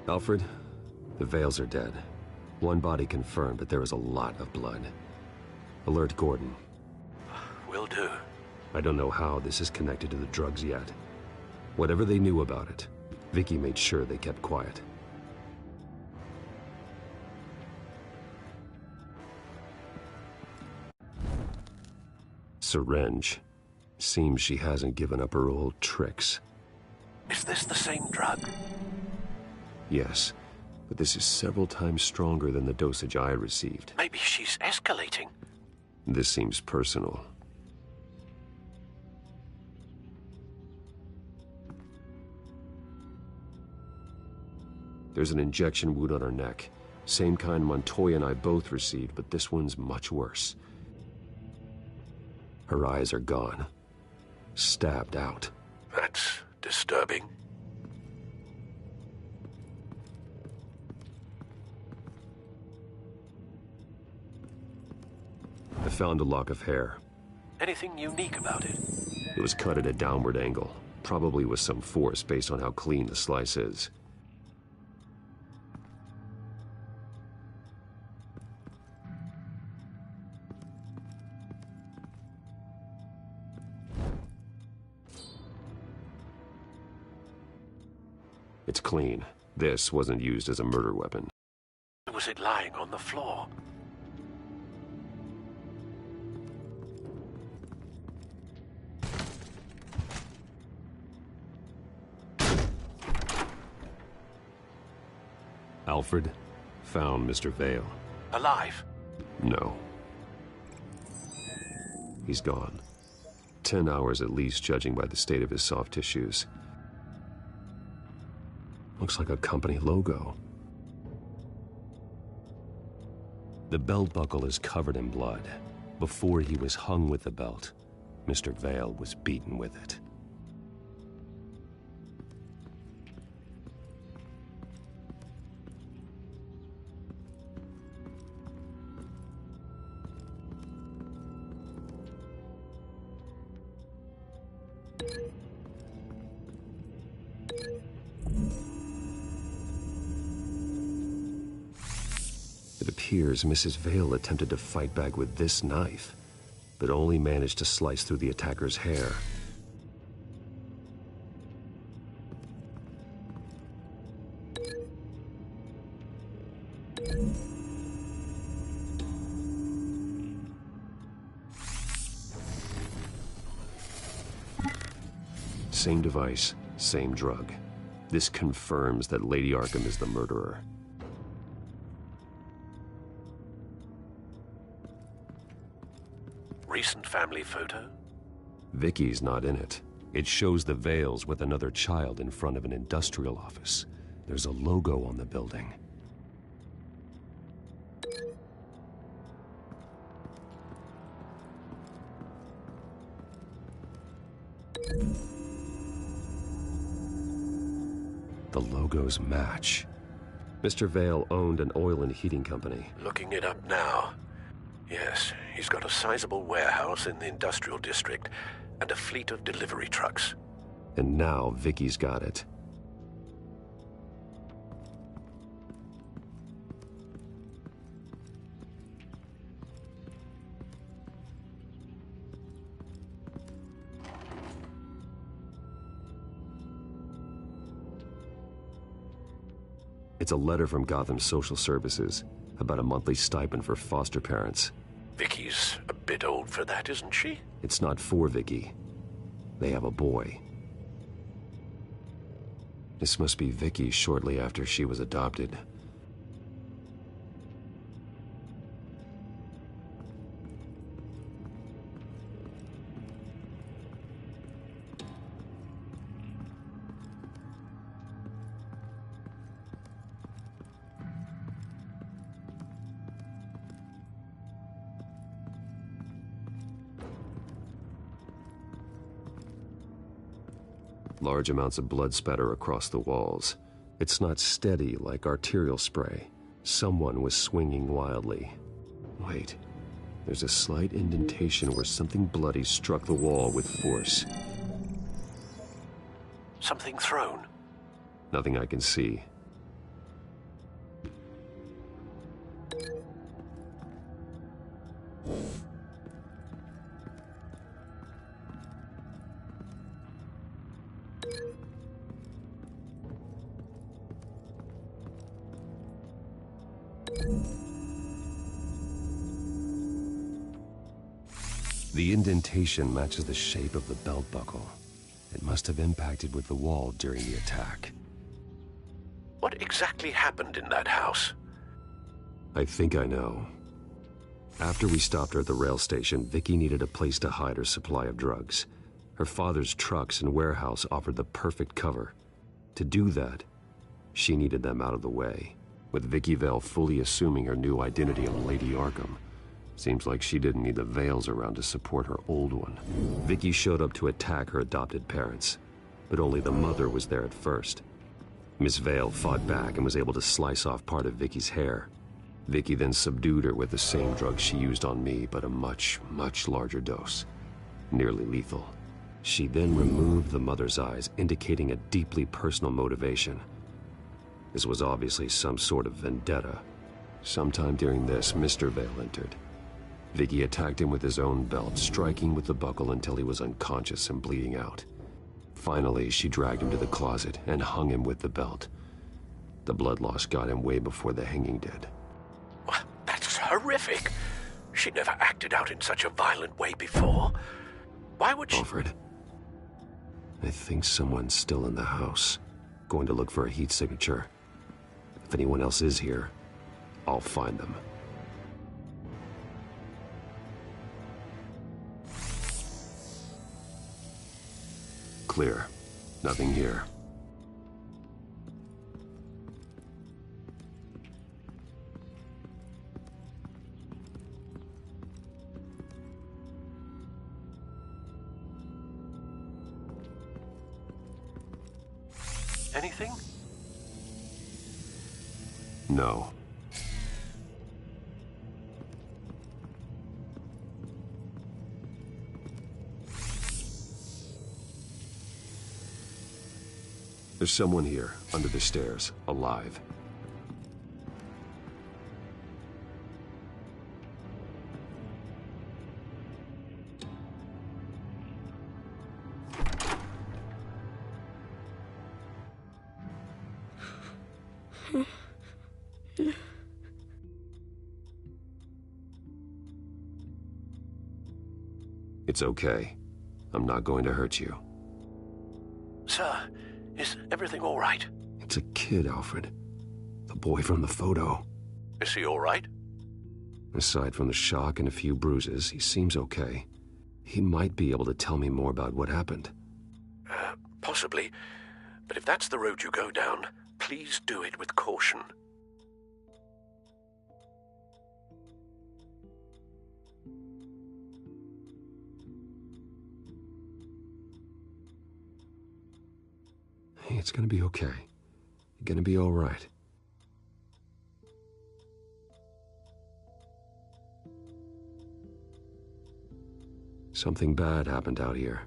Alfred, the Vales are dead. One body confirmed, but there is a lot of blood. Alert Gordon. Will do. I don't know how this is connected to the drugs yet. Whatever they knew about it, Vicky made sure they kept quiet. Syringe. Seems she hasn't given up her old tricks. Is this the same drug? Yes, but this is several times stronger than the dosage I received. Maybe she's escalating. This seems personal. There's an injection wound on her neck. Same kind Montoya and I both received, but this one's much worse. Her eyes are gone. Stabbed out. That's disturbing. I found a lock of hair. Anything unique about it? It was cut at a downward angle, probably with some force based on how clean the slice is. It's clean. This wasn't used as a murder weapon. Was it lying on the floor? Alfred found Mr. Vale. Alive? No. He's gone. 10 hours at least, judging by the state of his soft tissues. Looks like a company logo. The belt buckle is covered in blood. Before he was hung with the belt, Mr. Vale was beaten with it. It appears Mrs. Vale attempted to fight back with this knife, but only managed to slice through the attacker's hair. Same device, same drug. This confirms that Lady Arkham is the murderer. Recent family photo? Vicky's not in it. It shows the Vales with another child in front of an industrial office. There's a logo on the building. The logos match. Mr. Vale owned an oil and heating company. Looking it up now. Yes, he's got a sizable warehouse in the industrial district and a fleet of delivery trucks. And now Vicky's got it. It's a letter from Gotham Social Services about a monthly stipend for foster parents. Vicky's a bit old for that, isn't she? It's not for Vicky. They have a boy. This must be Vicky shortly after she was adopted. Large amounts of blood spatter across the walls. It's not steady like arterial spray. Someone was swinging wildly. Wait, there's a slight indentation where something bloody struck the wall with force. Something thrown? Nothing I can see. The indentation matches the shape of the belt buckle. It must have impacted with the wall during the attack. What exactly happened in that house? I think I know. After we stopped her at the rail station, Vicky needed a place to hide her supply of drugs. Her father's trucks and warehouse offered the perfect cover. To do that, she needed them out of the way, with Vicky Vale fully assuming her new identity of Lady Arkham. Seems like she didn't need the Vales around to support her old one. Vicky showed up to attack her adopted parents, but only the mother was there at first. Miss Vale fought back and was able to slice off part of Vicky's hair. Vicky then subdued her with the same drug she used on me, but a much, much larger dose. Nearly lethal. She then removed the mother's eyes, indicating a deeply personal motivation. This was obviously some sort of vendetta. Sometime during this, Mr. Vale entered. Vicky attacked him with his own belt, striking with the buckle until he was unconscious and bleeding out. Finally, she dragged him to the closet and hung him with the belt. The blood loss got him way before the hanging did. That's horrific. She never acted out in such a violent way before. Why would she... Alfred, I think someone's still in the house. Going to look for a heat signature. If anyone else is here, I'll find them. Clear. Nothing here. Anything? No. There's someone here, under the stairs, alive. It's okay. I'm not going to hurt you. Sir, is everything all right? It's a kid, Alfred. The boy from the photo. Is he all right? Aside from the shock and a few bruises, he seems okay. He might be able to tell me more about what happened. Possibly. But if that's the road you go down, please do it with caution. it's gonna be okay. You're gonna be all right. Something bad happened out here.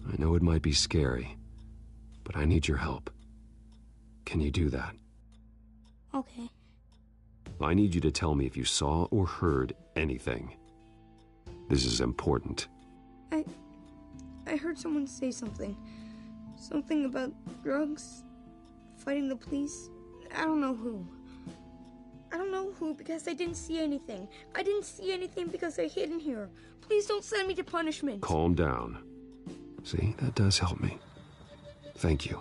I know it might be scary, but I need your help. Can you do that? Okay. I need you to tell me if you saw or heard anything. This is important. I heard someone say something. Something about drugs, fighting the police. I don't know who. I don't know who because I didn't see anything. I didn't see anything because I hid in here. Please don't send me to punishment. Calm down. See, that does help me. Thank you.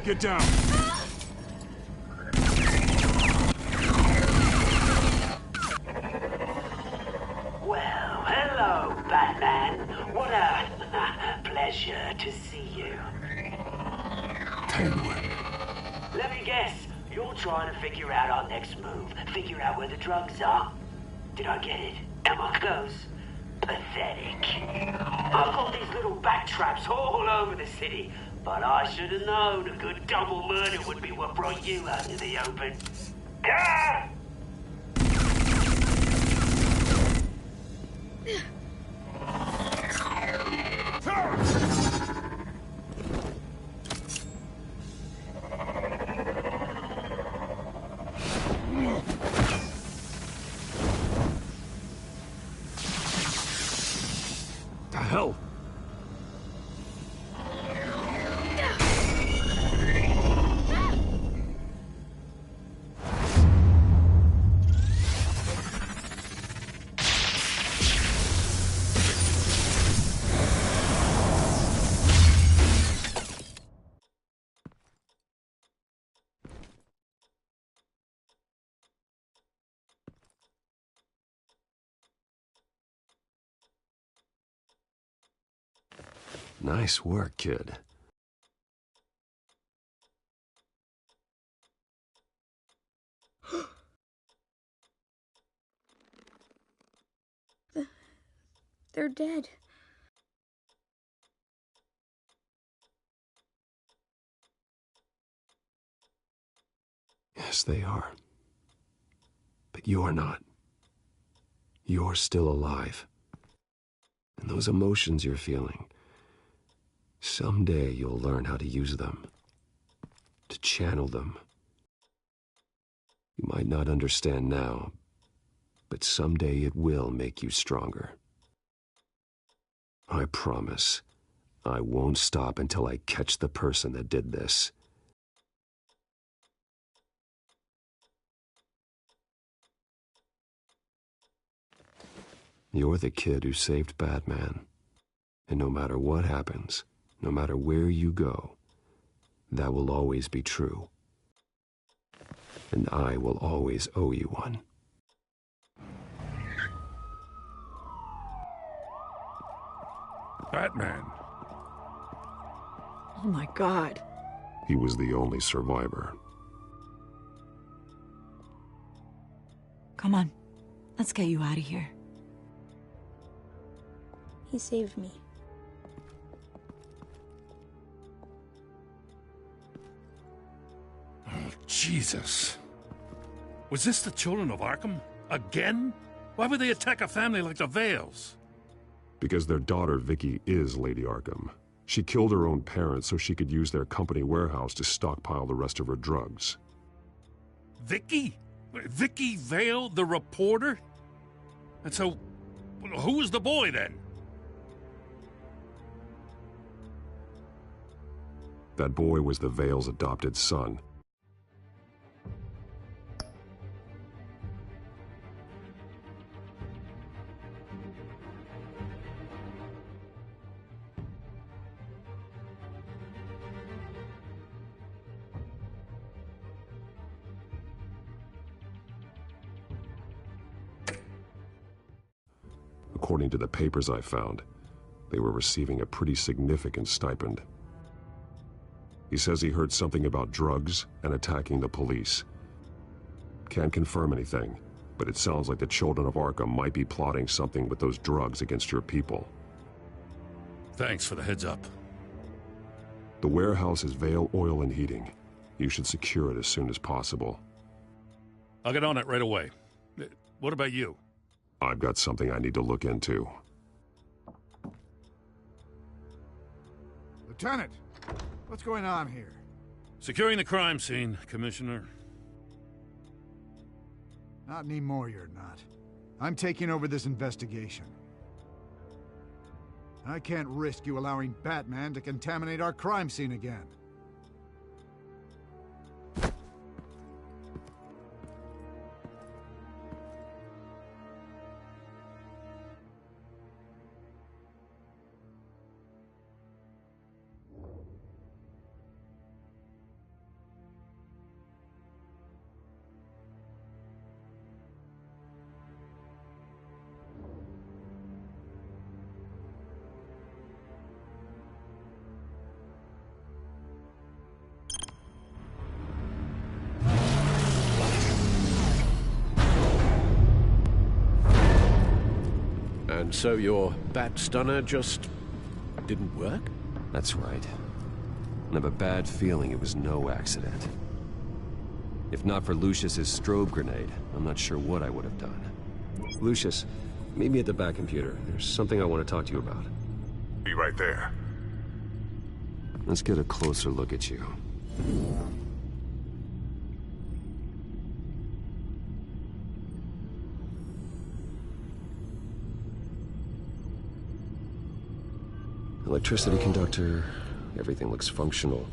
Get down! Well, hello, Batman. What a pleasure to see you. Penguin. Let me guess, you're trying to figure out our next move. Figure out where the drugs are. Did I get it? Am I close? Pathetic. I've got these little bat traps all over the city, but I should have known a good double murder would be what brought you out to the open. Ah! The hell? Nice work, kid. They're dead. Yes, they are. But you're not. You're still alive. And those emotions you're feeling, someday you'll learn how to use them, to channel them. You might not understand now, but someday it will make you stronger. I promise, I won't stop until I catch the person that did this. You're the kid who saved Batman. And no matter what happens, no matter where you go, that will always be true. And I will always owe you one. Batman. Oh my God. He was the only survivor. Come on. Let's get you out of here. He saved me. Oh, Jesus. Was this the children of Arkham? Again? Why would they attack a family like the Vales? Because their daughter, Vicky, is Lady Arkham. She killed her own parents so she could use their company warehouse to stockpile the rest of her drugs. Vicky? Vicky Vale, the reporter? And so, who was the boy then? That boy was the Vale's adopted son. According to the papers I found, they were receiving a pretty significant stipend. He says he heard something about drugs and attacking the police. Can't confirm anything, but it sounds like the Children of Arkham might be plotting something with those drugs against your people. Thanks for the heads up. The warehouse is Vale Oil and Heating. You should secure it as soon as possible. I'll get on it right away. What about you? I've got something I need to look into. Lieutenant, what's going on here? Securing the crime scene, Commissioner. Not anymore, you're not. I'm taking over this investigation. I can't risk you allowing Batman to contaminate our crime scene again. And so your bat stunner just didn't work? That's right. I have a bad feeling it was no accident. If not for Lucius's strobe grenade, I'm not sure what I would have done. Lucius, meet me at the back computer. There's something I want to talk to you about. Be right there. Let's get a closer look at you. Electricity conductor, everything looks functional.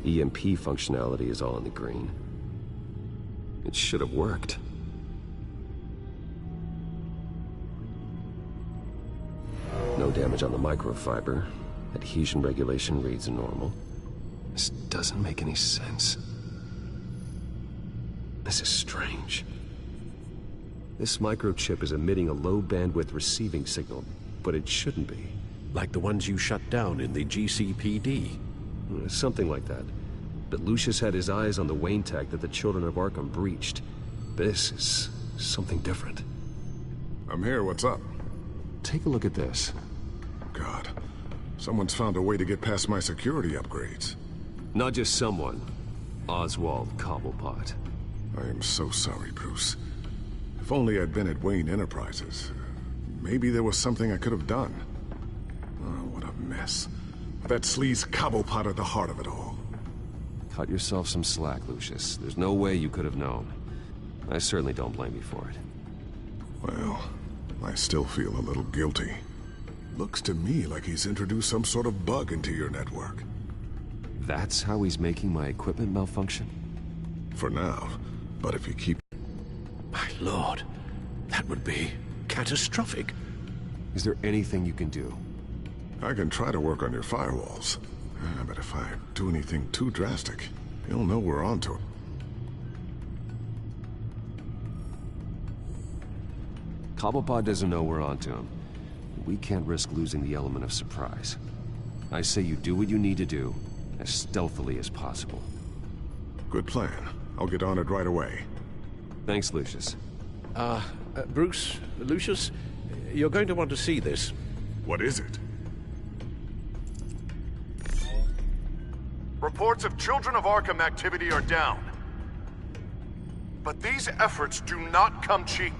EMP functionality is all in the green. It should have worked. No damage on the microfiber. Adhesion regulation reads normal. This doesn't make any sense. This is strange. This microchip is emitting a low-bandwidth receiving signal, but it shouldn't be. Like the ones you shut down in the GCPD? Something like that. But Lucius had his eyes on the Wayne tech that the Children of Arkham breached. This is something different. I'm here, what's up? Take a look at this. God, someone's found a way to get past my security upgrades. Not just someone. Oswald Cobblepot. I am so sorry, Bruce. If only I'd been at Wayne Enterprises. Maybe there was something I could have done. Oh, what a mess. That sleaze Cobblepot at the heart of it all. Cut yourself some slack, Lucius. There's no way you could have known. I certainly don't blame you for it. Well, I still feel a little guilty. Looks to me like he's introduced some sort of bug into your network. That's how he's making my equipment malfunction? For now, but if you keep... My lord, that would be catastrophic. Is there anything you can do? I can try to work on your firewalls. But if I do anything too drastic, you'll know we're onto it. Cobblepot doesn't know we're onto him. We can't risk losing the element of surprise. I say you do what you need to do, as stealthily as possible. Good plan. I'll get on it right away. Thanks, Lucius. Bruce, Lucius, you're going to want to see this. What is it? Reports of Children of Arkham activity are down. But these efforts do not come cheap.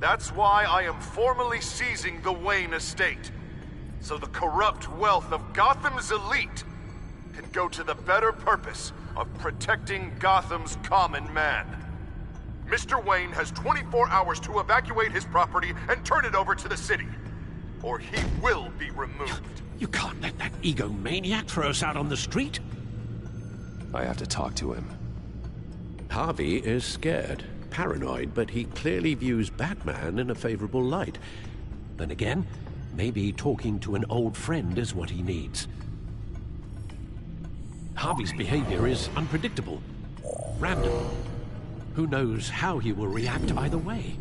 That's why I am formally seizing the Wayne estate, so the corrupt wealth of Gotham's elite can go to the better purpose of protecting Gotham's common man. Mr. Wayne has 24 hours to evacuate his property and turn it over to the city, or he will be removed. You can't let that egomaniac throw us out on the street. I have to talk to him. Harvey is scared, paranoid, but he clearly views Batman in a favorable light. Then again, maybe talking to an old friend is what he needs. Harvey's behavior is unpredictable, random. Who knows how he will react either way?